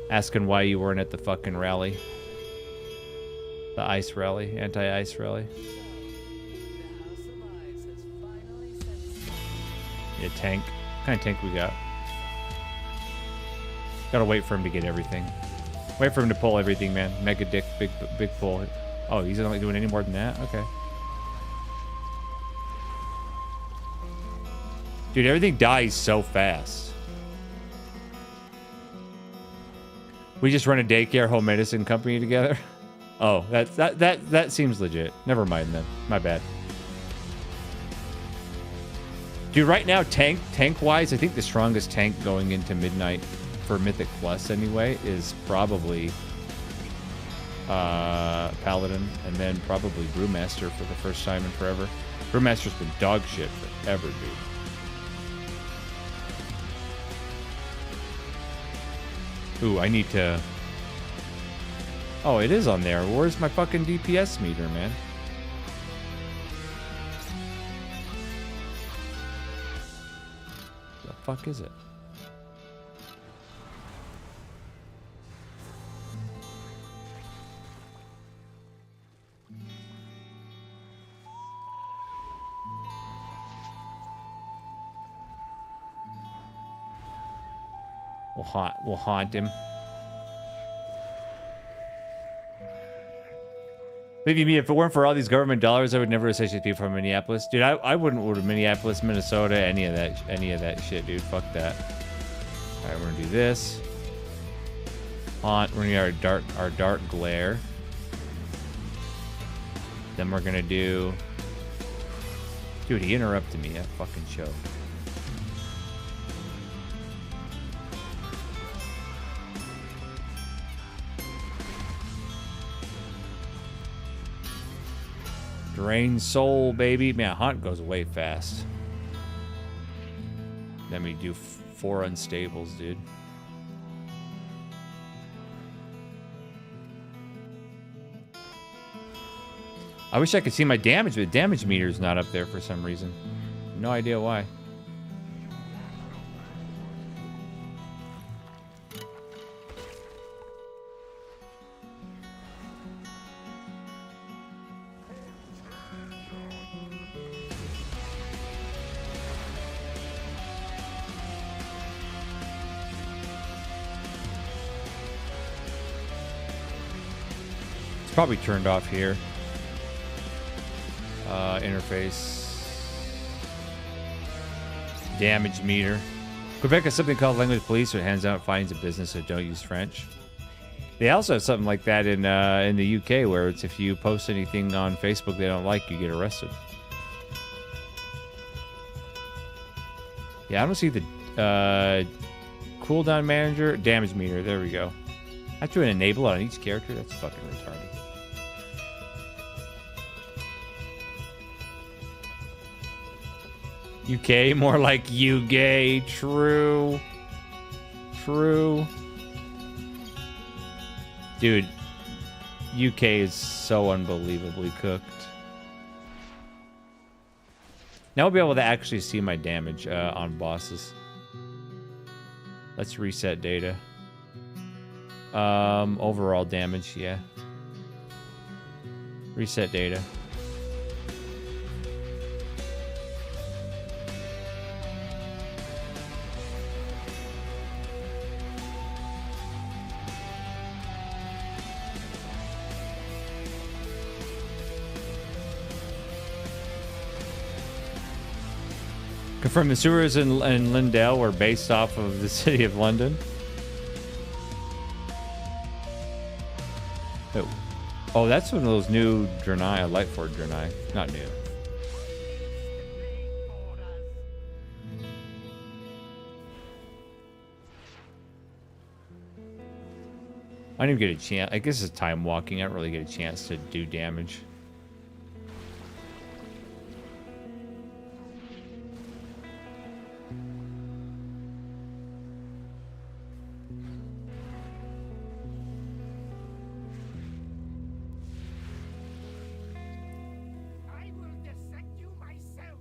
Asking why you weren't at the fucking rally. The ICE rally, anti-ICE rally. Yeah, tank. What kind of tank we got? Gotta wait for him to get everything. Wait for him to pull everything, man. Mega dick, big pull. Oh, he's not doing any more than that? Okay. Dude, everything dies so fast. We just run a daycare home medicine company together. Oh, that seems legit. Never mind then. My bad. Dude, right now, tank-wise, I think the strongest tank going into Midnight for Mythic Plus anyway is probably Paladin, and then probably Brewmaster for the first time in forever. Brewmaster's been dog shit forever, dude. Ooh, I need to... Oh, it is on there. Where's my fucking DPS meter, man? The fuck is it? We'll haunt him. Maybe me, if it weren't for all these government dollars, I would never associate people from Minneapolis. Dude, I wouldn't order Minneapolis, Minnesota, any of that shit, dude. Fuck that. Alright, we're gonna do this. Haunt, we're gonna do our dark glare. Then we're gonna do... Dude, he interrupted me, that fucking show. Drain soul, baby. Man, haunt goes away fast. Then we do 4 unstables, dude. I wish I could see my damage, but the damage meter is not up there for some reason. No idea why. Probably turned off here. Interface. Damage meter. Quebec has something called language police, which hands out fines of business that don't use French. They also have something like that in the UK, where it's if you post anything on Facebook they don't like, you get arrested. Yeah, I don't see the cooldown manager, damage meter. There we go. I have to enable it on each character. That's fucking retarded. UK, more like you gay. True. True. Dude, UK is so unbelievably cooked. Now we'll be able to actually see my damage on bosses. Let's reset data. Overall damage, yeah. Reset data. Confirm the sewers in Lindale were based off of the city of London. Oh, that's one of those new Draenei, Lightford Draenei. Not new. I didn't even get a chance. I guess it's time walking. I don't really get a chance to do damage. I will dissect you myself.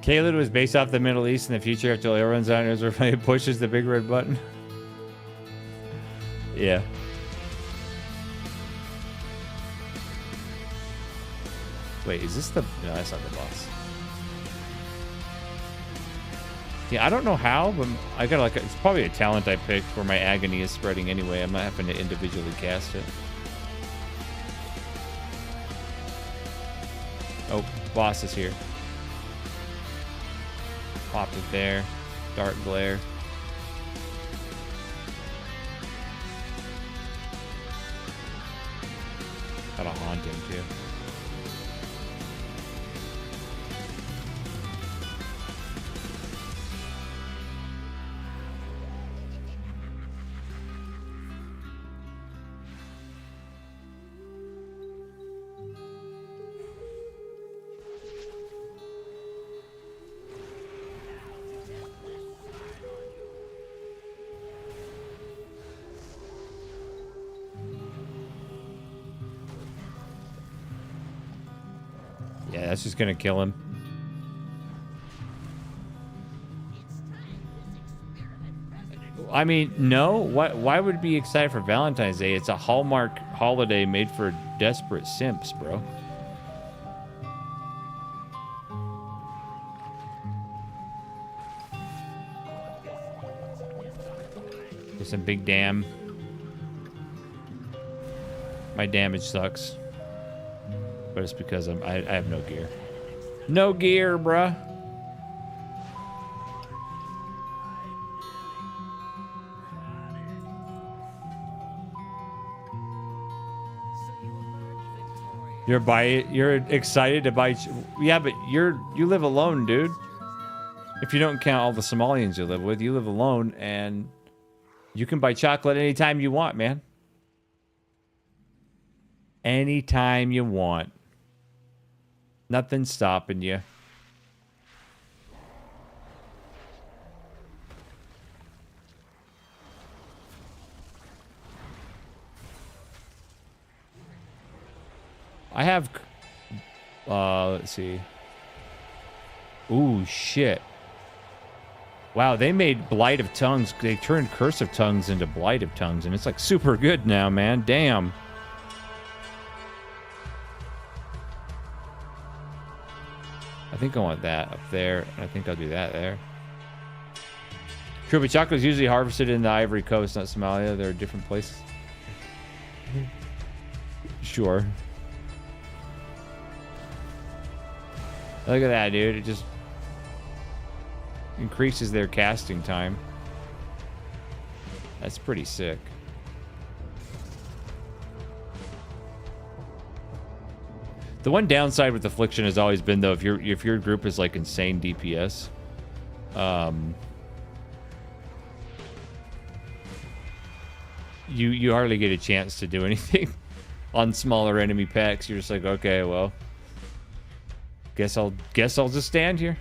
Caelid was based off the Middle East in the future after oil runs out and Israel pushes the big red button. Yeah. Wait, is this the... No, that's not the boss. Yeah, I don't know how, but I got like... It's probably a talent I picked where my agony is spreading anyway. I'm not having to individually cast it. Oh, boss is here. Pop it there. Dark glare. Gotta haunt him too. Yeah, that's just gonna kill him. I mean, no. Why would be excited for Valentine's Day? It's a Hallmark holiday made for desperate simps, bro. Get some big dam. My damage sucks. But it's because I have no gear. No gear, bruh. You're excited to buy. Yeah, but you live alone, dude. If you don't count all the Somalians you live with, you live alone, and you can buy chocolate anytime you want, man. Anytime you want. Nothing's stopping you. I have... let's see. Ooh, shit. Wow, they made Blight of Tongues. They turned Curse of Tongues into Blight of Tongues, and it's like super good now, man. Damn. I think I want that up there, and I think I'll do that there. True, but chocolate is usually harvested in the Ivory Coast, not Somalia. There are different places. Sure. Look at that, dude. It just increases their casting time. That's pretty sick. The one downside with Affliction has always been, though, if your group is like insane DPS, you hardly get a chance to do anything on smaller enemy packs. You're just like, okay, well, guess I'll just stand here.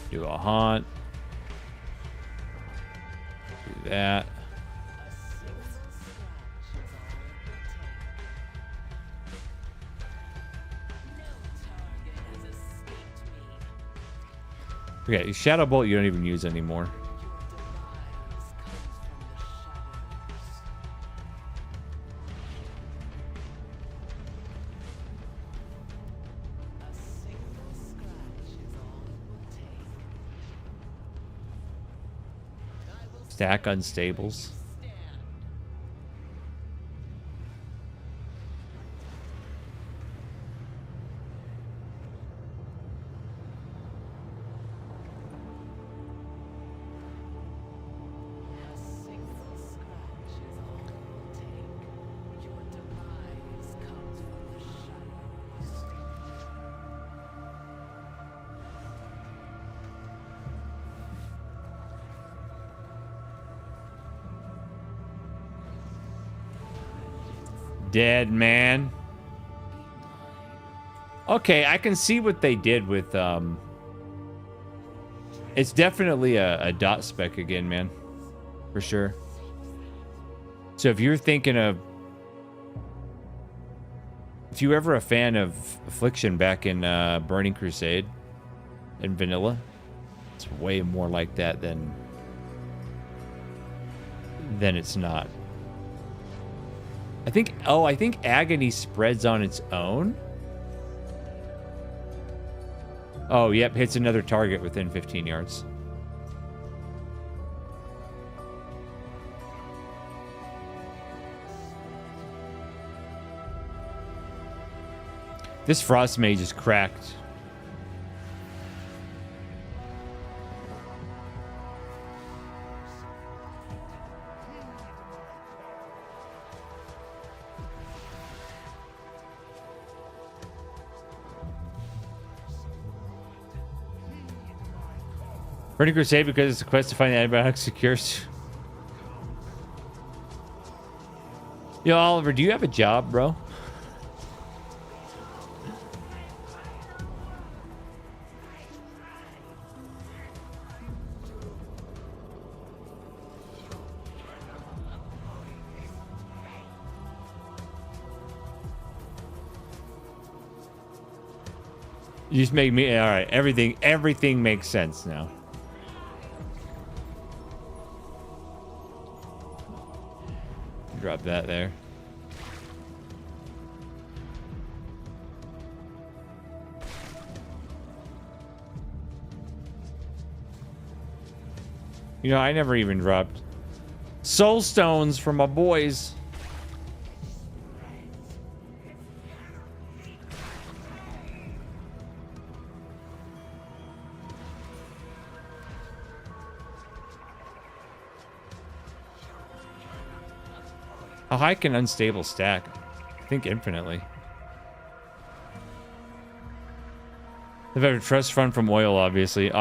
Do a haunt. Do that. Okay, Shadow Bolt you don't even use anymore. Stack unstables. Dead, man. Okay, I can see what they did with, it's definitely a dot spec again, man. For sure. So if you're thinking of... If you were ever a fan of Affliction back in Burning Crusade in vanilla, it's way more like that than it's not. I think Agony spreads on its own. Oh, yep, hits another target within 15 yards. This Frost Mage is cracked. Burning Crusade because it's a quest to find the antibiotic secures. Yo, Oliver, do you have a job, bro? You just make me... All right, everything makes sense now. Drop that there. You know, I never even dropped soul stones for my boys. How high can unstable stack? I think infinitely. If I have a trust fund from oil, obviously.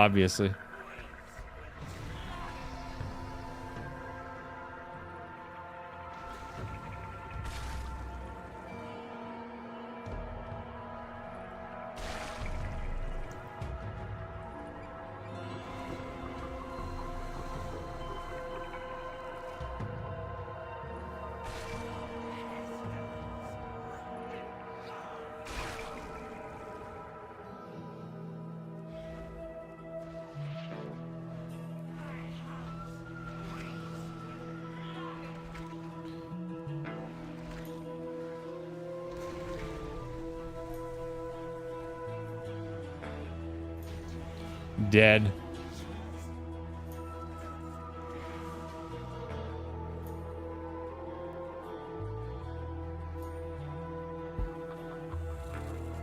Dead.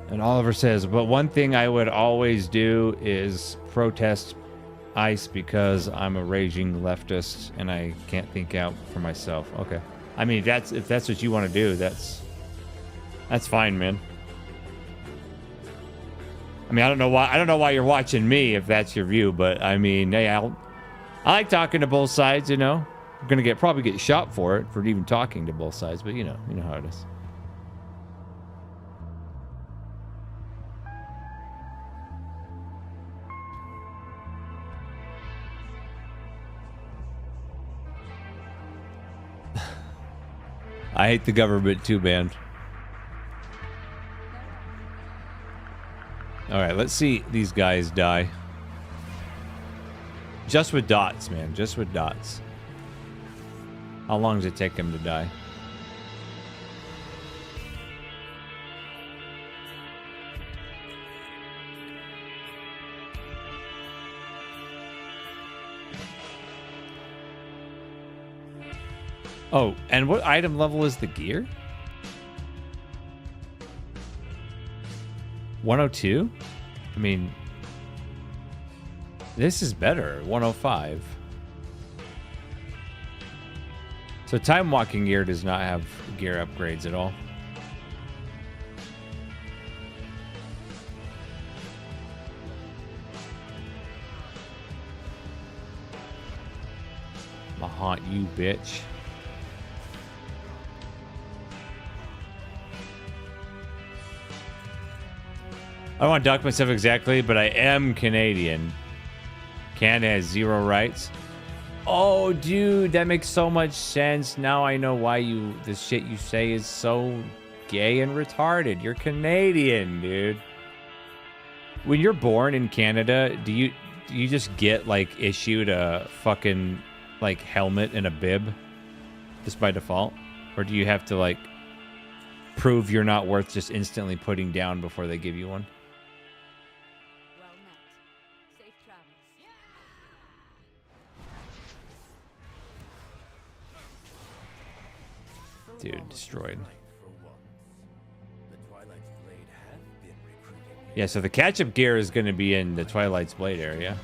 And Oliver says, but one thing I would always do is protest ICE because I'm a raging leftist and I can't think out for myself. Okay. I mean, if that's what you want to do, that's fine, man. I mean, I don't know why you're watching me if that's your view, but I mean, hey, I like talking to both sides, you know. I'm gonna probably get shot for it for even talking to both sides, but you know how it is. I hate the government too, man. All right, let's see these guys die. Just with dots, man. Just with dots. How long does it take them to die? Oh, and what item level is the gear? 102? I mean, this is better. 105. So time walking gear does not have gear upgrades at all. I'ma haunt you, bitch. don't want to dock myself exactly, but I am Canadian. Canada has 0 rights. Oh, dude, that makes so much sense. Now I know why the shit you say is so gay and retarded. You're Canadian, dude. When you're born in Canada, do you just get like issued a fucking like helmet and a bib just by default? Or do you have to like prove you're not worth just instantly putting down before they give you one? Well met. Safe travels. Dude, destroyed. Yeah, so the catch-up gear is going to be in the Twilight's Blade area.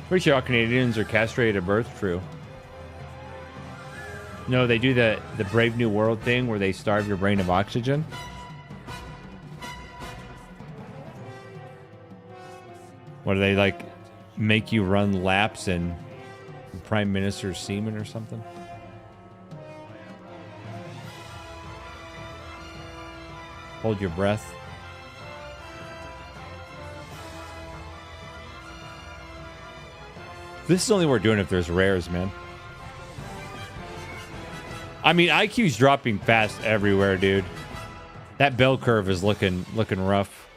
Pretty sure all Canadians are castrated at birth. True. No, they do the Brave New World thing where they starve your brain of oxygen. What do they like? Make you run laps in Prime Minister's semen or something? Hold your breath. This is only worth doing if there's rares, man. I mean, IQ's dropping fast everywhere, dude. That bell curve is looking rough.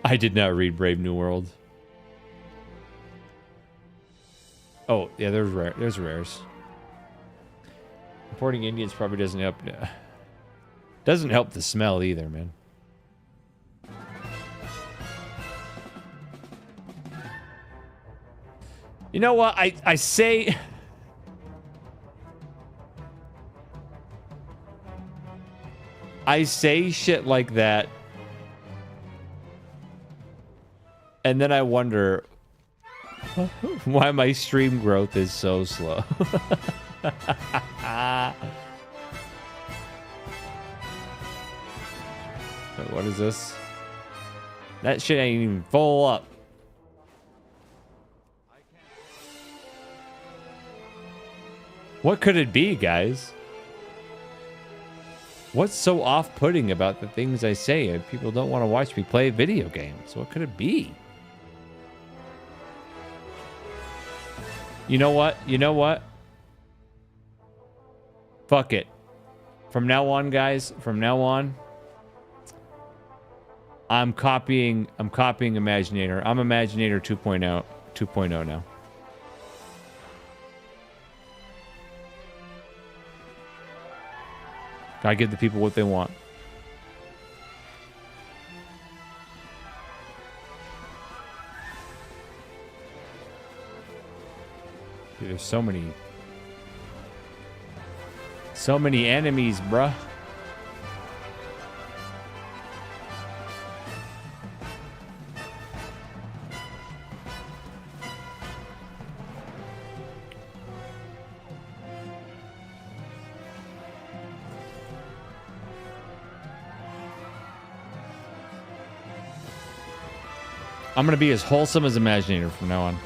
I did not read Brave New World. Oh, yeah, there's rares. Importing Indians probably doesn't help. Doesn't help the smell either, man. You know what? I say... I say shit like that. And then I wonder why my stream growth is so slow. Wait, what is this? That shit ain't even full up. What could it be, guys? What's so off-putting about the things I say? People don't want to watch me play video games. What could it be? You know what? You know what? Fuck it. From now on, guys, from now on, I'm copying Imaginator. I'm Imaginator 2.0 now. Gotta give the people what they want. Dude, there's so many enemies, bruh. I'm gonna be as wholesome as Imaginator from now on.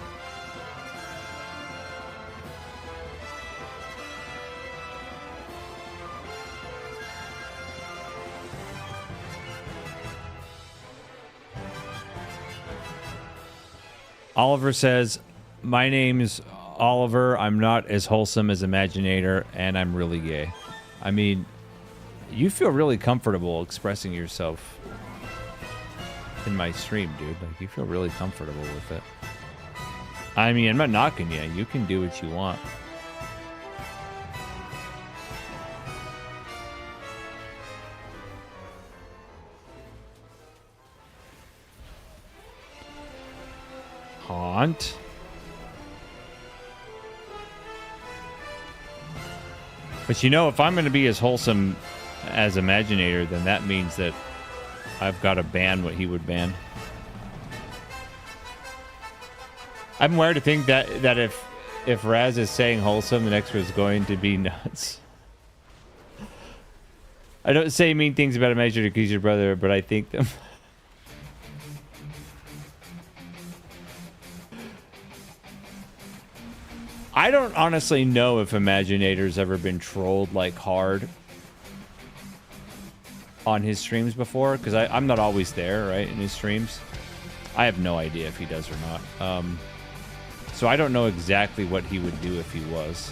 Oliver says, my name's Oliver. I'm not as wholesome as Imaginator, and I'm really gay. I mean, you feel really comfortable expressing yourself in my stream, dude. Like, you feel really comfortable with it. I mean, I'm not knocking you. You can do what you want. Haunt. But you know, if I'm going to be as wholesome as Imaginator, then that means that I've got to ban what he would ban. I'm wired to think that if Raz is saying wholesome, the next one is going to be nuts. I don't say mean things about Imaginator because he's your brother, but I think them. I don't honestly know if Imaginator's ever been trolled like hard on his streams before, because I'm not always there, right, in his streams. I have no idea if he does or not. So I don't know exactly what he would do if he was.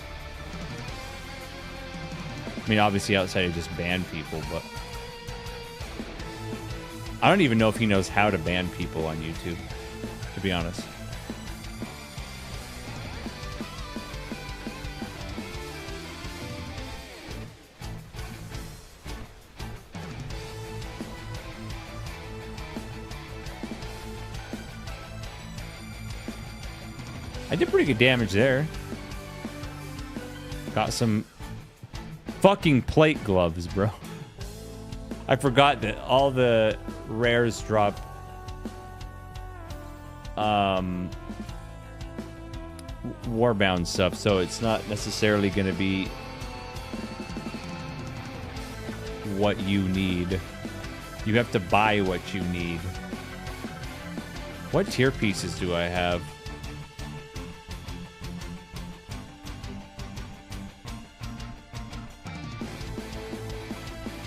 I mean, obviously outside of just ban people, but I don't even know if he knows how to ban people on YouTube, to be honest. I did pretty good damage there. Got some fucking plate gloves, bro. I forgot that all the rares drop Warbound stuff, so it's not necessarily going to be what you need. You have to buy what you need. What tier pieces do I have?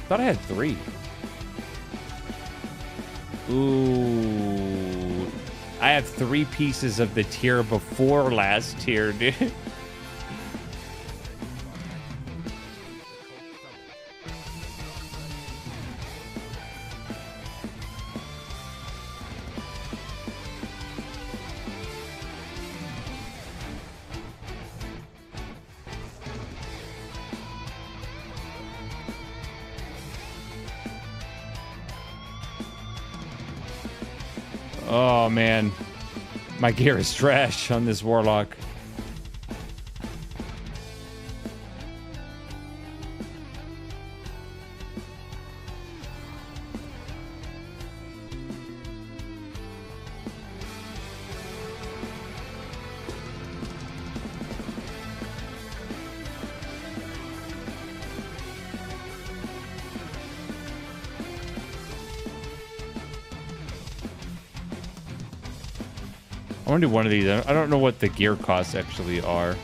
Thought I had 3. Ooh. I have 3 pieces of the tier before last tier, dude. Oh man, my gear is trash on this warlock. I want to do one of these. I don't know what the gear costs actually are.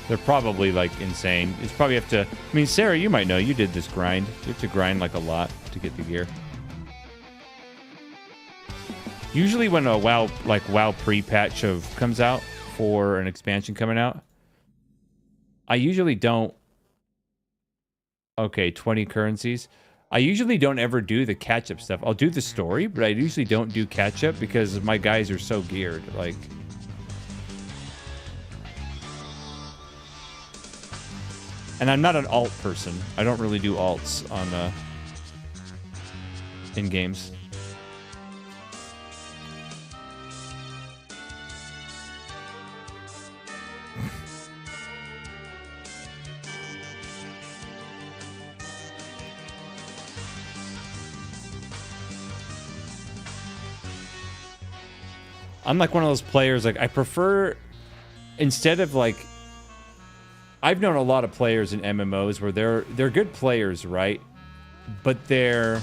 They're probably like insane. It's probably have to. I mean, Sarah, you might know. You did this grind. You have to grind like a lot to get the gear. Usually, when a WoW pre-patch comes out for an expansion coming out, I usually don't. Okay, 20 currencies. I usually don't ever do the catch-up stuff. I'll do the story, but I usually don't do catch-up because my guys are so geared. Like, and I'm not an alt person. I don't really do alts on in games. I'm like one of those players, like I prefer, instead of like, I've known a lot of players in MMOs where they're good players, right? But they're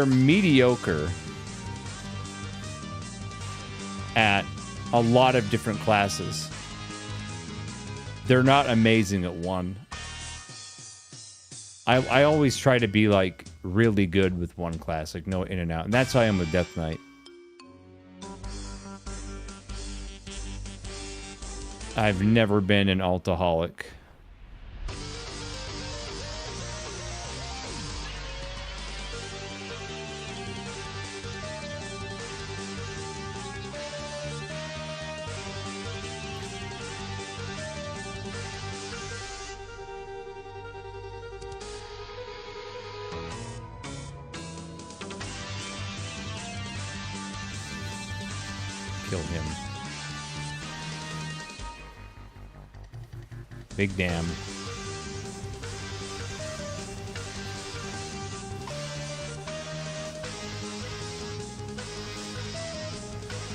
mediocre at a lot of different classes. They're not amazing at one. I always try to be like really good with one class, like no in and out. And that's how I am with Death Knight. I've never been an altaholic. Kill him. Big damn.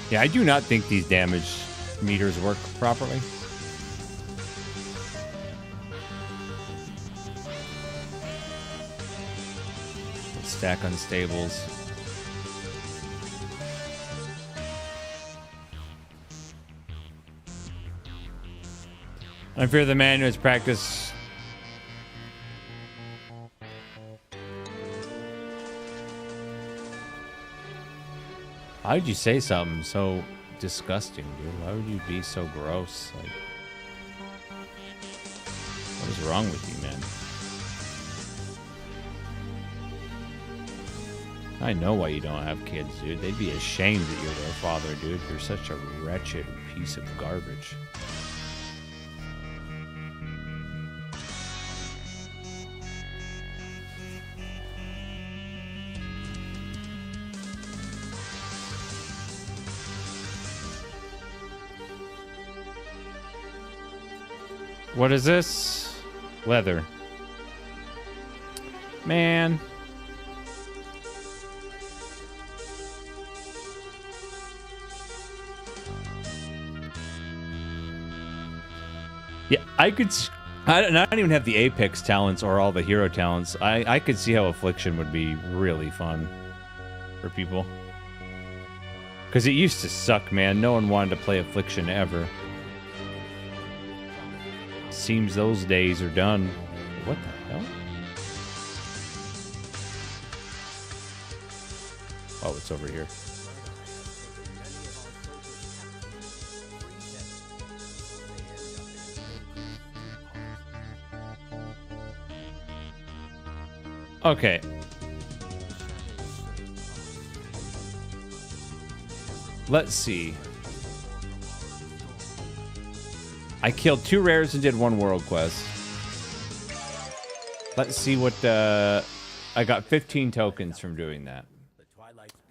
Yeah, I do not think these damage meters work properly. Stack on stables. I fear the man who has practiced. Why would you say something so disgusting, dude? Why would you be so gross? Like, what is wrong with you, man? I know why you don't have kids, dude. They'd be ashamed that you're their father, dude. You're such a wretched piece of garbage. What is this? Leather. Man. Yeah, I could. I don't even have the Apex talents or all the hero talents. I could see how Affliction would be really fun for people. Because it used to suck, man. No one wanted to play Affliction ever. Seems those days are done. What the hell? Oh, it's over here. Okay. Let's see. I killed 2 rares and did 1 world quest. Let's see what I got 15 tokens from doing that.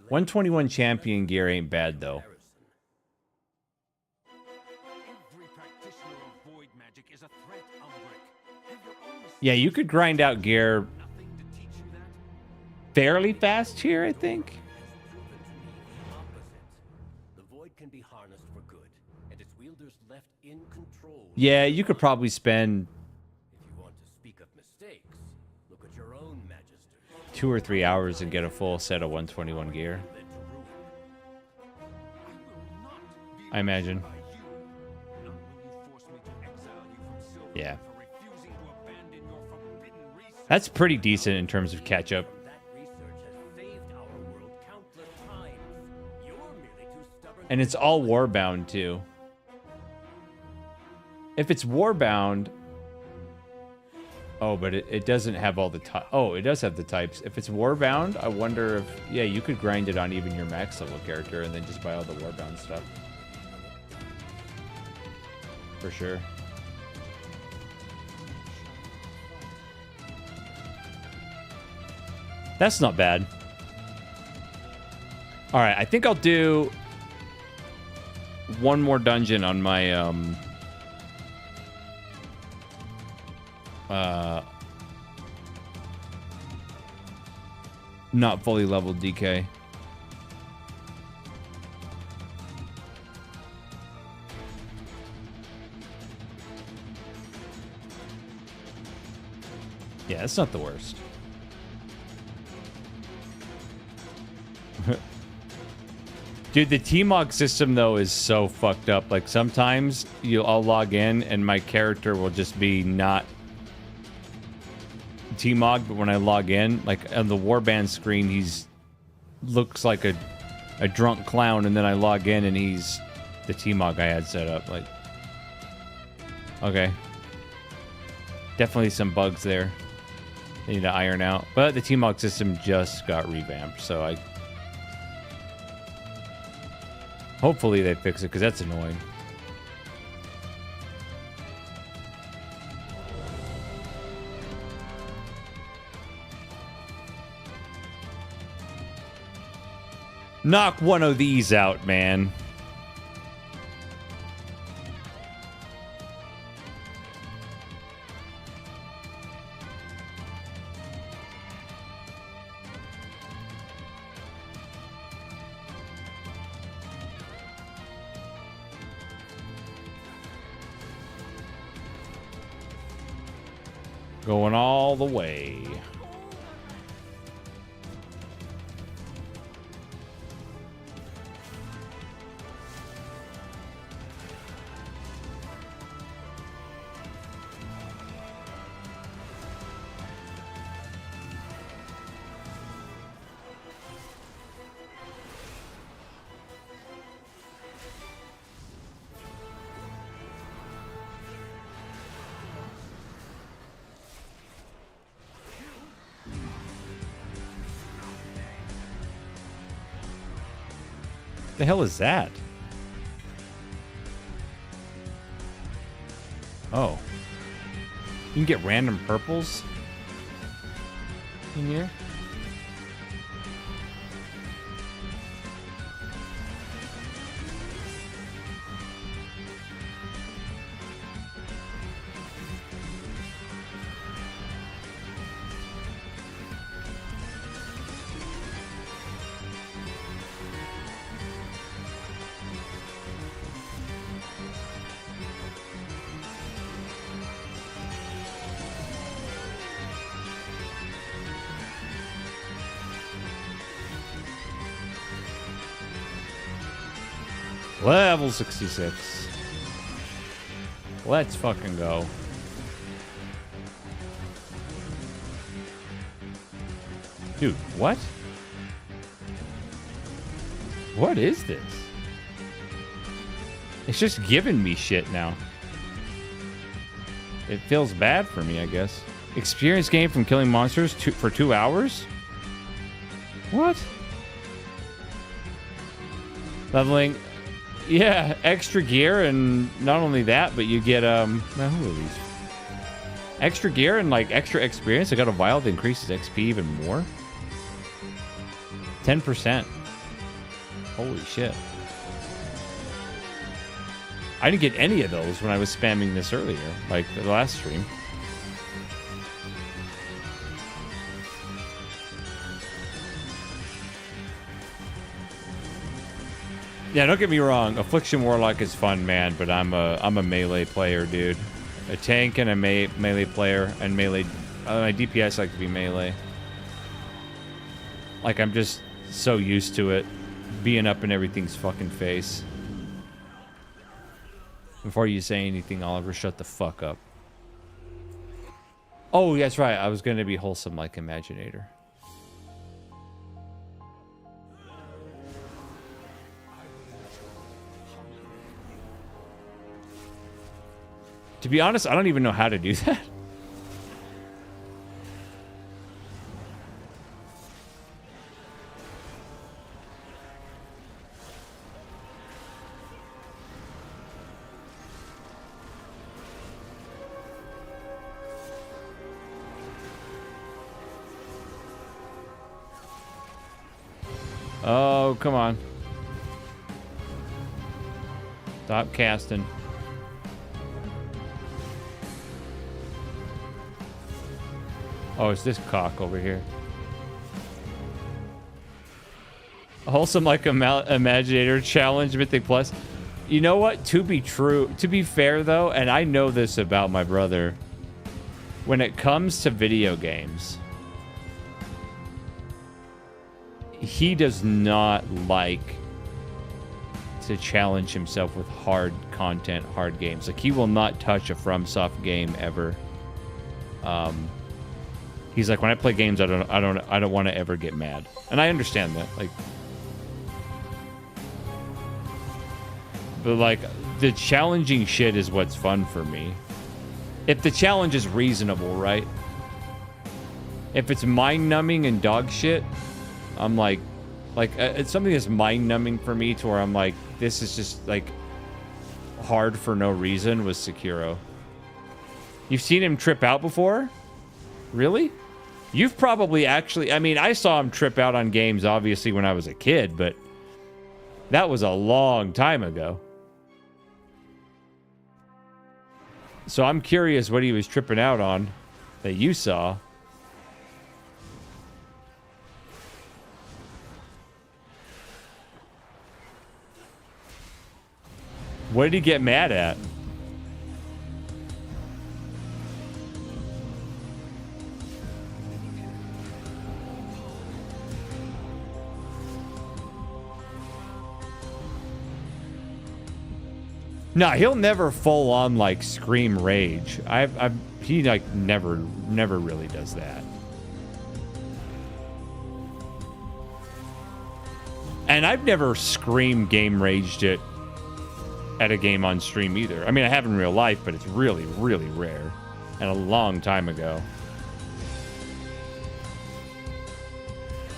121 champion gear ain't bad though. Yeah, you could grind out gear fairly fast here, I think. Yeah, you could probably spend 2 or 3 hours and get a full set of 121 gear. I imagine. Yeah. That's pretty decent in terms of catch-up. And it's all Warbound, too. If it's Warbound... Oh, but it doesn't have all the types. Oh, it does have the types. If it's Warbound, I wonder if... Yeah, you could grind it on even your max level character and then just buy all the Warbound stuff. For sure. That's not bad. Alright, I think I'll do... 1 more dungeon on my, not fully leveled DK. Yeah, it's not the worst. Dude, the T-Mog system, though, is so fucked up. Like, sometimes I'll log in and my character will just be not T-Mog, but when I log in, like, on the Warband screen, he's looks like a drunk clown, and then I log in and he's the T-Mog I had set up. Like, okay. Definitely some bugs there. They need to iron out. But the T-Mog system just got revamped, so I... Hopefully they fix it, because that's annoying. Knock one of these out, man. Going all the way. The hell is that? Oh. You can get random purples in here? Level 66. Let's fucking go. Dude, what? What is this? It's just giving me shit now. It feels bad for me, I guess. Experience gained from killing monsters for 2 hours? What? Leveling... Yeah, extra gear, and not only that, but you get, now who are these? Extra gear and, like, extra experience. I got a vial that increases XP even more. 10%. Holy shit. I didn't get any of those when I was spamming this earlier, like the last stream. Yeah, don't get me wrong. Affliction Warlock is fun, man, but I'm a melee player, dude. A tank and a melee player, and melee. My DPS like to be melee. Like, I'm just so used to it, being up in everything's fucking face. Before you say anything, Oliver, shut the fuck up. Oh, that's right. I was gonna be wholesome like Imaginator. To be honest, I don't even know how to do that. Oh, come on. Stop casting. Oh, it's this cock over here. Wholesome like Imaginator challenge Mythic Plus. You know what? To be fair though, and I know this about my brother, when it comes to video games, he does not like to challenge himself with hard content, hard games. Like, he will not touch a FromSoft game ever. He's like, when I play games, I don't want to ever get mad, and I understand that. Like, but like, the challenging shit is what's fun for me. If the challenge is reasonable, right? If it's mind-numbing and dog shit, I'm like, it's something that's mind-numbing for me to where I'm like, this is just like hard for no reason. Was Sekiro. You've seen him trip out before? Really? You've probably actually... I mean, I saw him trip out on games, obviously, when I was a kid, but that was a long time ago. So I'm curious what he was tripping out on that you saw. What did he get mad at? No, he'll never full on like scream rage. He like never really does that. And I've never scream game raged it at a game on stream either. I mean, I have in real life, but it's really, really rare. And a long time ago.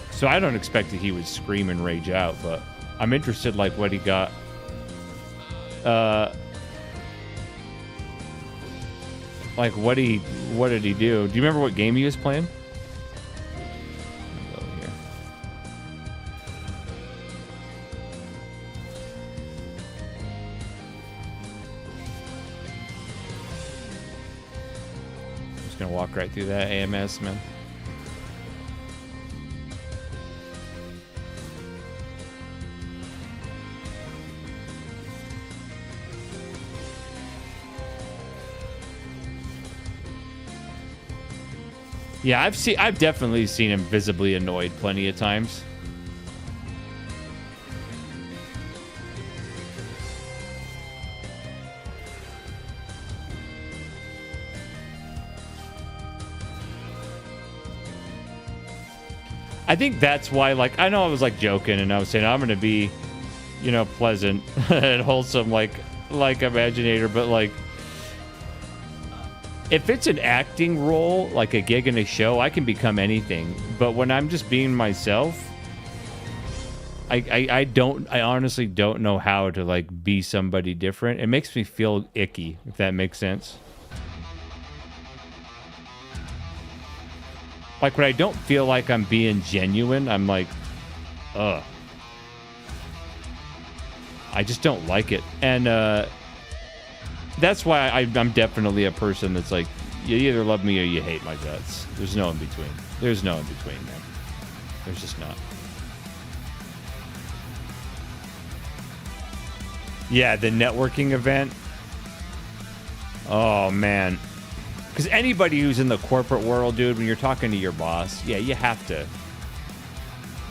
So I don't expect that he would scream and rage out, but I'm interested, like, what he got. Like, what did he do? Do you remember what game he was playing? I'll go here. I'm just gonna walk right through that AMS, man. Yeah, I've definitely seen him visibly annoyed plenty of times. I think that's why, like, I know I was like joking and I was saying I'm gonna be, you know, pleasant and wholesome like Imaginator, but like, if it's an acting role, like a gig in a show, I can become anything. But when I'm just being myself, I honestly don't know how to like be somebody different. It makes me feel icky, if that makes sense. Like when I don't feel like I'm being genuine, I'm like, ugh. I just don't like it. And that's why I'm definitely a person that's like, you either love me or you hate my guts. There's no in between. There's no in between, man. There's just not. Yeah, the networking event. Oh, man. Because anybody who's in the corporate world, dude, when you're talking to your boss, yeah, you have to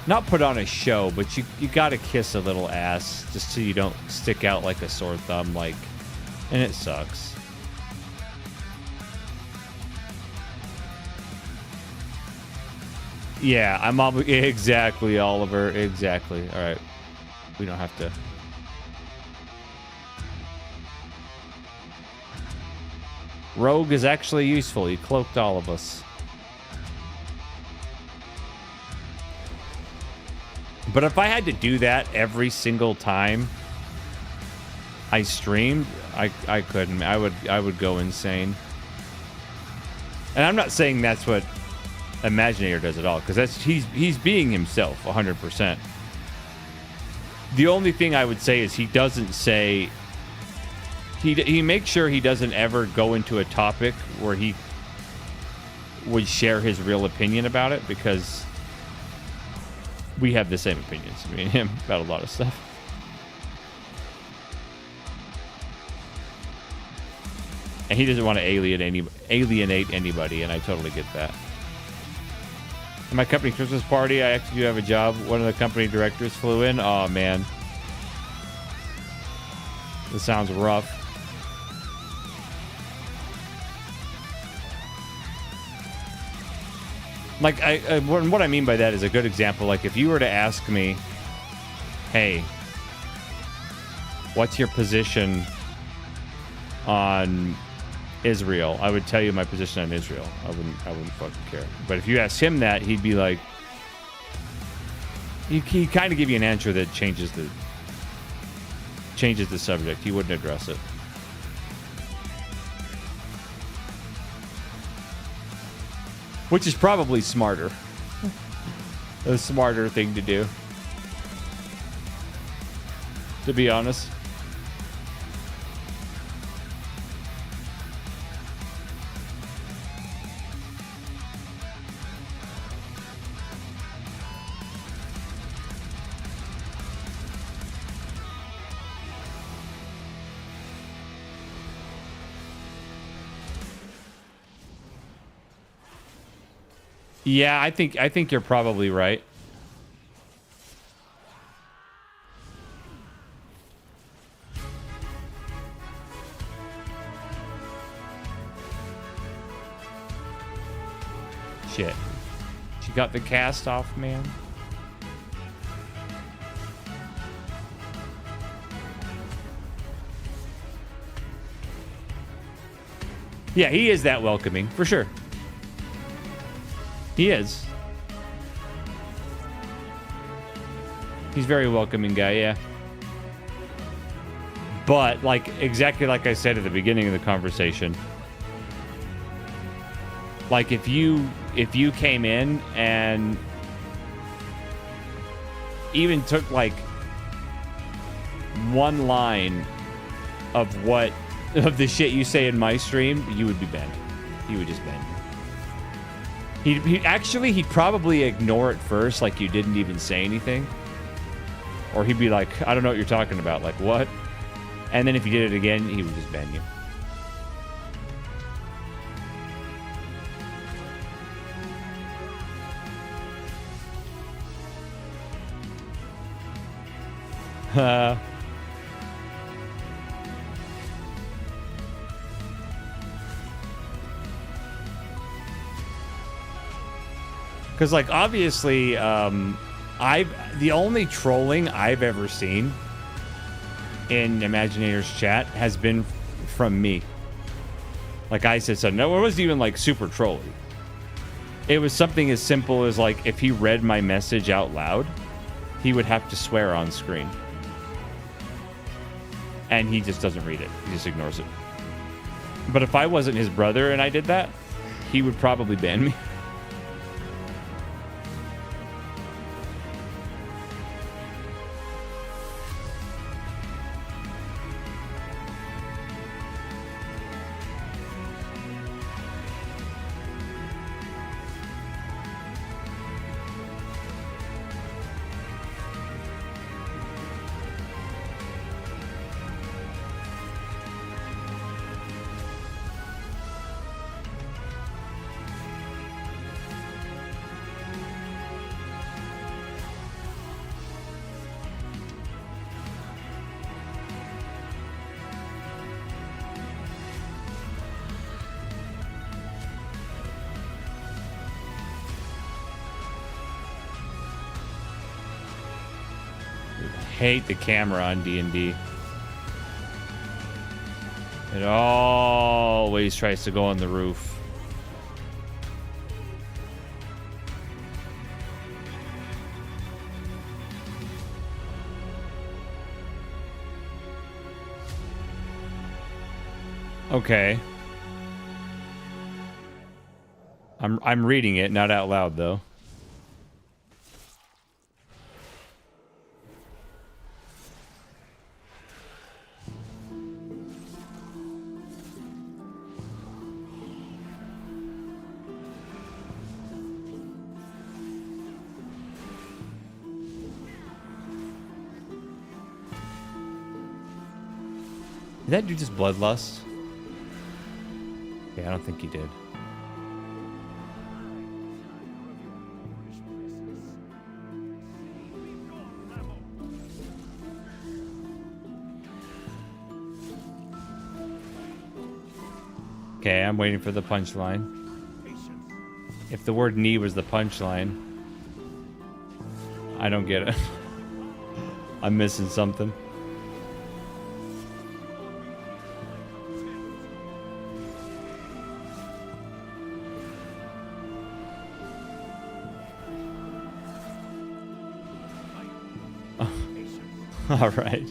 not put on a show, but you got to kiss a little ass just so you don't stick out like a sore thumb, like, and it sucks. Yeah, I'm exactly, Oliver. Exactly. All right. We don't have to. Rogue is actually useful. He cloaked all of us. But if I had to do that every single time I streamed, I couldn't. I would go insane. And I'm not saying that's what Imaginator does at all, because he's being himself 100%. The only thing I would say is he doesn't say, he makes sure he doesn't ever go into a topic where he would share his real opinion about it, because we have the same opinions, me and him, about a lot of stuff. And he doesn't want to alienate anybody, and I totally get that. At my company Christmas party, I actually do have a job. One of the company directors flew in. Oh, man. This sounds rough. Like, what I mean by that is a good example. Like, if you were to ask me, hey, what's your position on Israel? I would tell you my position on Israel. I wouldn't fucking care. But if you ask him that, he'd be like, he kind of give you an answer that changes the subject. He wouldn't address it. Which is probably smarter. A smarter thing to do, to be honest. Yeah, I think you're probably right. Shit. She got the cast off, man. Yeah, he is that welcoming, for sure. He is. He's a very welcoming guy, yeah. But like exactly like I said at the beginning of the conversation, like if you came in and even took like one line of the shit you say in my stream, you would be banned. He would just ban you. He'd probably ignore it first, like you didn't even say anything. Or he'd be like, I don't know what you're talking about. Like, what? And then if you did it again, he would just ban you. Because, like, obviously, the only trolling I've ever seen in Imaginator's chat has been from me. Like I said, so no, it wasn't even like super trolly. It was something as simple as like if he read my message out loud, he would have to swear on screen. And he just doesn't read it. He just ignores it. But if I wasn't his brother and I did that, he would probably ban me. Hate the camera on D&D. It always tries to go on the roof. Okay. I'm reading it, not out loud though. Did that dude just bloodlust? Yeah, I don't think he did. Okay, I'm waiting for the punchline. If the word knee was the punchline, I don't get it. I'm missing something. All right.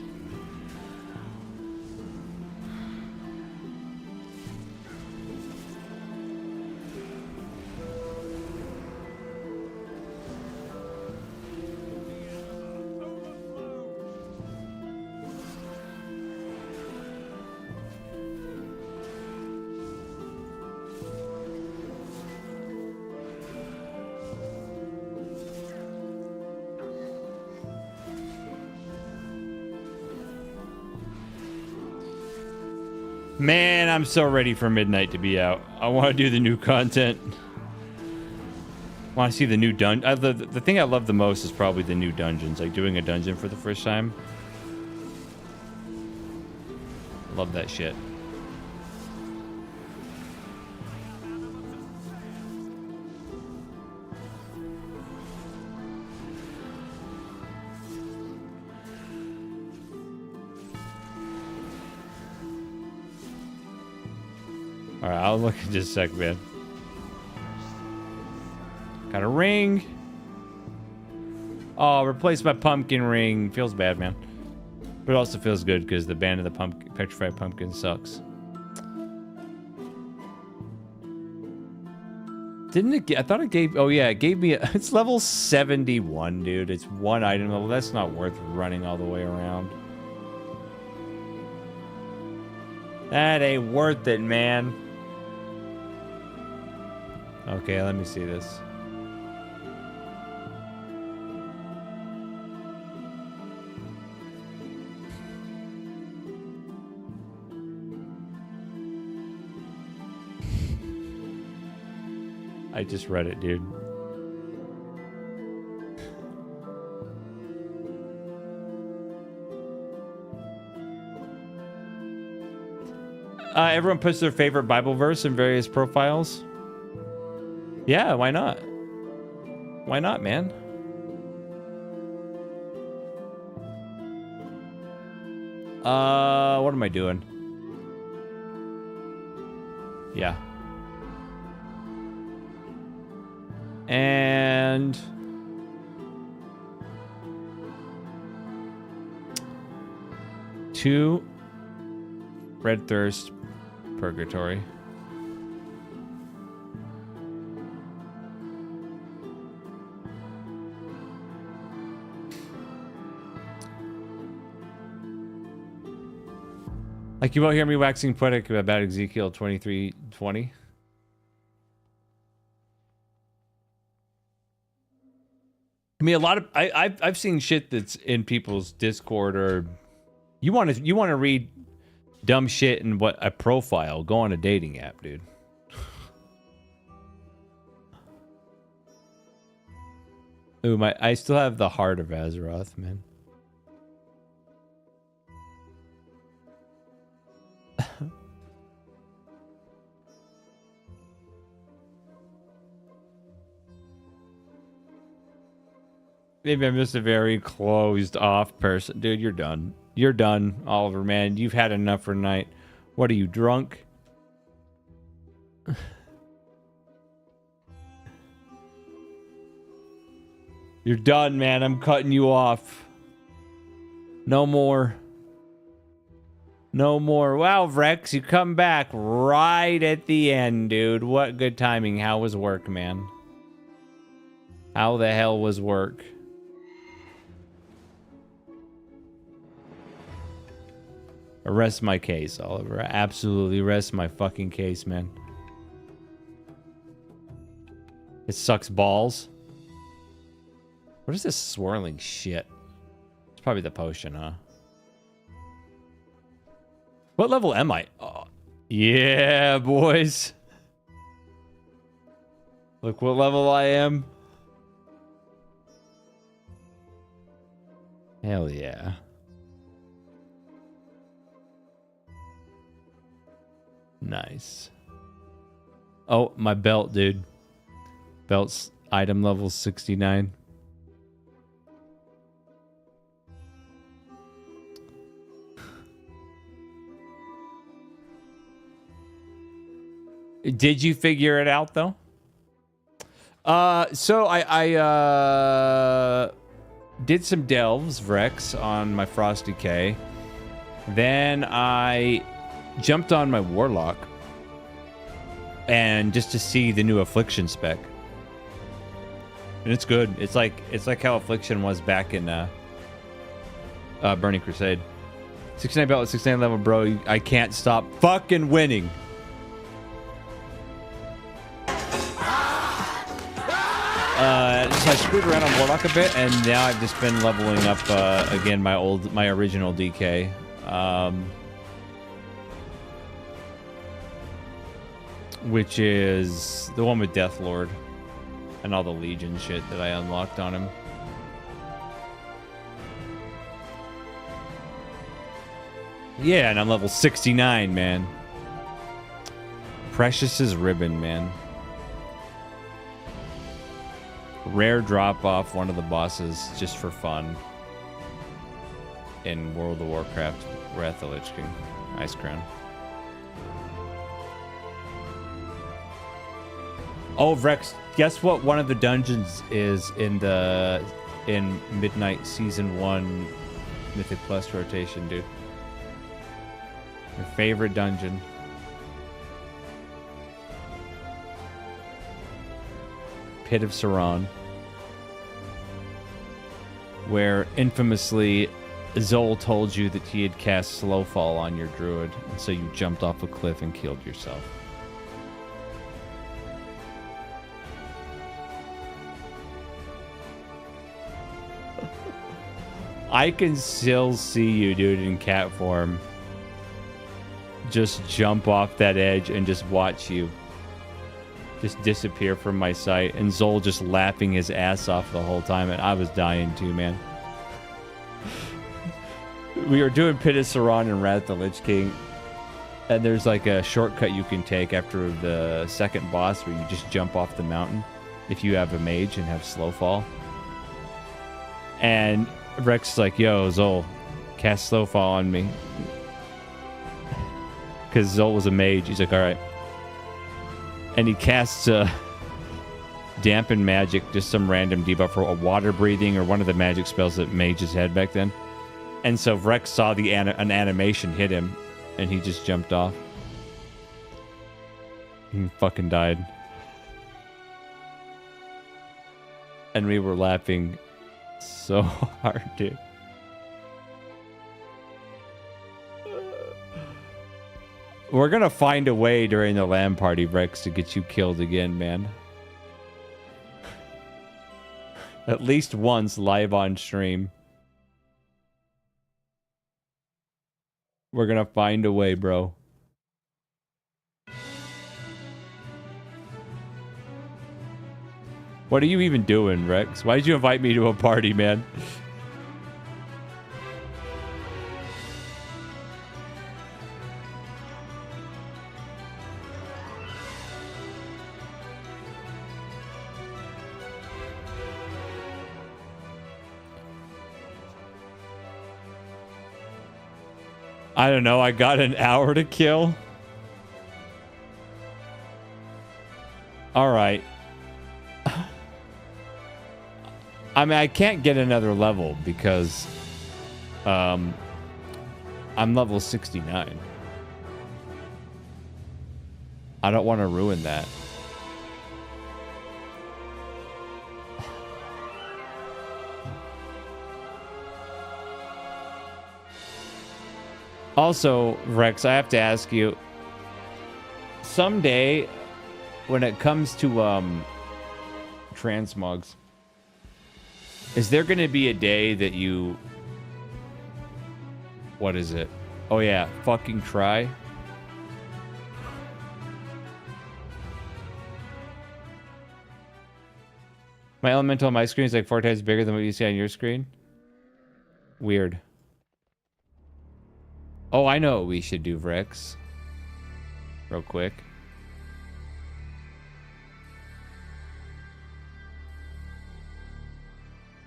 Man, I'm so ready for midnight to be out. I want to do the new content. I want to see the new dungeon. The thing I love the most is probably the new dungeons. Like doing a dungeon for the first time. Love that shit. Alright, I'll look in just a sec, man. Got a ring. Oh, replaced by pumpkin ring. Feels bad, man. But it also feels good because the band of the petrified pumpkin sucks. Didn't it? I thought it gave. Oh yeah, it gave me. It's level 71, dude. It's one item level. That's not worth running all the way around. That ain't worth it, man. Okay, let me see this. I just read it, dude. Everyone puts their favorite Bible verse in various profiles. Yeah, why not? Why not, man? What am I doing? Yeah. And two Red Thirst Purgatory. Like, you won't hear me waxing poetic about Ezekiel 23:20. I mean, a lot of I've seen shit that's in people's Discord, or you want to read dumb shit in what a profile. Go on a dating app, dude. Ooh, I still have the Heart of Azeroth, man. Maybe I'm just a very closed off person. Dude, you're done. You're done, Oliver, man. You've had enough for tonight. What are you, drunk? You're done, man. I'm cutting you off. No more. No more. Wow, Vrex, you come back right at the end, dude. What good timing. How was work, man? How the hell was work? Rest my case, Oliver. Absolutely rest my fucking case, man. It sucks balls. What is this swirling shit? It's probably the potion, huh? What level am I? Oh, yeah, boys. Look what level I am. Hell yeah. Nice. Oh, my belt, dude. Belt's item level 69. Did you figure it out though? So I did some delves, Vrex, on my Frosty K. Then I jumped on my Warlock, and just to see the new Affliction spec, and it's good. It's like how Affliction was back in Burning Crusade. 69 belt, 69 level, bro. I can't stop fucking winning. So I screwed around on Warlock a bit, and now I've just been leveling up again my original DK. Which is the one with Deathlord and all the Legion shit that I unlocked on him. Yeah, and I'm level 69, man. Precious's Ribbon, man. Rare drop off one of the bosses just for fun in World of Warcraft Wrath of the Lich King Ice Crown. Oh, Vrex, guess what one of the dungeons is in in Midnight Season 1 Mythic Plus rotation, dude. Your favorite dungeon. Pit of Saran. Where infamously Zol told you that he had cast Slowfall on your druid, and so you jumped off a cliff and killed yourself. I can still see you, dude, in cat form. Just jump off that edge and just watch you just disappear from my sight, and Zol just laughing his ass off the whole time, and I was dying too, man. We were doing Pit of Saran and Wrath the Lich King, and there's like a shortcut you can take after the second boss where you just jump off the mountain if you have a mage and have slow fall. And Rex is like, yo, Zol, cast slow fall on me. Because Zol was a mage. He's like, all right. And he casts Dampen Magic, just some random debuff for a water breathing or one of the magic spells that mages had back then. And so Rex saw an animation hit him, and he just jumped off. He fucking died. And we were laughing so hard, dude. We're gonna find a way during the LAN party, Rex, to get you killed again, man. At least once live on stream. We're gonna find a way, bro. What are you even doing, Rex? Why did you invite me to a party, man? I don't know. I got an hour to kill. All right. I mean, I can't get another level because I'm level 69. I don't want to ruin that. Also, Rex, I have to ask you, someday when it comes to transmogs, is there going to be a day that you... What is it? Oh yeah, fucking try. My elemental on my screen is like 4 times bigger than what you see on your screen. Weird. Oh, I know what we should do, Rex. Real quick.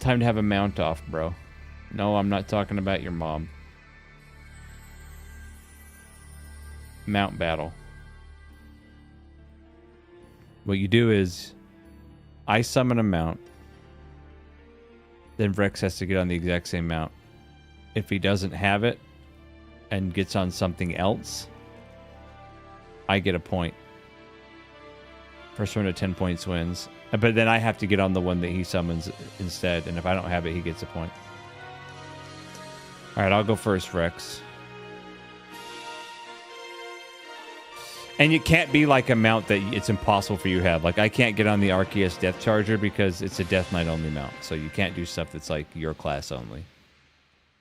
Time to have a mount off, bro. No, I'm not talking about your mom. Mount battle. What you do is I summon a mount. Then Rex has to get on the exact same mount. If he doesn't have it and gets on something else, I get a point. First one to 10 points wins. But then I have to get on the one that he summons instead. And if I don't have it, he gets a point. All right, I'll go first, Rex. And it can't be like a mount that it's impossible for you to have. Like, I can't get on the Arceus Death Charger because it's a Death Knight only mount. So you can't do stuff that's like your class only.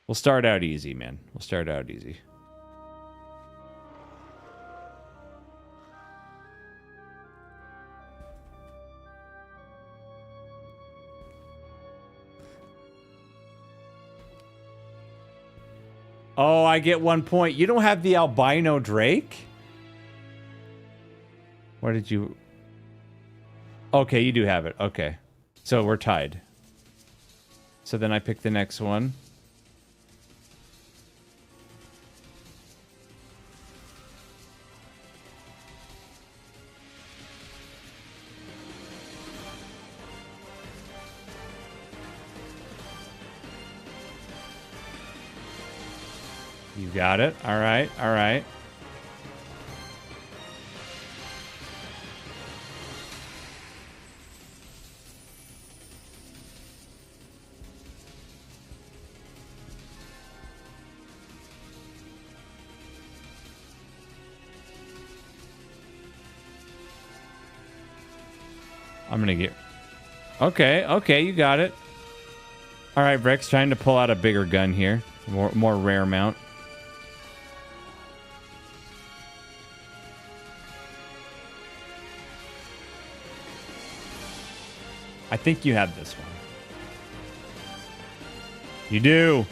We'll start out easy, man. We'll start out easy. Oh, I get 1 point. You don't have the albino Drake? Where did you... Okay, you do have it. Okay. So we're tied. So then I pick the next one. You got it. All right. All right. I'm gonna get... Okay, okay, you got it. All right, Rex, trying to pull out a bigger gun here. More rare mount. I think you have this one. You do.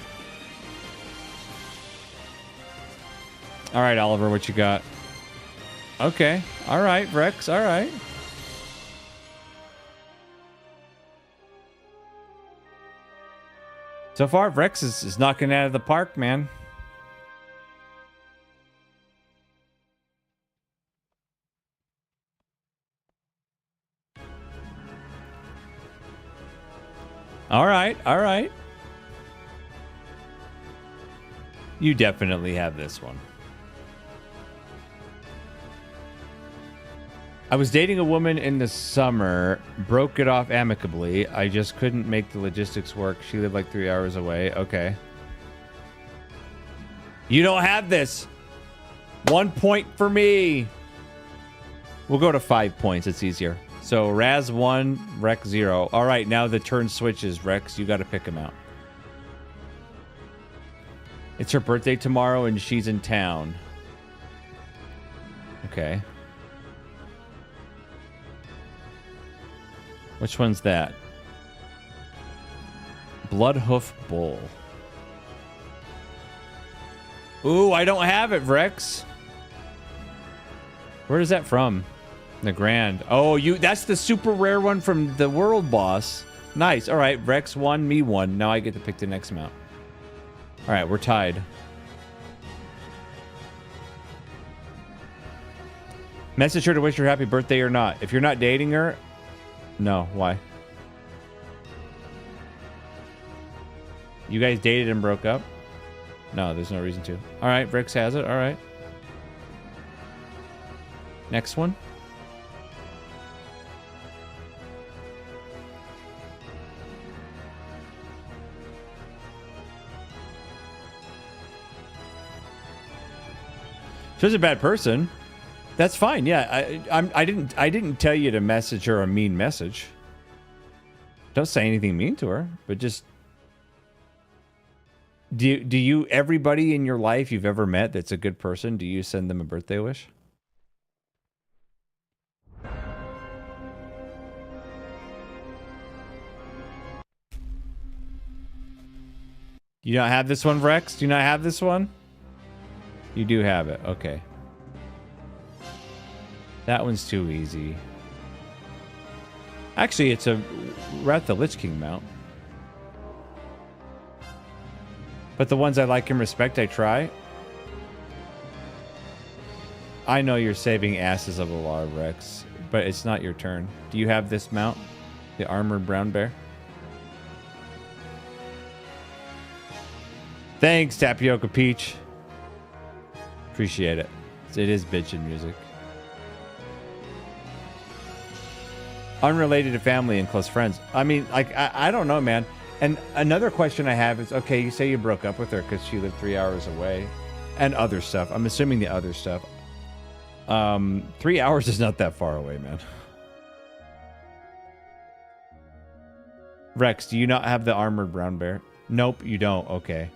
All right, Oliver, what you got? Okay. All right, Rex. All right. So far, Rex is knocking it out of the park, man. All right, all right. You definitely have this one. I was dating a woman in the summer, broke it off amicably. I just couldn't make the logistics work. She lived like 3 hours away. Okay. You don't have this. 1 point for me. We'll go to 5 points. It's easier. So Raz 1, Rex 0. All right, now the turn switches, Rex. You got to pick him out. It's her birthday tomorrow and she's in town. Okay. Which one's that? Bloodhoof Bull. Ooh, I don't have it, Rex. Where is that from? The Grand. Oh, that's the super rare one from the World Boss. Nice. All right, Rex 1, me 1. Now I get to pick the next mount. All right, we're tied. Message her to wish her happy birthday or not. If you're not dating her, no. Why? You guys dated and broke up? No, there's no reason to. All right, Rex has it. All right. Next one. She's a bad person. That's fine. Yeah, I didn't tell you to message her a mean message. Don't say anything mean to her, but just do you everybody in your life you've ever met that's a good person, do you send them a birthday wish? You don't have this one, Rex? Do you not have this one? You do have it. Okay. That one's too easy. Actually, it's a Wrath the Lich King mount. But the ones I like and respect, I try. I know you're saving Asses of Alar, Rex, but it's not your turn. Do you have this mount? The Armored Brown Bear? Thanks, Tapioca Peach. Appreciate it. It is bitchin' music. Unrelated to family and close friends. I mean, like, I don't know, man. And another question I have is, okay, you say you broke up with her because she lived 3 hours away. And other stuff. I'm assuming the other stuff. 3 hours is not that far away, man. Rex, do you not have the Armored Brown Bear? Nope, you don't. Okay.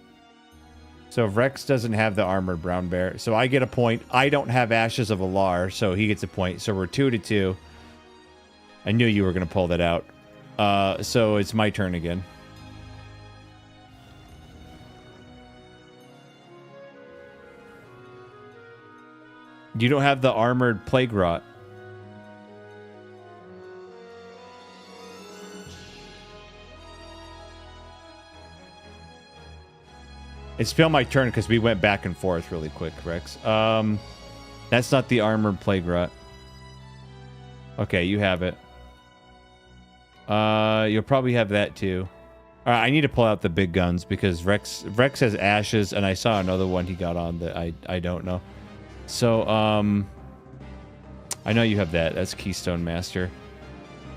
So if Rex doesn't have the Armored Brown Bear, so I get a point. I don't have Ashes of Alar, so he gets a point. So we're 2-2. I knew you were going to pull that out. So it's my turn again. You don't have the Armored Plague Rot. It's still my turn because we went back and forth really quick, Rex. That's not the Armored Plague Rot. Okay, you have it. You'll probably have that too. All right, I need to pull out the big guns because Rex has ashes, and I saw another one he got on that I don't know. So I know you have that. That's Keystone Master.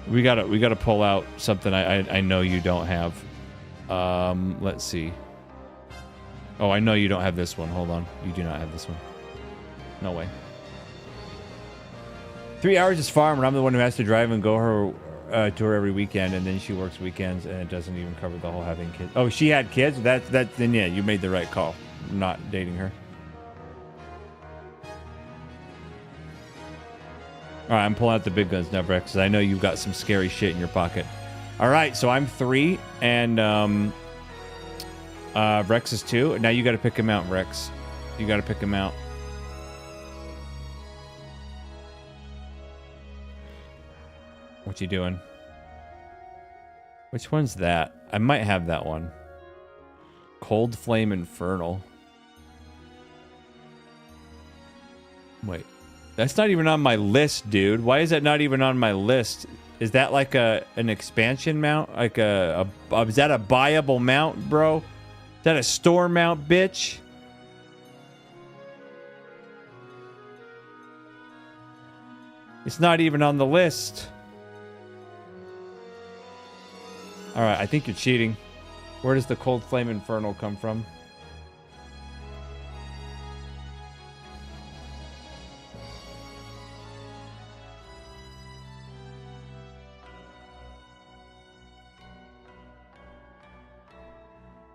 We gotta pull out something I know you don't have. Let's see. Oh, I know you don't have this one. Hold on, you do not have this one. No way. 3 hours is far, and I'm the one who has to drive and go to her every weekend, and then she works weekends, and it doesn't even cover the whole having kids. Oh, she had kids? Then yeah, you made the right call. Not dating her. All right, I'm pulling out the big guns now, Brex, because I know you've got some scary shit in your pocket. All right, so I'm 3, and Rex is 2. Now you got to pick him out, Rex. You got to pick him out. What you doing? Which one's that? I might have that one. Cold Flame Infernal. Wait. That's not even on my list, dude. Why is that not even on my list? Is that like an expansion mount? Like is that a buyable mount, bro? Is that a store mount, bitch? It's not even on the list. All right, I think you're cheating. Where does the Cold Flame Infernal come from?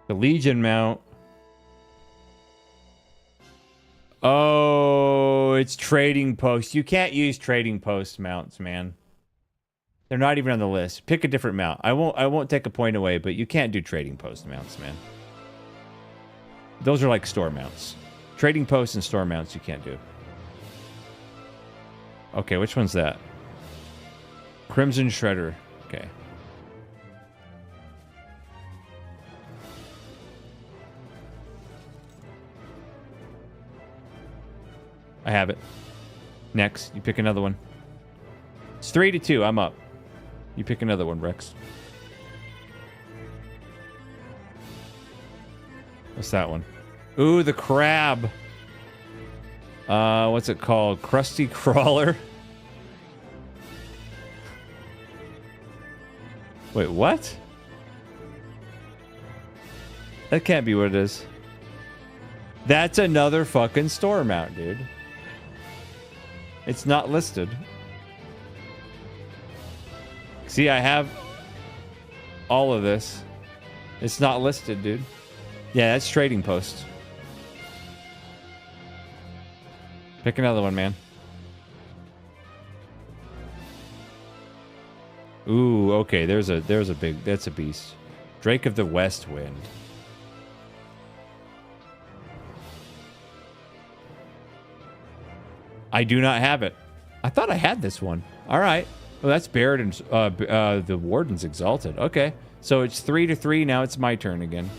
The Legion mount. Oh, it's Trading Post. You can't use Trading Post mounts, man. They're not even on the list. Pick a different mount. I won't take a point away, but you can't do Trading Post mounts, man. Those are like store mounts. Trading Post and store mounts you can't do. Okay, which one's that? Crimson Shredder. Okay. I have it. Next, you pick another one. It's 3-2. I'm up. You pick another one, Rex. What's that one? Ooh, the crab. What's it called? Krusty Crawler? Wait, what? That can't be what it is. That's another fucking store mount, dude. It's not listed. See, I have all of this. It's not listed, dude. Yeah, that's Trading Post. Pick another one, man. Ooh, okay. There's a big. That's a beast. Drake of the West Wind. I do not have it. I thought I had this one. All right. Well, that's Baird and the Warden's Exalted. Okay. So it's 3-3. Now it's my turn again.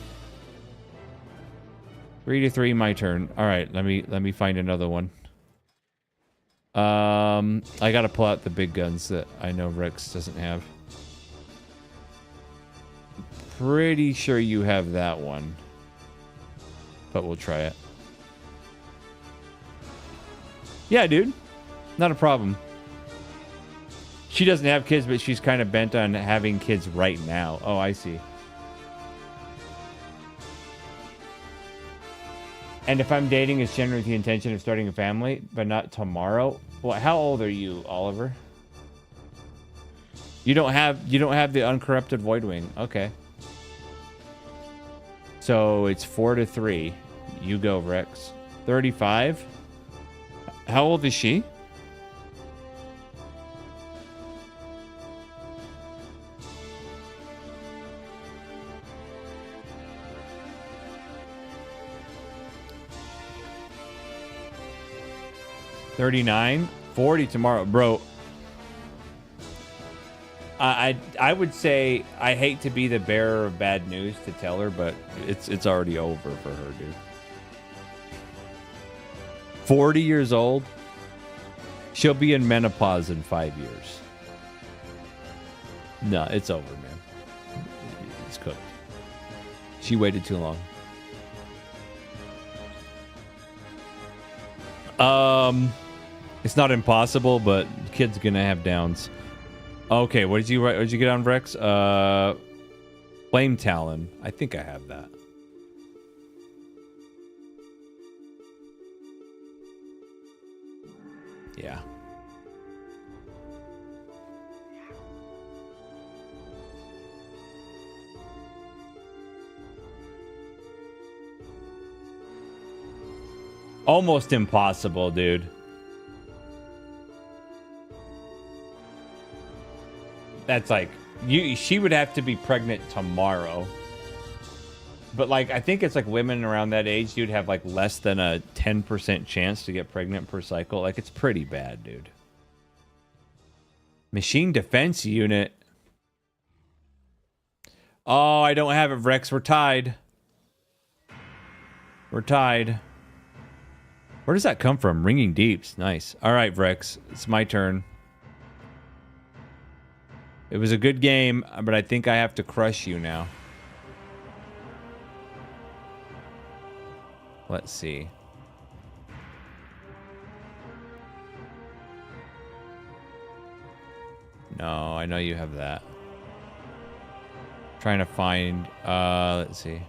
3-3, my turn. All right. Let me find another one. I gotta pull out the big guns that I know Rex doesn't have. Pretty sure you have that one, but we'll try it. Yeah, dude. Not a problem. She doesn't have kids, but she's kind of bent on having kids right now. Oh, I see. And if I'm dating, it's generally with the intention of starting a family, but not tomorrow. Well, how old are you, Oliver? You don't have the uncorrupted Voidwing. Okay. So it's 4-3. You go, Rex. 35. How old is she? $39, $40 tomorrow, bro. I would say I hate to be the bearer of bad news to tell her, but it's already over for her, dude. 40 years old. She'll be in menopause in 5 years. No, it's over, man. It's cooked. She waited too long. It's not impossible, but kid's gonna have downs. Okay, what did you write? What did you get on Vrex? Flame Talon. I think I have that. Yeah. Almost impossible, dude. That's like she would have to be pregnant tomorrow. But like I think it's like women around that age, dude, have like less than a 10% chance to get pregnant per cycle. Like it's pretty bad, dude. Machine defense unit. Oh, I don't have it, Vrex. We're tied. We're tied. Where does that come from? Ringing Deeps. Nice. All right, Vrex. It's my turn. It was a good game, but I think I have to crush you now. Let's see. No, I know you have that. Trying to find... let's see.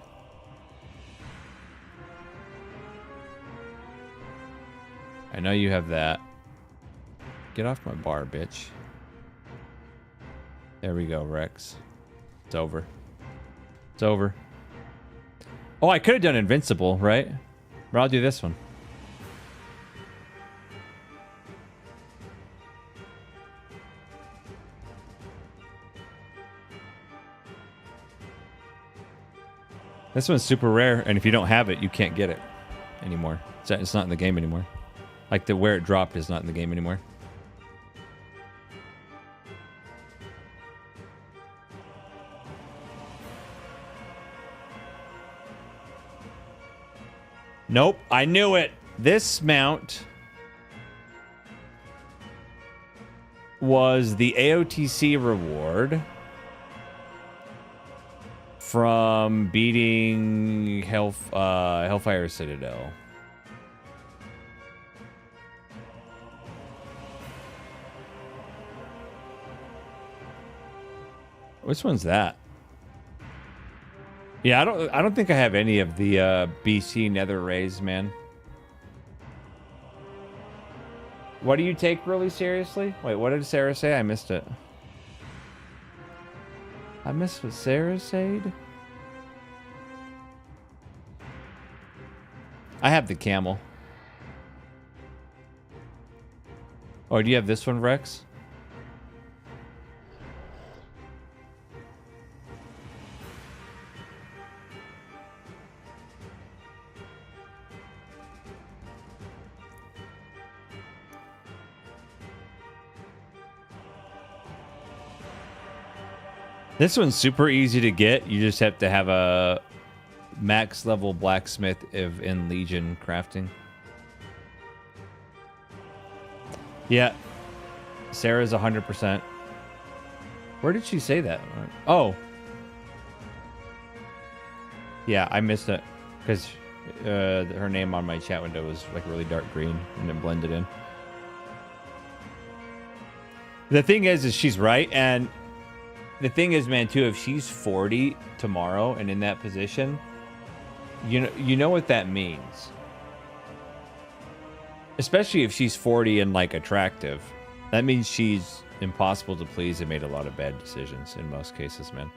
I know you have that. Get off my bar, bitch. There we go, Rex. It's over. It's over. Oh, I could have done Invincible, right? But I'll do this one. This one's super rare, and if you don't have it, you can't get it anymore. It's not in the game anymore. Like the where it dropped is not in the game anymore. Nope, I knew it. This mount was the AOTC reward from beating Hellfire Citadel. Which one's that? Yeah, I don't think I have any of the BC Nether Rays, man. What do you take really seriously? Wait, what did Sarah say? I missed it. I missed what Sarah said. I have the camel. Oh, do you have this one, Rex? This one's super easy to get. You just have to have a max level blacksmith in Legion crafting. Yeah. Sarah's 100%. Where did she say that? Oh. Yeah, I missed it. Because her name on my chat window was like really dark green and it blended in. The thing is she's right, and the thing is, man, too, if she's 40 tomorrow and in that position, you know what that means. Especially if she's 40 and like attractive. That means she's impossible to please and made a lot of bad decisions in most cases, man.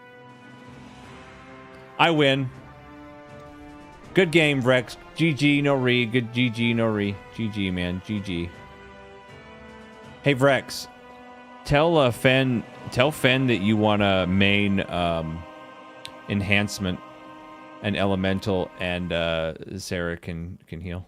I win. Good game, Rex. GG, no re. Good GG, no re. GG, man. GG. Hey, Vrex. Tell Fen that you want to main enhancement and elemental, and Sarah can heal.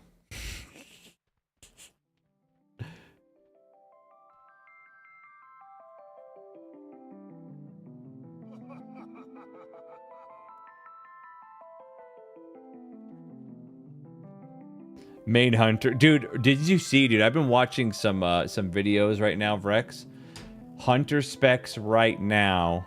Main hunter, dude. Did you see, dude? I've been watching some videos right now, Vrex. Hunter specs right now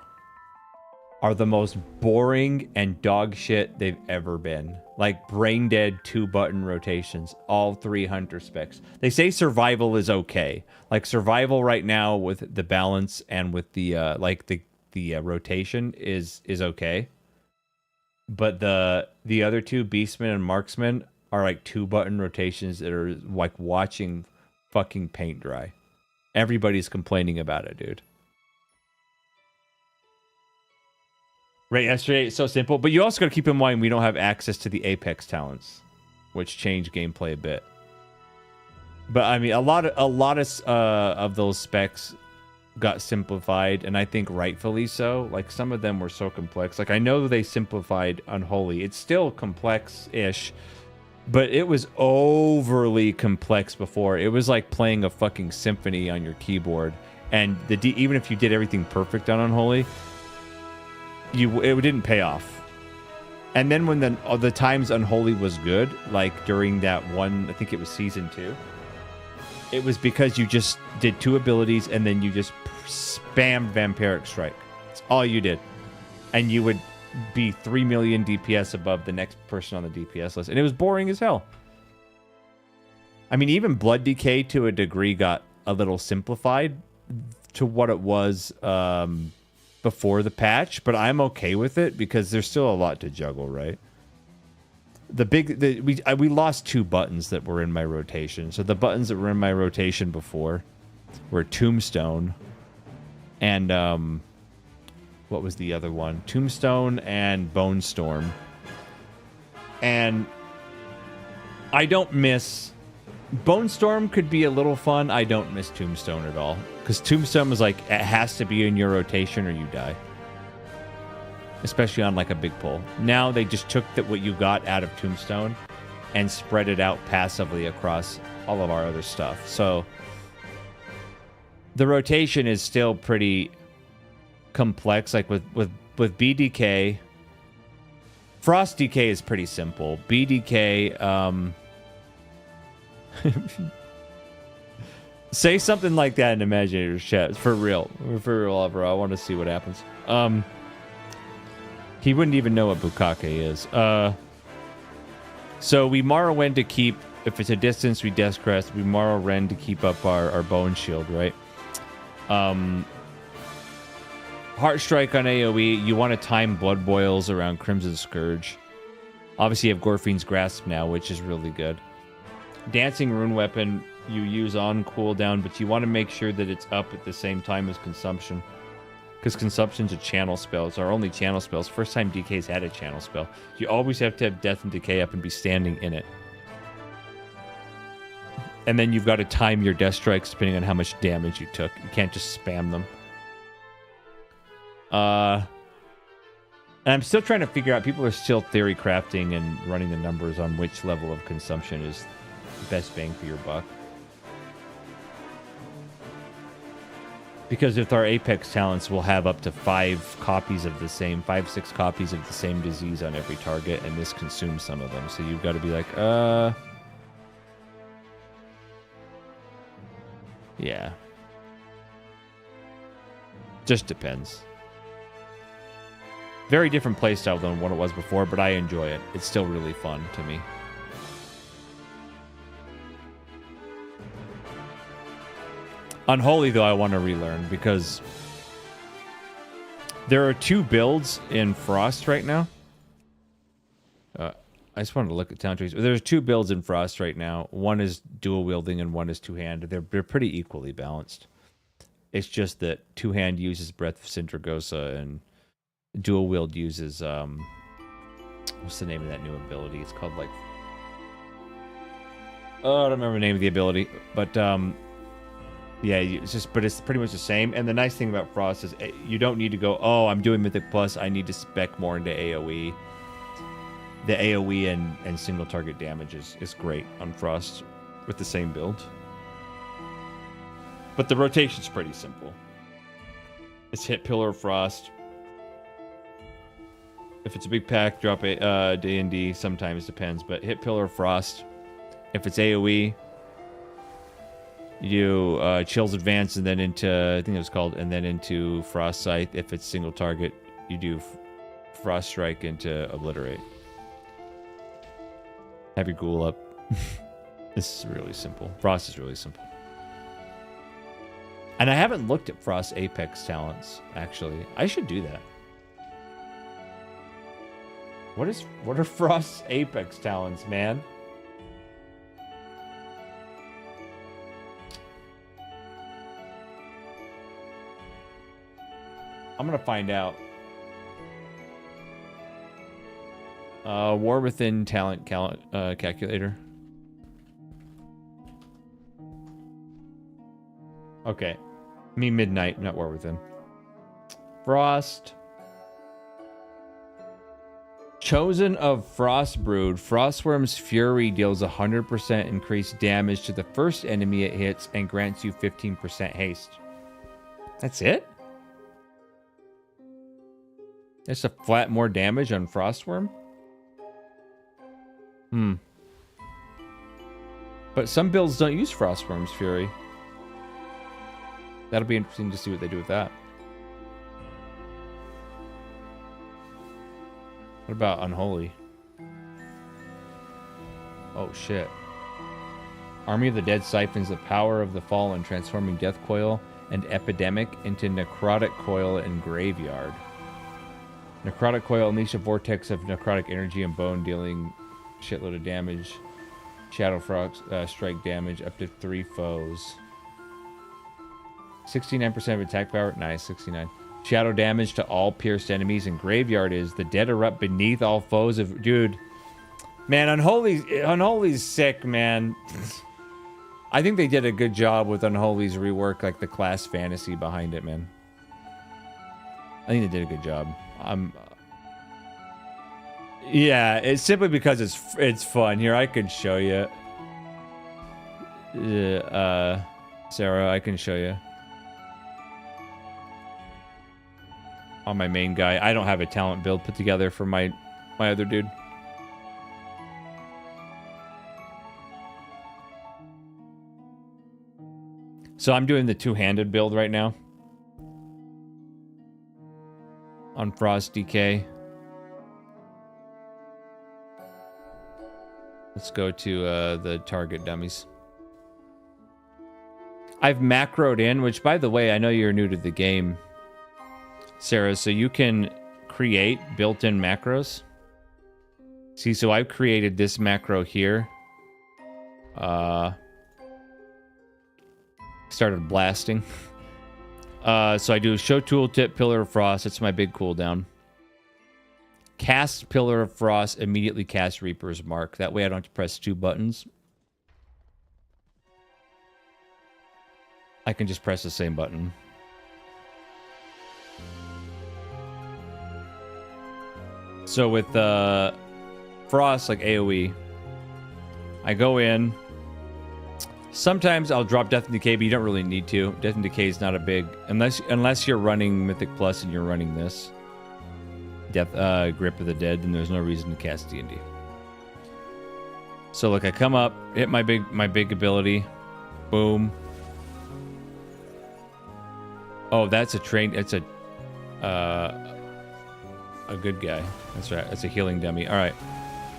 are the most boring and dog shit they've ever been. Like brain dead 2-button rotations, all 3 hunter specs. They say survival is okay. Like survival right now with the balance and with the rotation is okay. But the other two, Beastman and Marksman, are like 2-button rotations that are like watching fucking paint dry. Everybody's complaining about it, dude. Right, yesterday, it's so simple. But you also got to keep in mind we don't have access to the Apex talents, which change gameplay a bit. But I mean, a lot of those specs got simplified, and I think rightfully so. Like some of them were so complex. Like I know they simplified Unholy. It's still complex-ish, but it was overly complex before. It was like playing a fucking symphony on your keyboard, and even if you did everything perfect on Unholy, it didn't pay off. And then when the times Unholy was good, like during that one, I think it was season 2, it was because you just did 2 abilities and then you just spammed Vampiric Strike. That's all you did. And you would be 3 million DPS above the next person on the DPS list. And it was boring as hell. I mean, even Blood Decay to a degree got a little simplified to what it was before the patch, but I'm okay with it because there's still a lot to juggle, right? We lost 2 buttons that were in my rotation. So the buttons that were in my rotation before were Tombstone and what was the other one? Tombstone and Bone Storm. And I don't miss Bone Storm could be a little fun. I don't miss Tombstone at all. Because Tombstone is like, it has to be in your rotation or you die. Especially on like a big pull. Now they just took what you got out of Tombstone and spread it out passively across all of our other stuff. So the rotation is still pretty complex. Like with BDK, Frost DK is pretty simple. BDK, say something like that in Imaginator's chat. For real, bro. I want to see what happens. He wouldn't even know what Bukake is. So we Morrowind to keep, if it's a distance, we Death Crest. We Morrowind to keep up our Bone Shield, right? Heart Strike on AoE. You want to time Blood Boils around Crimson Scourge. Obviously, you have Gorfine's Grasp now, which is really good. Dancing Rune Weapon you use on cooldown, but you want to make sure that it's up at the same time as Consumption. Because Consumption's a channel spell. It's our only channel spell. It's the first time DK's had a channel spell. You always have to have Death and Decay up and be standing in it. And then you've got to time your Death Strikes depending on how much damage you took. You can't just spam them. And I'm still trying to figure out, people are still theory crafting and running the numbers on which level of consumption is best bang for your buck. Because with our Apex talents, we'll have up to 5 copies of the same, 5-6 copies of the same disease on every target, and this consumes some of them. So you've got to be like, yeah. Just depends. Very different playstyle than what it was before, but I enjoy it. It's still really fun to me. Unholy, though, I want to relearn because there are 2 builds in Frost right now. I just wanted to look at Town Trees. There's 2 builds in Frost right now. One is dual wielding and one is 2-hand. They're pretty equally balanced. It's just that 2-hand uses Breath of Sindragosa and dual wield uses what's the name of that new ability? It's called like, oh, I don't remember the name of the ability, but yeah, it's pretty much the same. And the nice thing about Frost is you don't need to go, oh, I'm doing Mythic Plus, I need to spec more into AoE. The AoE and single target damage is great on Frost with the same build. But the rotation's pretty simple. It's hit Pillar of Frost. If it's a big pack, drop a D&D, sometimes depends, but hit Pillar of Frost. If it's AoE, you do Chill's Advance and then into, I think it was called, and then into Frost Scythe. If it's single target, you do Frost Strike into Obliterate. Have your ghoul up. This is really simple. Frost is really simple. And I haven't looked at Frost Apex talents, actually. I should do that. What are Frost Apex talents, man? I'm gonna find out. War Within talent calculator. Okay. Me Midnight, not War Within. Frost. Chosen of Frostbrood, Frostworm's Fury deals 100% increased damage to the first enemy it hits and grants you 15% haste. That's it? That's a flat more damage on Frostworm? But some builds don't use Frostworm's Fury. That'll be interesting to see what they do with that. What about Unholy? Oh shit. Army of the Dead siphons the power of the Fallen, transforming Death Coil and Epidemic into Necrotic Coil and Graveyard. Necrotic Coil unleash a vortex of necrotic energy and bone, dealing shitload of damage. Shadow Frost strike damage up to 3 foes. 69% of attack power. Nice, 69. Shadow damage to all pierced enemies, and Graveyard is the dead erupt beneath all foes of... Dude. Man, Unholy's sick, man. I think they did a good job with Unholy's rework, like the class fantasy behind it, man. I think they did a good job. Yeah, it's simply because it's fun. Here, I could show you. Sarah, I can show you. On my main guy. I don't have a talent build put together for my other dude. So I'm doing the two-handed build right now. On Frost DK. Let's go to the target dummies. I've macroed in, which, by the way, I know you're new to the game, Sarah, so you can create built-in macros. See, so I've created this macro here. Started blasting. So I do show tooltip, Pillar of Frost. That's my big cooldown. Cast Pillar of Frost, immediately cast Reaper's Mark. That way I don't have to press 2 buttons. I can just press the same button. So with Frost, like AoE, I go in. Sometimes I'll drop Death and Decay, but you don't really need to. Death and Decay is not a big... Unless you're running Mythic Plus and you're running this. Death, Grip of the Dead, then there's no reason to cast D&D. So look, I come up, hit my big ability. Boom. Oh, that's a train... It's a good guy. That's right. That's a healing dummy. All right.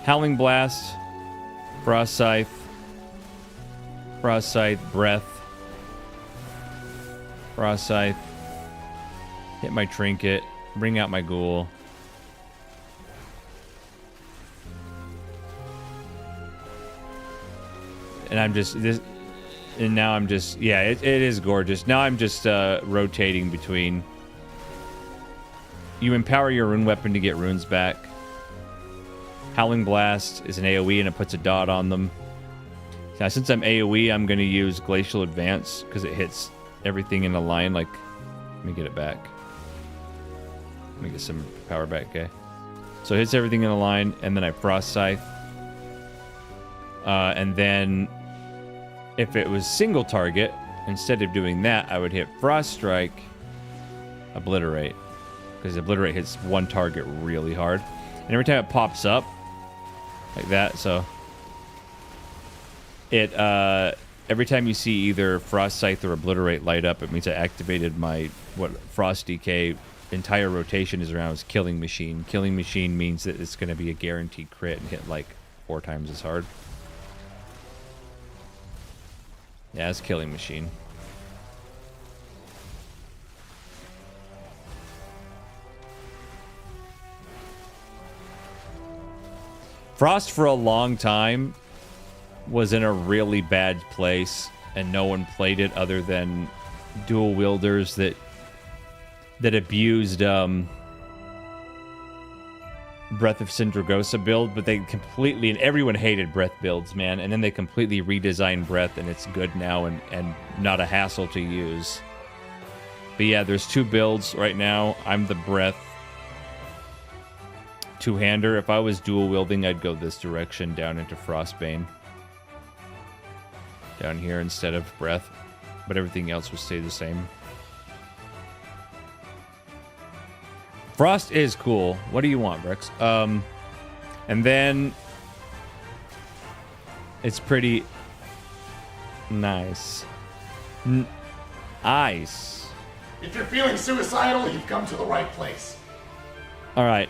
Howling Blast. Frost Scythe. Frost Scythe. Breath. Frost Scythe. Hit my trinket. Bring out my ghoul. And I'm just... And now I'm just... Yeah, it is gorgeous. Now I'm just rotating between... You empower your rune weapon to get runes back. Howling Blast is an AoE and it puts a dot on them. Now, since I'm AoE, I'm going to use Glacial Advance because it hits everything in a line. Like, let me get it back. Let me get some power back, okay? So it hits everything in a line, and then I Frost Scythe. And then, if it was single target, instead of doing that, I would hit Frost Strike, Obliterate. Because Obliterate hits one target really hard. And every time it pops up, like that, so... It, every time you see either Frost Scythe or Obliterate light up, it means I activated my, Frost DK entire rotation is around is Killing Machine. Killing Machine means that it's going to be a guaranteed crit and hit like 4 times as hard. Yeah, it's Killing Machine. Frost for a long time was in a really bad place, and no one played it other than dual wielders that abused Breath of Sindragosa build, but they completely, and everyone hated Breath builds, man, and then they completely redesigned Breath, and it's good now and not a hassle to use. But yeah, there's 2 builds right now. I'm the Breath two-hander. If I was dual wielding, I'd go this direction down into Frostbane. Down here instead of Breath, but everything else will stay the same. Frost is cool. What do you want, Rex? And then it's pretty nice. Nice. If you're feeling suicidal, you've come to the right place. All right.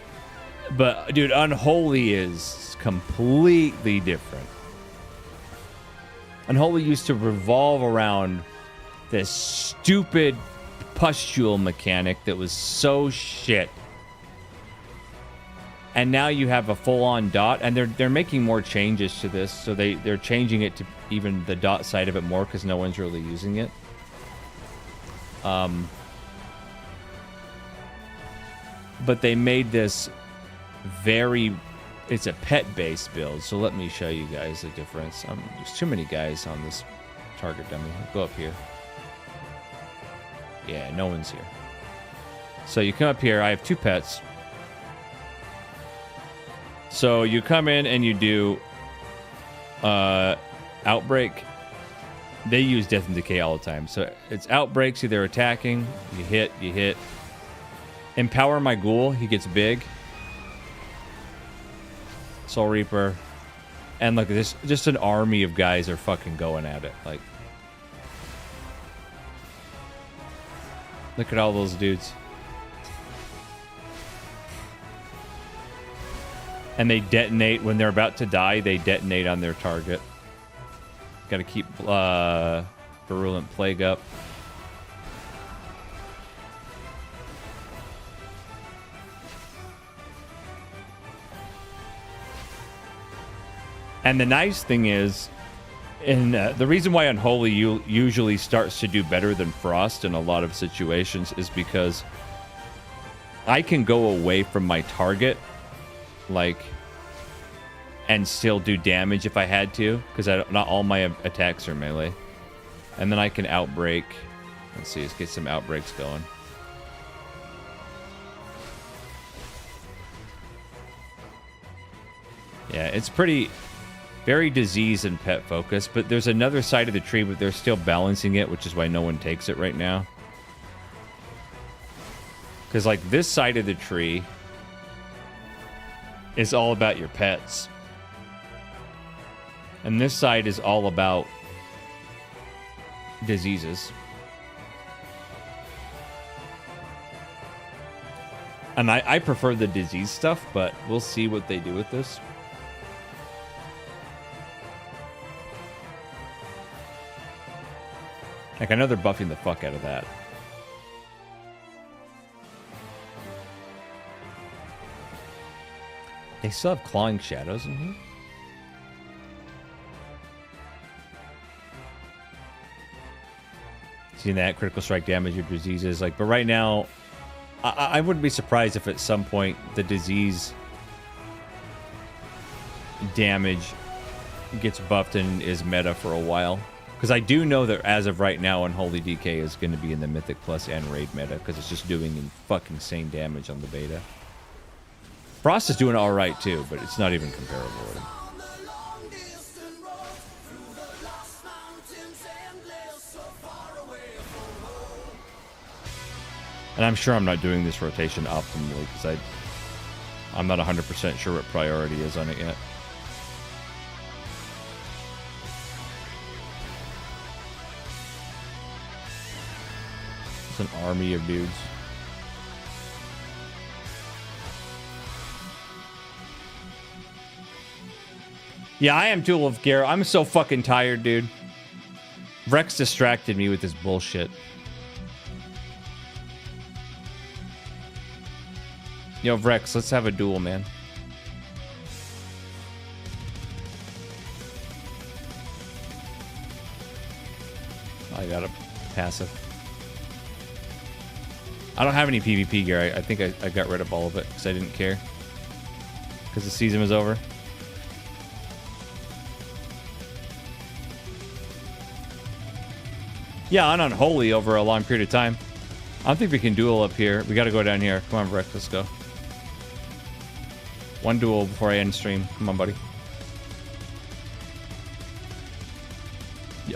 But, dude, Unholy is completely different. Unholy used to revolve around this stupid pustule mechanic that was so shit. And now you have a full-on dot, and they're making more changes to this, so they're changing it to even the dot side of it more because no one's really using it. But they made this it's a pet-based build, so let me show you guys the difference. There's too many guys on this target dummy. Go up here. Yeah, no one's here. So you come up here. I have 2 pets. So you come in and you do Outbreak. They use Death and Decay all the time. So it's Outbreaks, either attacking, you hit. Empower my ghoul, he gets big. Soul Reaper. And look, this just an army of guys are fucking going at it. Like, look at all those dudes. And they detonate when they're about to die. They detonate on their target. Got to keep Virulent Plague up. And the nice thing is, the reason why Unholy usually starts to do better than Frost in a lot of situations is because I can go away from my target, like, and still do damage if I had to, because not all my attacks are melee. And then I can Outbreak. Let's see, let's get some Outbreaks going. Yeah, it's very disease and pet focused, but there's another side of the tree, but they're still balancing it, which is why no one takes it right now. Because, like, this side of the tree is all about your pets. And this side is all about diseases. And I prefer the disease stuff, but we'll see what they do with this. Like, I know they're buffing the fuck out of that. They still have Clawing Shadows in here? Seeing that critical strike damage of diseases, like, but right now, I wouldn't be surprised if at some point the disease damage gets buffed and is meta for a while. Because I do know that as of right now, Unholy DK is going to be in the Mythic Plus and Raid meta, because it's just doing fucking insane damage on the beta. Frost is doing alright too, but it's not even comparable with him. And I'm sure I'm not doing this rotation optimally, because I'm not 100% sure what priority is on it yet. It's an army of dudes. Yeah, I am Duel of Gyro. I'm so fucking tired, dude. Rex distracted me with this bullshit. Yo, Rex, let's have a duel, man. I got a passive. I don't have any PvP gear. I think I got rid of all of it because I didn't care. Because the season was over. Yeah, on Unholy over a long period of time. I don't think we can duel up here. We got to go down here. Come on, Breck, let's go. One duel before I end stream. Come on, buddy.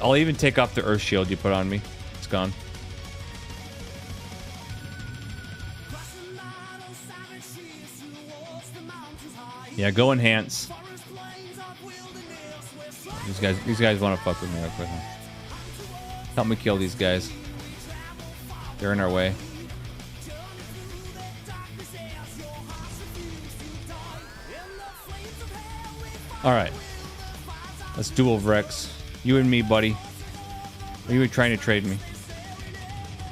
I'll even take off the Earth Shield you put on me. It's gone. Yeah, go enhance. These guys want to fuck with me real quick. Help me kill these guys. They're in our way. Alright. Let's duel Rex. You and me, buddy. Are you trying to trade me?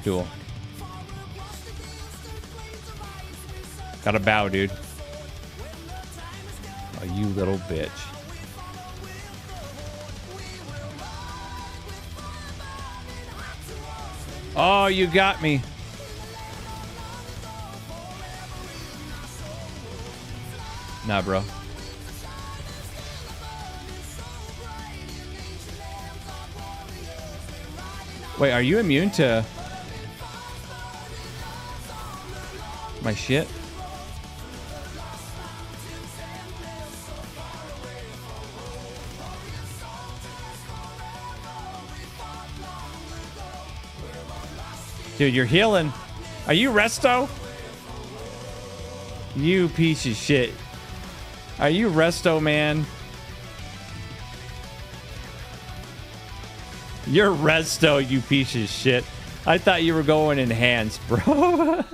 Duel. Gotta bow, dude. Oh, you little bitch. Oh, you got me. Nah, bro. Wait, are you immune to my shit? Dude, you're healing. Are you Resto? You piece of shit. Are you Resto, man? You're Resto, you piece of shit. I thought you were going enhanced, bro.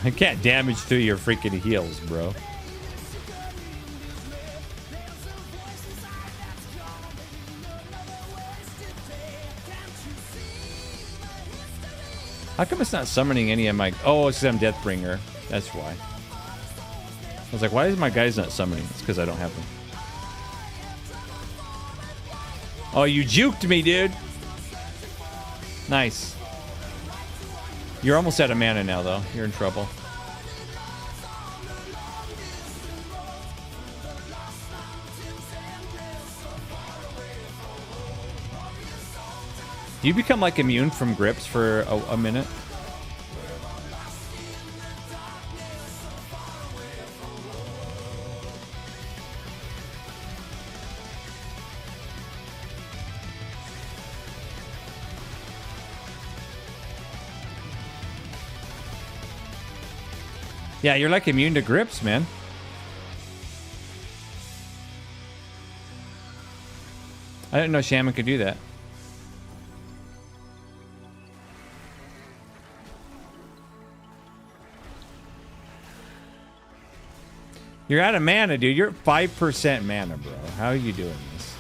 I can't damage through your freaking heals, bro. How come it's not summoning any of my... Oh, it's because I'm Deathbringer. That's why. I was like, why is my guys not summoning? It's because I don't have them. Oh, you juked me, dude. Nice. You're almost out of mana now, though. You're in trouble. Do you become like immune from grips for a minute? Yeah, you're like immune to grips, man. I didn't know Shaman could do that. You're out of mana, dude. You're at 5% mana, bro. How are you doing this?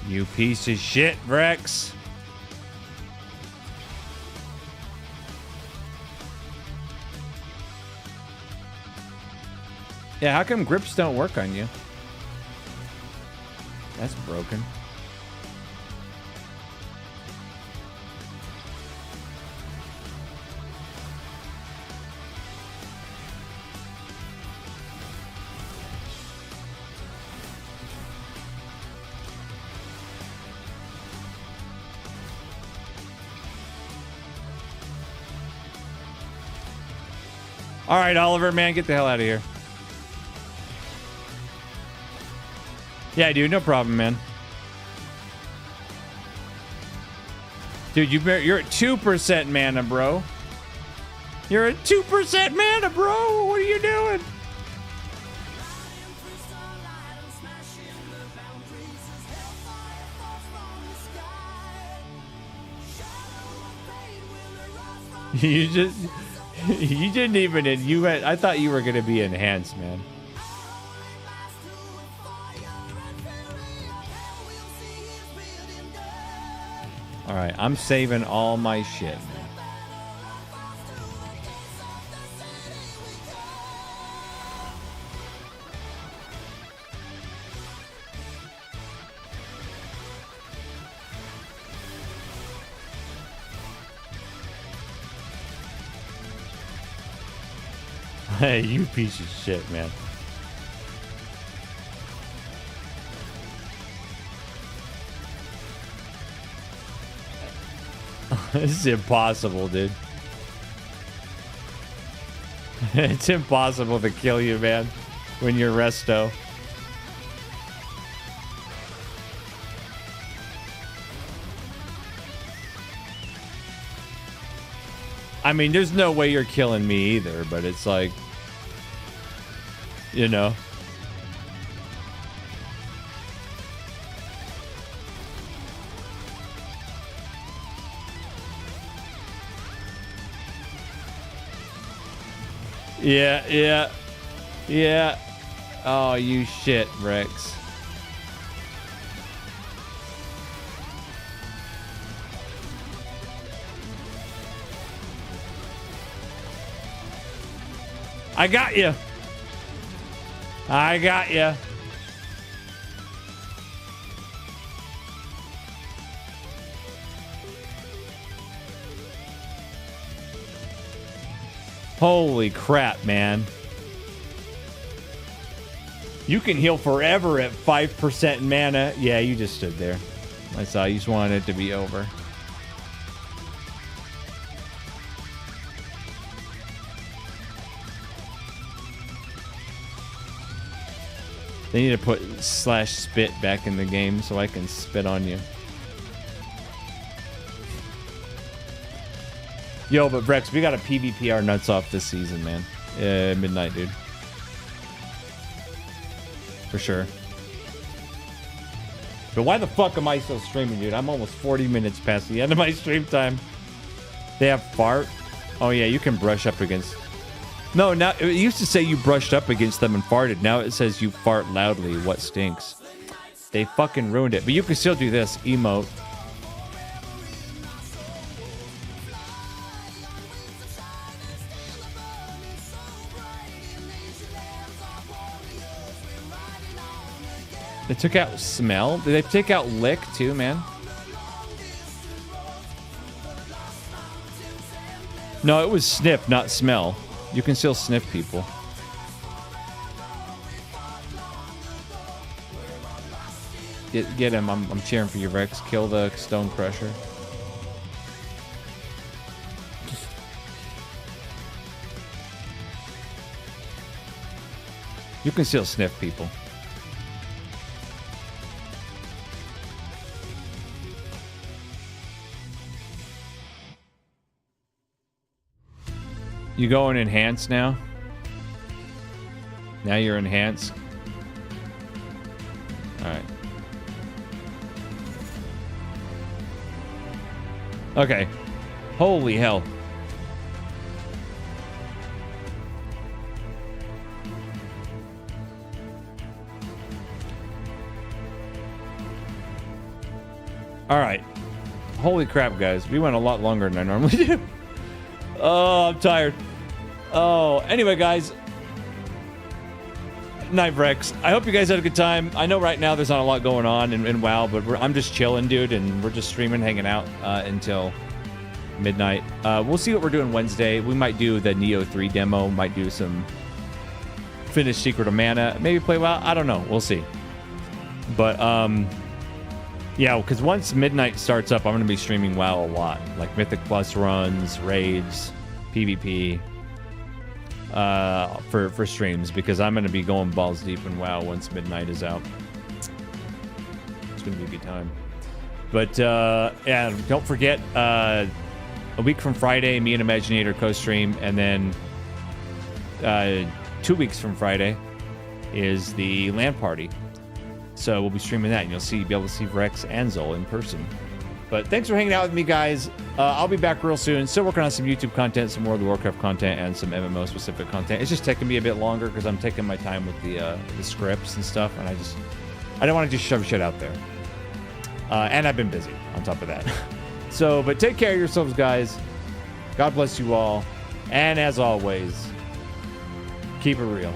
You piece of shit, Rex. Yeah, how come grips don't work on you? That's broken. All right, Oliver, man, get the hell out of here. Yeah, dude, no problem, man. Dude, you're at 2% mana, bro. You're at 2% mana, bro. What are you doing? You didn't even, I thought you were going to be enhanced, man. All right, I'm saving all my shit, man. Hey, you piece of shit, man. This is impossible, dude. It's impossible to kill you, man, when you're resto. I mean, there's no way you're killing me either, but it's like, you know. Yeah. Oh, you shit, Rex. I got you. I got you. Holy crap, man. You can heal forever at 5% mana. Yeah, you just stood there. I saw you just wanted it to be over. They need to put /spit back in the game so I can spit on you. Yo, but Brex, we got to PvP our nuts off this season, man. Midnight, dude. For sure. But why the fuck am I still streaming, dude? I'm almost 40 minutes past the end of my stream time. They have fart? Oh, yeah, you can brush up against... No, now it used to say you brushed up against them and farted. Now it says you fart loudly. What stinks? They fucking ruined it. But you can still do this. Emote. They took out smell. Did they take out lick too, man? No, it was sniff, not smell. You can still sniff people. Get him. I'm cheering for you, Rex. Kill the Stone Crusher. You can still sniff people. You go in enhance now? Now you're enhanced? Alright. Okay. Holy hell. Alright. Holy crap, guys. We went a lot longer than I normally do. Oh, I'm tired. Oh, anyway, guys. Night, Rex. I hope you guys had a good time. I know right now there's not a lot going on in WoW, but I'm just chilling, dude, and we're just streaming, hanging out until midnight. We'll see what we're doing Wednesday. We might do the Neo 3 demo. Might do some finish Secret of Mana. Maybe play WoW. I don't know. We'll see. But, yeah, because once midnight starts up, I'm going to be streaming WoW a lot. Like Mythic Plus runs, raids, PvP. for streams, because I'm gonna be going balls deep in WoW once midnight is out. It's gonna be a good time. But yeah, don't forget, a week from Friday, me and Imaginator co-stream, and then 2 weeks from Friday is the LAN party. So we'll be streaming that, and be able to see Rex and Zol in person. But thanks for hanging out with me, guys. I'll be back real soon. Still working on some YouTube content, some World of Warcraft content, and some MMO-specific content. It's just taking me a bit longer because I'm taking my time with the scripts and stuff, and I don't want to just shove shit out there. And I've been busy on top of that. So, but take care of yourselves, guys. God bless you all. And as always, keep it real.